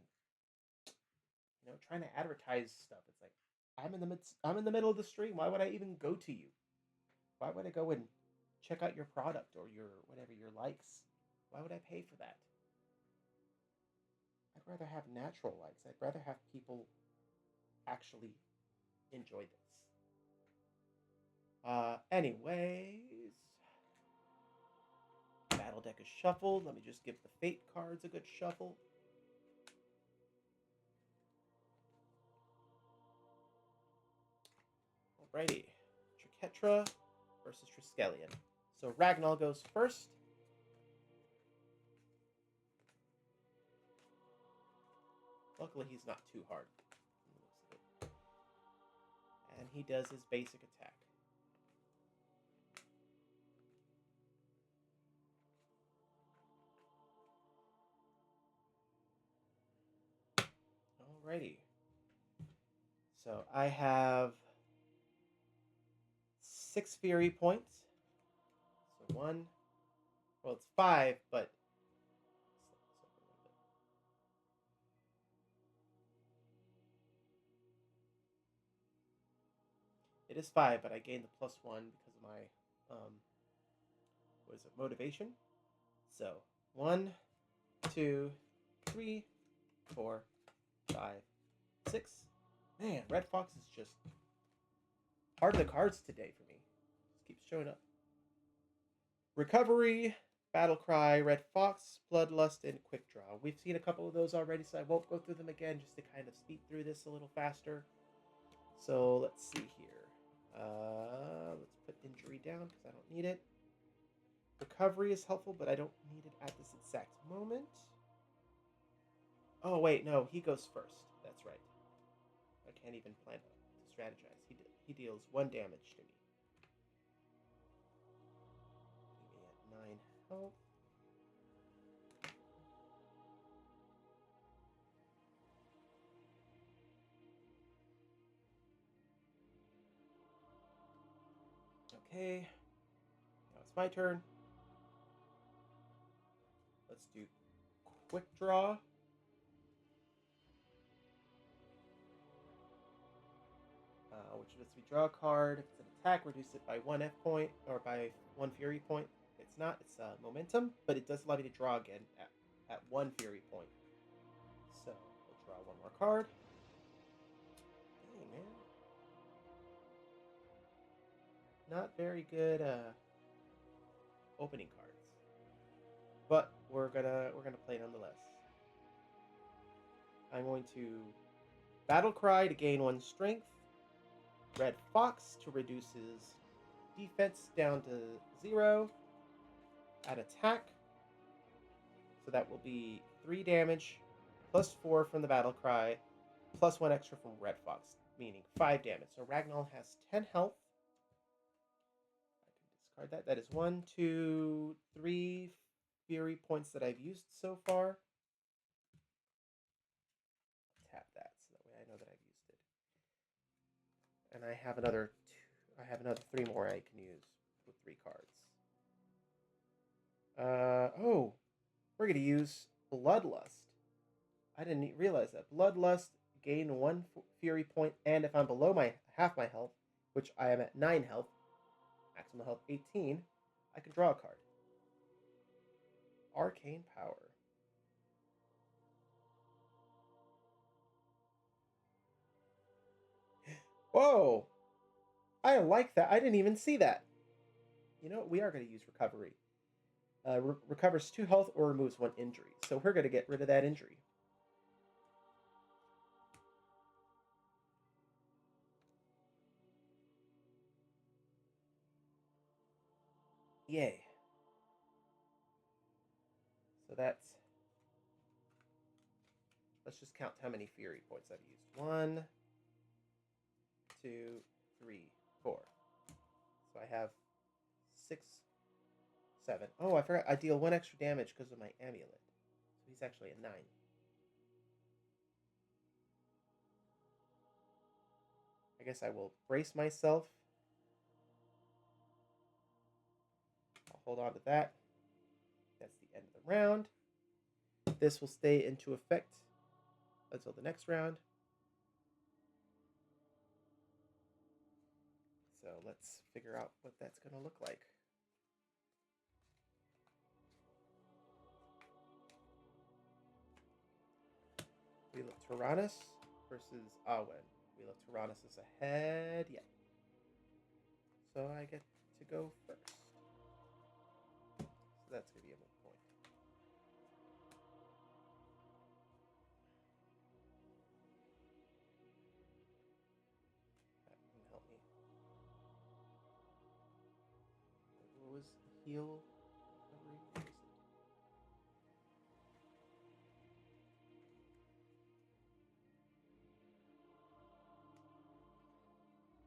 trying to advertise stuff? It's like, I'm in the middle of the stream. Why would I even go to you? Why would I go and check out your product or your likes? Why would I pay for that? I'd rather have natural likes. I'd rather have people actually enjoy this. Anyways, battle deck is shuffled. Let me just give the fate cards a good shuffle. Alrighty, Triketra versus Triskelion. So Ragnar goes first. Luckily, he's not too hard. And he does his basic attack. Alrighty. So I have 6 Fury points. So 1. Well, it's 5, but it is 5, but I gained the +1 because of my motivation. So 1, 2, 3, 4, 5, 6. Man, Red Fox is just hard of the cards today for me. Just keeps showing up. Recovery, Battle Cry, Red Fox, Bloodlust, and Quick Draw. We've seen a couple of those already, so I won't go through them again, just to kind of speed through this a little faster. So let's see here. Let's put injury down because I don't need it. Recovery is helpful, but I don't need it at this exact moment. Oh, wait, no, he goes first. That's right. I can't even plan to strategize. He deals 1 damage to me. Leave me at 9 health. Okay, now it's my turn. Let's do Quick Draw. Which lets me draw a card. If it's an attack, reduce it by 1 F point or by 1 Fury point. If it's not, it's momentum, but it does allow me to draw again at 1 Fury point. So we'll draw 1 more card. Dang, man. Not very good opening cards, but we're gonna play nonetheless. I'm going to Battle Cry to gain 1 strength. Red Fox to reduce his defense down to 0 at attack. So that will be 3 damage, plus 4 from the Battle Cry, plus 1 extra from Red Fox, meaning 5 damage. So Ragnar has 10 health. I can discard that. That is 1, 2, 3 Fury points that I've used so far. Tap that so that way I know that I've used it. And I have another 3 more I can use with 3 cards. Oh, we're gonna use Bloodlust. I didn't realize that. Bloodlust, gain 1 Fury point, and if I'm below half my health, which I am at 9 health, maximum health 18, I can draw a card. Arcane Power. Whoa! I like that. I didn't even see that. you know what? We are going to use recovery. Recovers 2 health or removes 1 injury. So we're going to get rid of that injury. Yay. So that's... Let's just count how many Fury points I've used. 1, 2, 3, 4. So I have 6, 7. Oh, I forgot. I deal 1 extra damage because of my amulet. So he's actually a 9. I guess I will brace myself. I'll hold on to that. That's the end of the round. This will stay into effect until the next round. So let's figure out what that's going to look like. We look Tyrannus versus Awen. We look Tyrannus is ahead. Yeah. So I get to go first. So that's going to be a moot point. That can help me. What was heal recovery?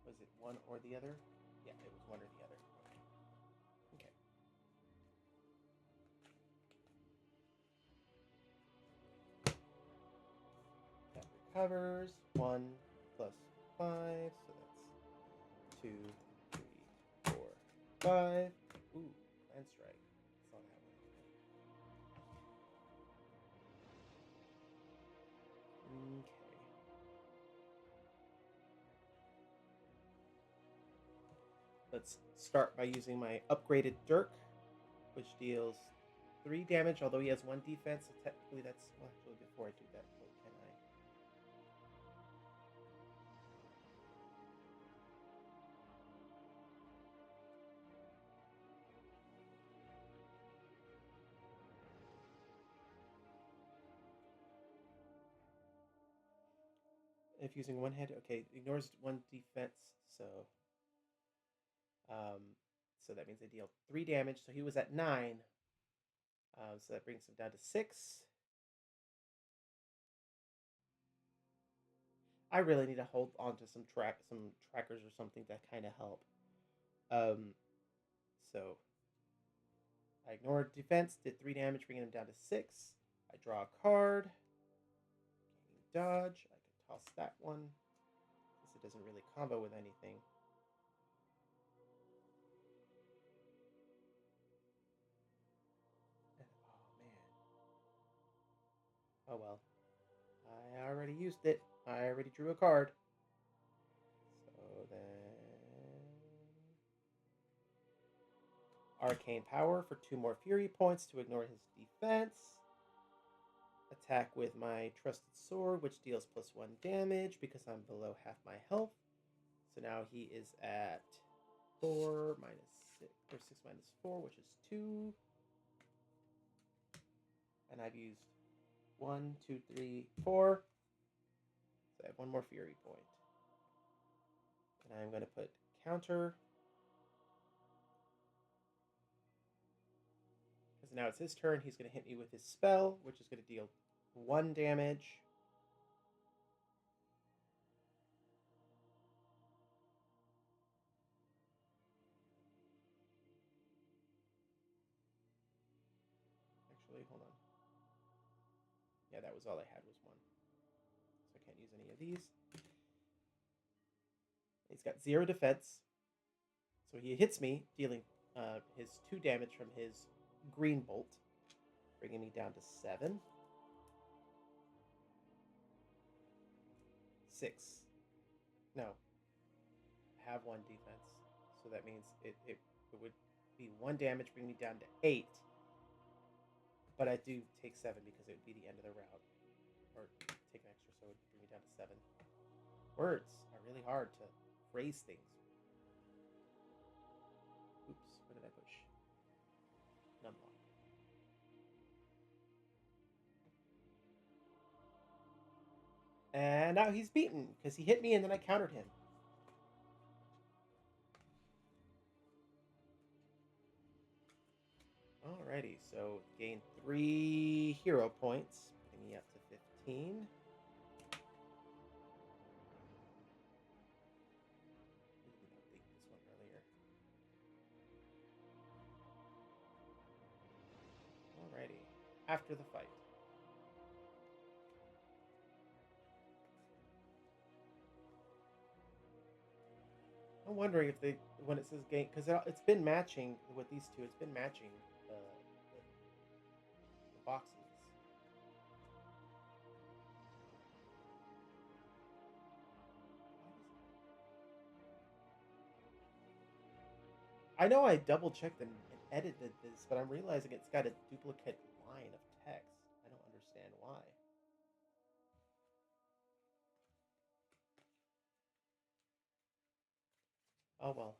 Was it one or the other? Yeah, it was one or the other. Okay. That recovers 1 plus 5, so that's 2, 3, 4, 5. Ooh, land strike. Saw that one. Okay. Let's start by using my upgraded Dirk, which deals 3 damage, although he has 1 defense, so technically that's... Well, actually, before I do that, what can I... If using one hand, okay, ignores 1 defense, so so that means they deal 3 damage. So he was at 9, so that brings him down to 6. I really need to hold on to some trackers or something that kind of help. So I ignored defense, did 3 damage, bringing him down to 6. I draw a card, dodge. I can toss that one because it doesn't really combo with anything. Oh well. I already used it. I already drew a card. So then... Arcane Power for 2 more Fury points to ignore his defense. Attack with my Trusted Sword, which deals +1 damage because I'm below half my health. So now he is at 4 minus 6, or 6 minus 4, which is 2. And I've used 1, 2, 3, 4. So I have 1 more Fury point. And I'm going to put counter. Because now it's his turn. He's going to hit me with his spell, which is going to deal 1 damage. Actually, hold on. Yeah, that was all I had was 1. So I can't use any of these. He's got 0 defense. So he hits me, dealing his 2 damage from his green bolt, bringing me down to 7. 6. No. I have 1 defense. So that means it would be 1 damage, bring me down to 8. But I do take 7 because it would be the end of the round. Or take an extra, so it would bring me down to 7. Words are really hard to phrase things. Oops, what did I And now he's beaten because he hit me and then I countered him. Alrighty, so gain 3 hero points, bringing me up to 15. Update this one earlier. Alrighty, after the fight. I'm wondering if they, when it says gain, because it's been matching with these two, it's been matching the boxes. I know I double checked and edited this, but I'm realizing it's got a duplicate line of text. I don't understand why. Oh well.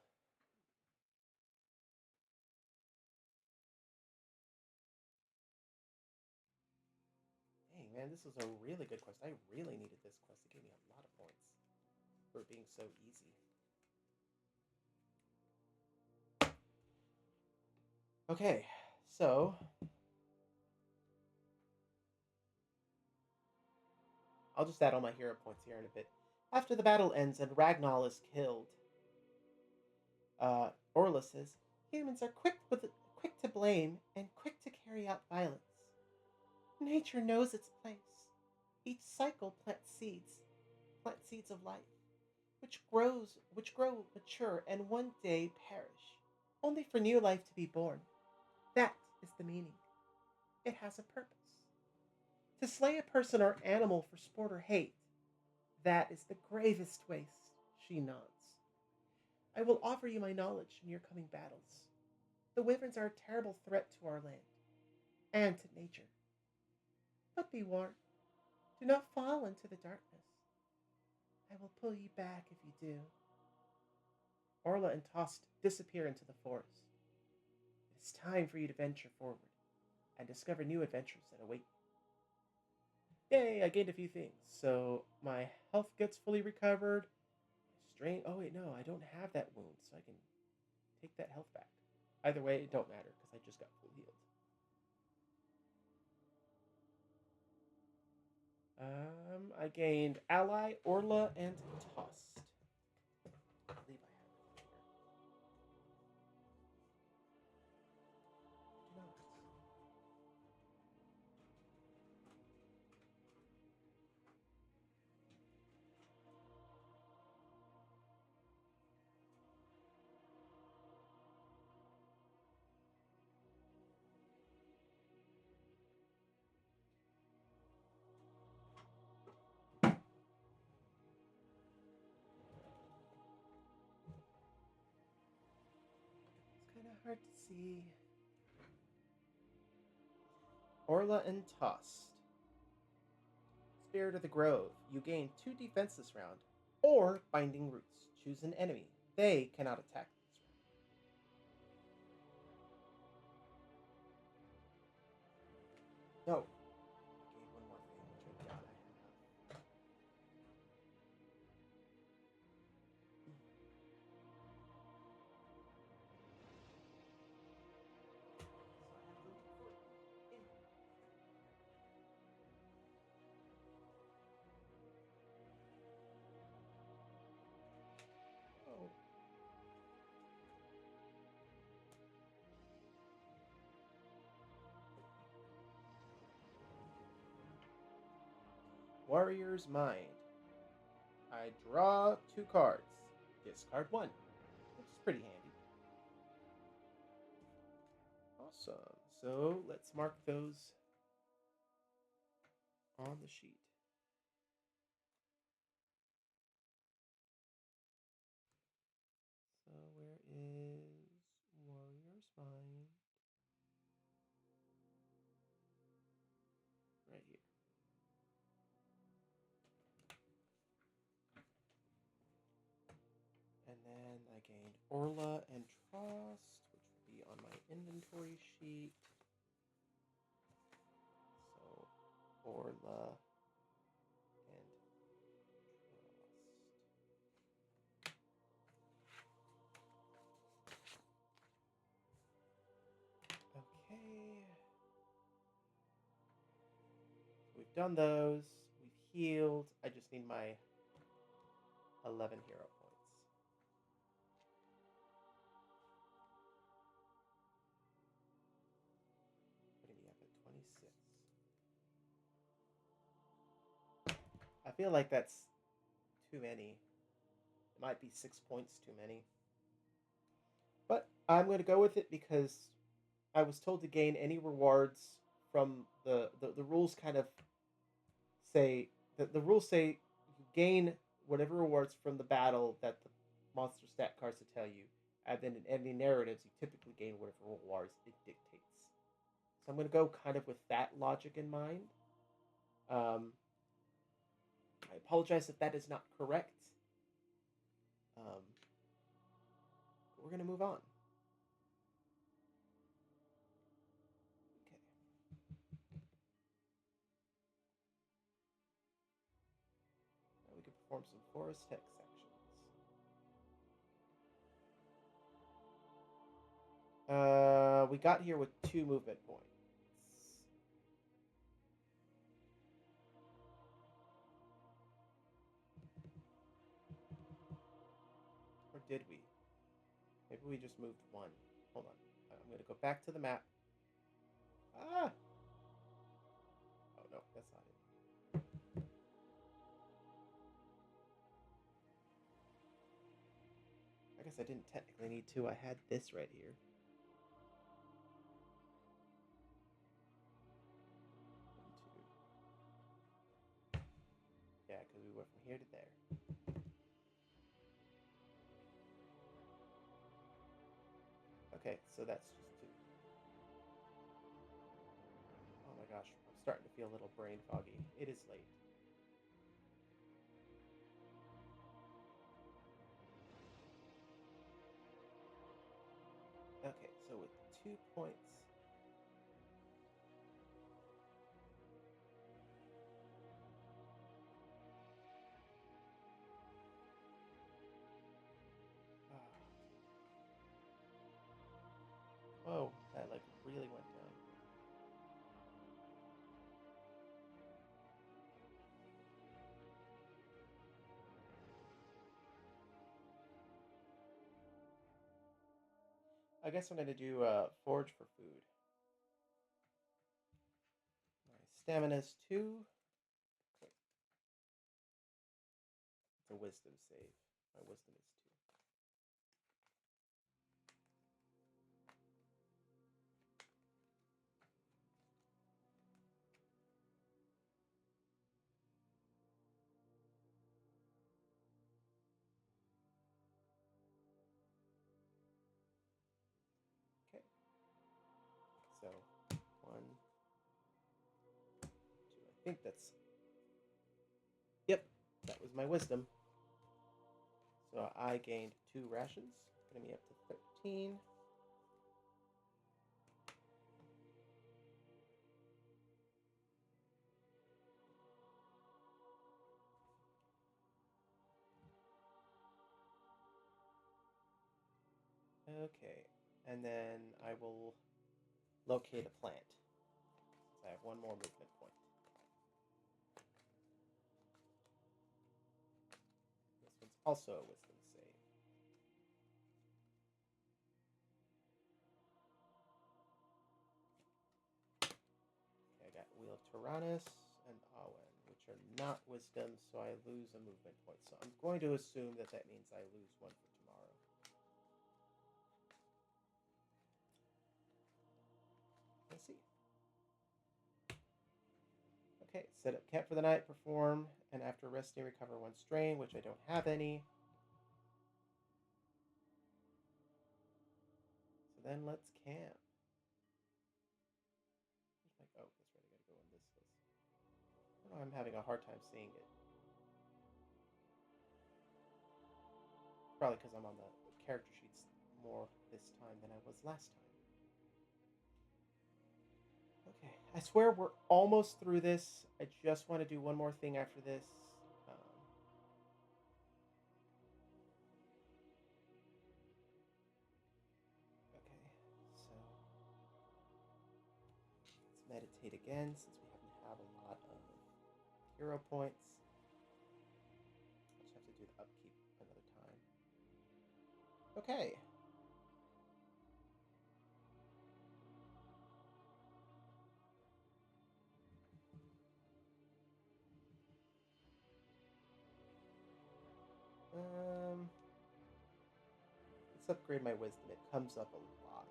Dang, man, this was a really good quest. I really needed this quest. It gave me a lot of points for it being so easy. Okay, so I'll just add all my hero points here in a bit. After the battle ends and Ragnar is killed, Orla says, humans are quick to blame and quick to carry out violence. Nature knows its place. Each cycle plants seeds of life, which grow mature and one day perish, only for new life to be born. That is the meaning. It has a purpose. To slay a person or animal for sport or hate, that is the gravest waste, she nods. I will offer you my knowledge in your coming battles. The Wyverns are a terrible threat to our land and to nature. But be warned, do not fall into the darkness. I will pull you back if you do. Orla and Tost disappear into the forest. It is time for you to venture forward and discover new adventures that await you. Yay, I gained a few things. So my health gets fully recovered. Strain. Oh, wait, no, I don't have that wound, so I can take that health back. Either way, it don't matter because I just got full healed. I gained Ally, Orla, and Tost. I believe I have it here. Do not. It's kind of hard to see. Orla and Tost. Spirit of the Grove. You gain 2 defense this round. Or Binding Roots. Choose an enemy. They cannot attack this round. No. I gave one more thing, which I doubt I have. Oh. Warrior's Mind. I draw 2 cards. Discard 1. Which is pretty handy. Awesome. So let's mark those on the sheet. So where is Warrior's Mind? Right here. And then I gained Orla and Trust, which would be on my inventory sheet. So Orla and done those. We've healed. I just need my 11 hero points. Putting me up at 26. I feel like that's too many. It might be 6 points too many. But I'm going to go with it because I was told to gain any rewards from the rules kind of say that the rules say you gain whatever rewards from the battle that the monster stat cards will tell you, and then in any narratives you typically gain whatever rewards it dictates. So I'm going to go kind of with that logic in mind. I apologize if that is not correct. We're going to move on. Okay. Now we can perform some forest hex actions. We got here with 2 movement points. Or did we? Maybe we just moved 1. Hold on. I'm going to go back to the map. Ah! Oh, no, that's not it. I guess I didn't technically need to. I had this right here. Yeah, because we went from here to there. Okay, so that's just 2. Oh my gosh, I'm starting to feel a little brain foggy. It is late. Okay, so with 2 points. Whoa, that like really went down. I guess I'm going to do forage for food. My stamina's 2. Wait. It's a wisdom save. My wisdom is 2. Okay. So 1, 2. I think that's. Yep, that was my wisdom. So I gained 2 rations, getting me up to 13. Okay, and then I will locate a plant. Since I have 1 more movement point. This one's also a wisdom save. Okay, I got Wheel of Tyrannus and Awen, which are not wisdom, so I lose a movement point. So I'm going to assume that that means I lose 1 for tomorrow. Let's see. Okay, set up camp for the night, perform, and after resting, recover 1 strain, which I don't have any. So then let's camp. Oh, that's right, I gotta go in this list. Oh, I'm having a hard time seeing it. Probably because I'm on the character sheets more this time than I was last time. Okay, I swear we're almost through this. I just want to do 1 more thing after this. Okay, so let's meditate again since we haven't had a lot of hero points. I just have to do the upkeep another time. Okay. Let's upgrade my wisdom. It comes up a lot.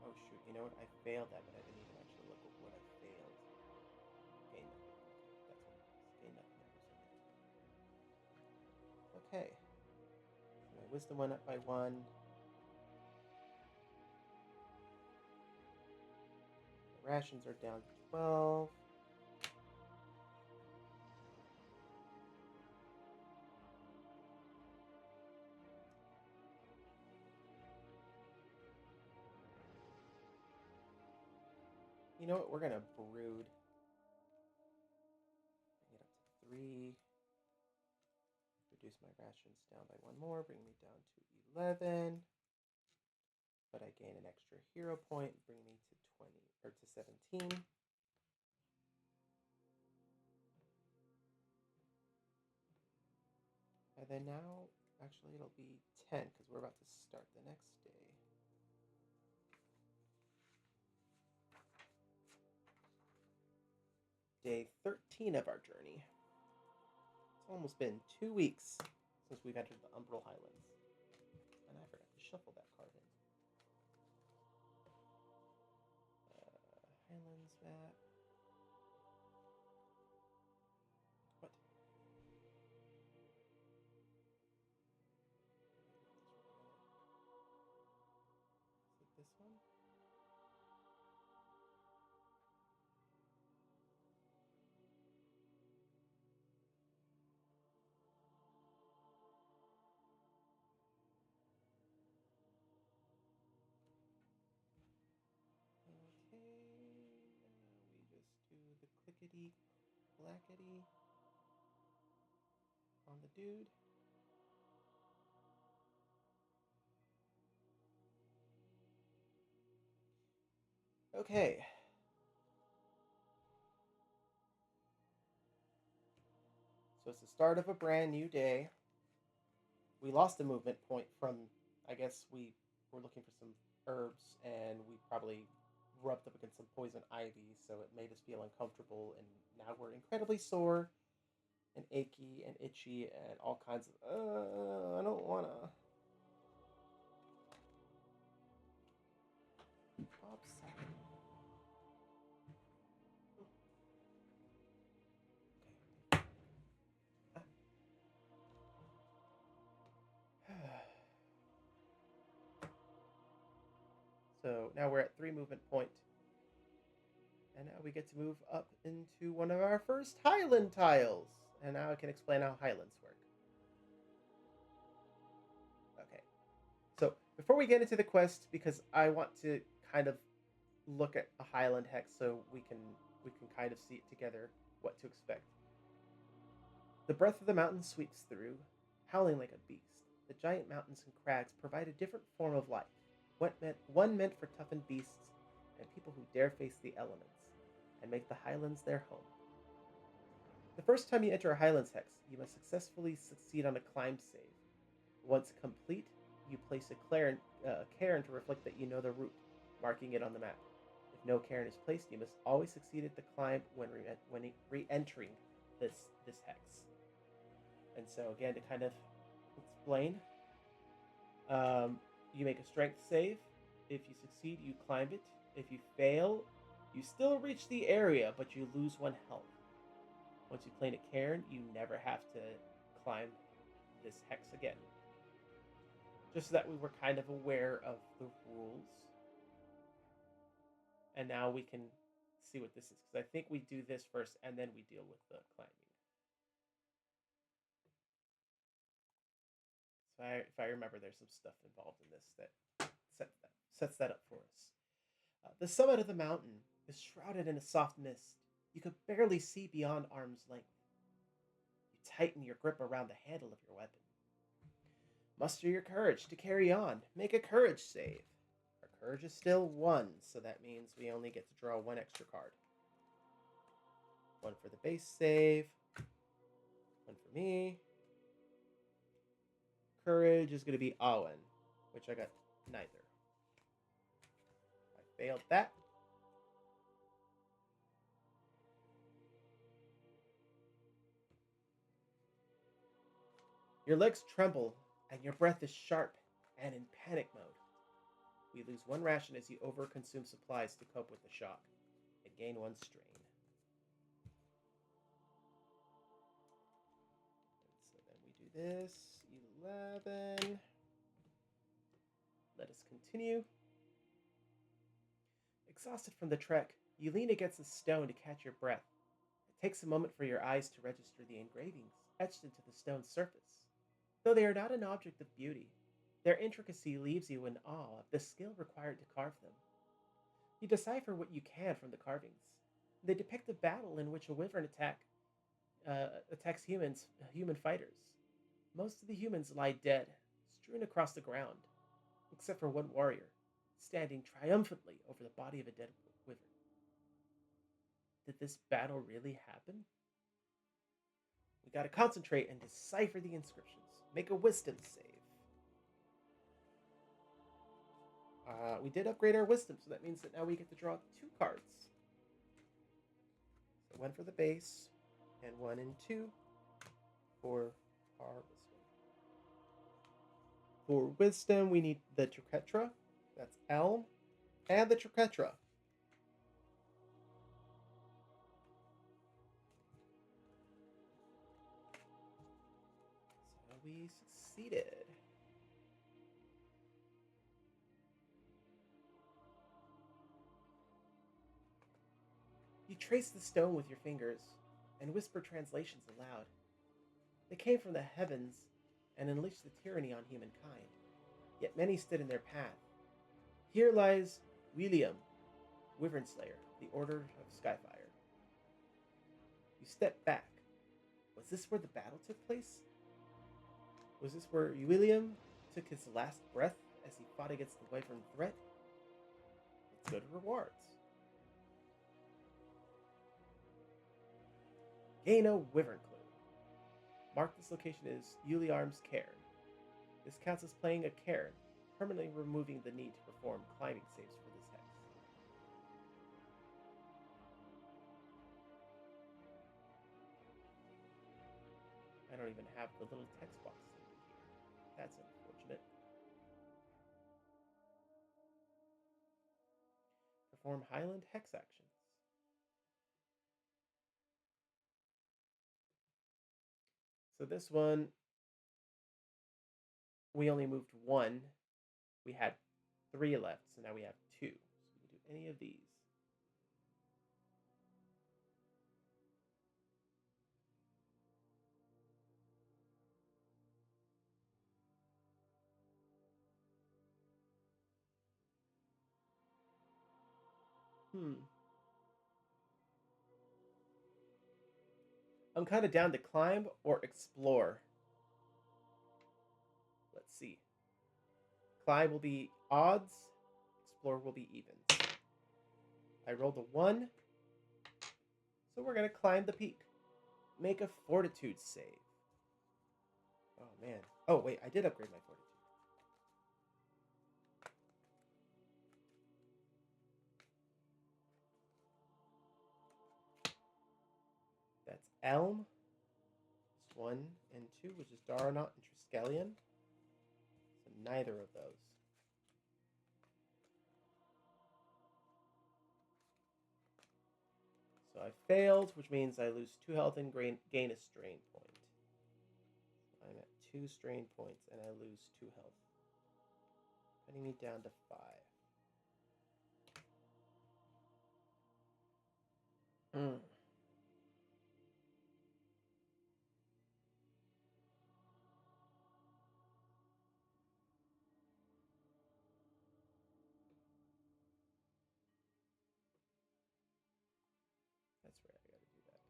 Oh shoot, you know what? I failed that, but I didn't even actually look at what I failed. Gain nothing. Okay, that's what it is. Gain nothing every second. Okay. So my wisdom went up by 1. My rations are down to 12. You know what? We're gonna brood. Bring it up to 3. Reduce my rations down by 1 more. Bring me down to 11. But I gain an extra hero point. Bring me to 20 or to 17. And then now, actually, it'll be 10 because we're about to start the next day. Day 13 of our journey. It's almost been 2 weeks since we've entered the Umbral Highlands. And I forgot to shuffle that card in. Highlands map. What? Is it this one? We just do the clickety clackety on the dude. Okay. So it's the start of a brand new day. We lost a movement point from, I guess we were looking for some herbs and we probably rubbed up against some poison ivy, so it made us feel uncomfortable, and now we're incredibly sore and achy and itchy and all kinds of, I don't wanna. So now we're at 3 movement point. And now we get to move up into one of our first Highland tiles. And now I can explain how Highlands work. Okay. So before we get into the quest, because I want to kind of look at a Highland hex so we can kind of see it together what to expect. The breath of the mountain sweeps through, howling like a beast. The giant mountains and crags provide a different form of life. One meant for toughened beasts and people who dare face the elements, and make the Highlands their home. The first time you enter a Highlands hex, you must successfully succeed on a climb save. Once complete, you place a cairn to reflect that you know the route, marking it on the map. If no cairn is placed, you must always succeed at the climb when re-entering this hex. And so again, to kind of explain, you make a strength save. If you succeed, you climb it. If you fail, you still reach the area, but you lose 1 health. Once you claim a cairn, you never have to climb this hex again. Just so that we were kind of aware of the rules. And now we can see what this is, because I think we do this first, and then we deal with the climbing. So if I remember, there's some stuff involved in this that sets that up for us. The summit of the mountain is shrouded in a soft mist. You could barely see beyond arm's length. You tighten your grip around the handle of your weapon. Muster your courage to carry on. Make a courage save. Or Urge is still 1, so that means we only get to draw 1 extra card. 1 for the base save. 1 for me. Courage is going to be Awen, which I got neither. I failed that. Your legs tremble, and your breath is sharp and in panic mode. We lose 1 ration as you overconsume supplies to cope with the shock, and gain 1 strain. And so then we do this. 11. Let us continue. Exhausted from the trek, you lean against a stone to catch your breath. It takes a moment for your eyes to register the engravings etched into the stone's surface. Though they are not an object of beauty, their intricacy leaves you in awe of the skill required to carve them. You decipher what you can from the carvings. They depict a battle in which a wyvern attacks human fighters. Most of the humans lie dead, strewn across the ground, except for 1 warrior, standing triumphantly over the body of a dead wyvern. Did this battle really happen? We gotta concentrate and decipher the inscriptions. Make a wisdom save. We did upgrade our wisdom, so that means that now we get to draw 2 cards. So 1 for the base, and 1 and 2 for our wisdom. For wisdom, we need the Triquetra. That's Elm, and the Triquetra. So we succeeded. You trace the stone with your fingers and whisper translations aloud. They came from the heavens and unleashed the tyranny on humankind, yet many stood in their path. Here lies William, Wyvern Slayer, the Order of Skyfire. You step back. Was this where the battle took place? Was this where William took his last breath as he fought against the Wyvern threat? Let's go to rewards. Gain a Wyvern clue. Mark this location as Uliarm's Cairn. This counts as playing a cairn, permanently removing the need to perform climbing saves for this hex. I don't even have the little text box thing here. That's unfortunate. Perform Highland hex actions. So this one, we only moved 1. We had 3 left, so now we have 2. So we can do any of these. I'm kind of down to climb or explore. Let's see. Climb will be odds. Explore will be evens. I rolled a 1. So we're going to climb the peak. Make a fortitude save. Oh, man. Oh, wait. I did upgrade my fortitude. That's Elm. It's 1 and 2, which is Daranaut and Triskelion. So neither of those. So I failed, which means I lose 2 health and gain a strain point. I'm at 2 strain points, and I lose 2 health. Cutting me down to 5. That's right, I gotta do that.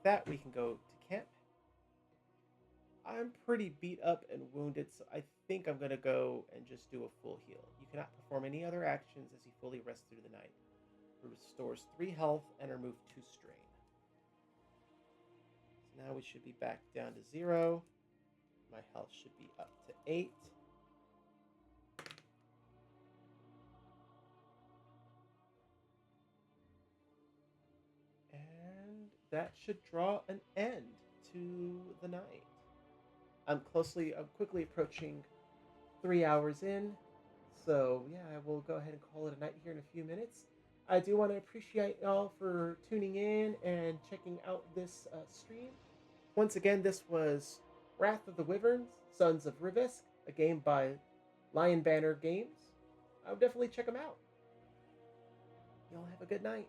that, we can go to camp. I'm pretty beat up and wounded, so I think I'm going to go and just do a full heal. You cannot perform any other actions as you fully rest through the night. It restores 3 health and remove 2 strain. So now we should be back down to 0. My health should be up to 8. And that should draw an end to the night. I'm quickly approaching 3 hours in. So yeah, I will go ahead and call it a night here in a few minutes. I do want to appreciate y'all for tuning in and checking out this stream. Once again, this was Wrath of the Wyverns, Sons of Rivesk, a game by Lion Banner Games. I would definitely check them out. Y'all have a good night.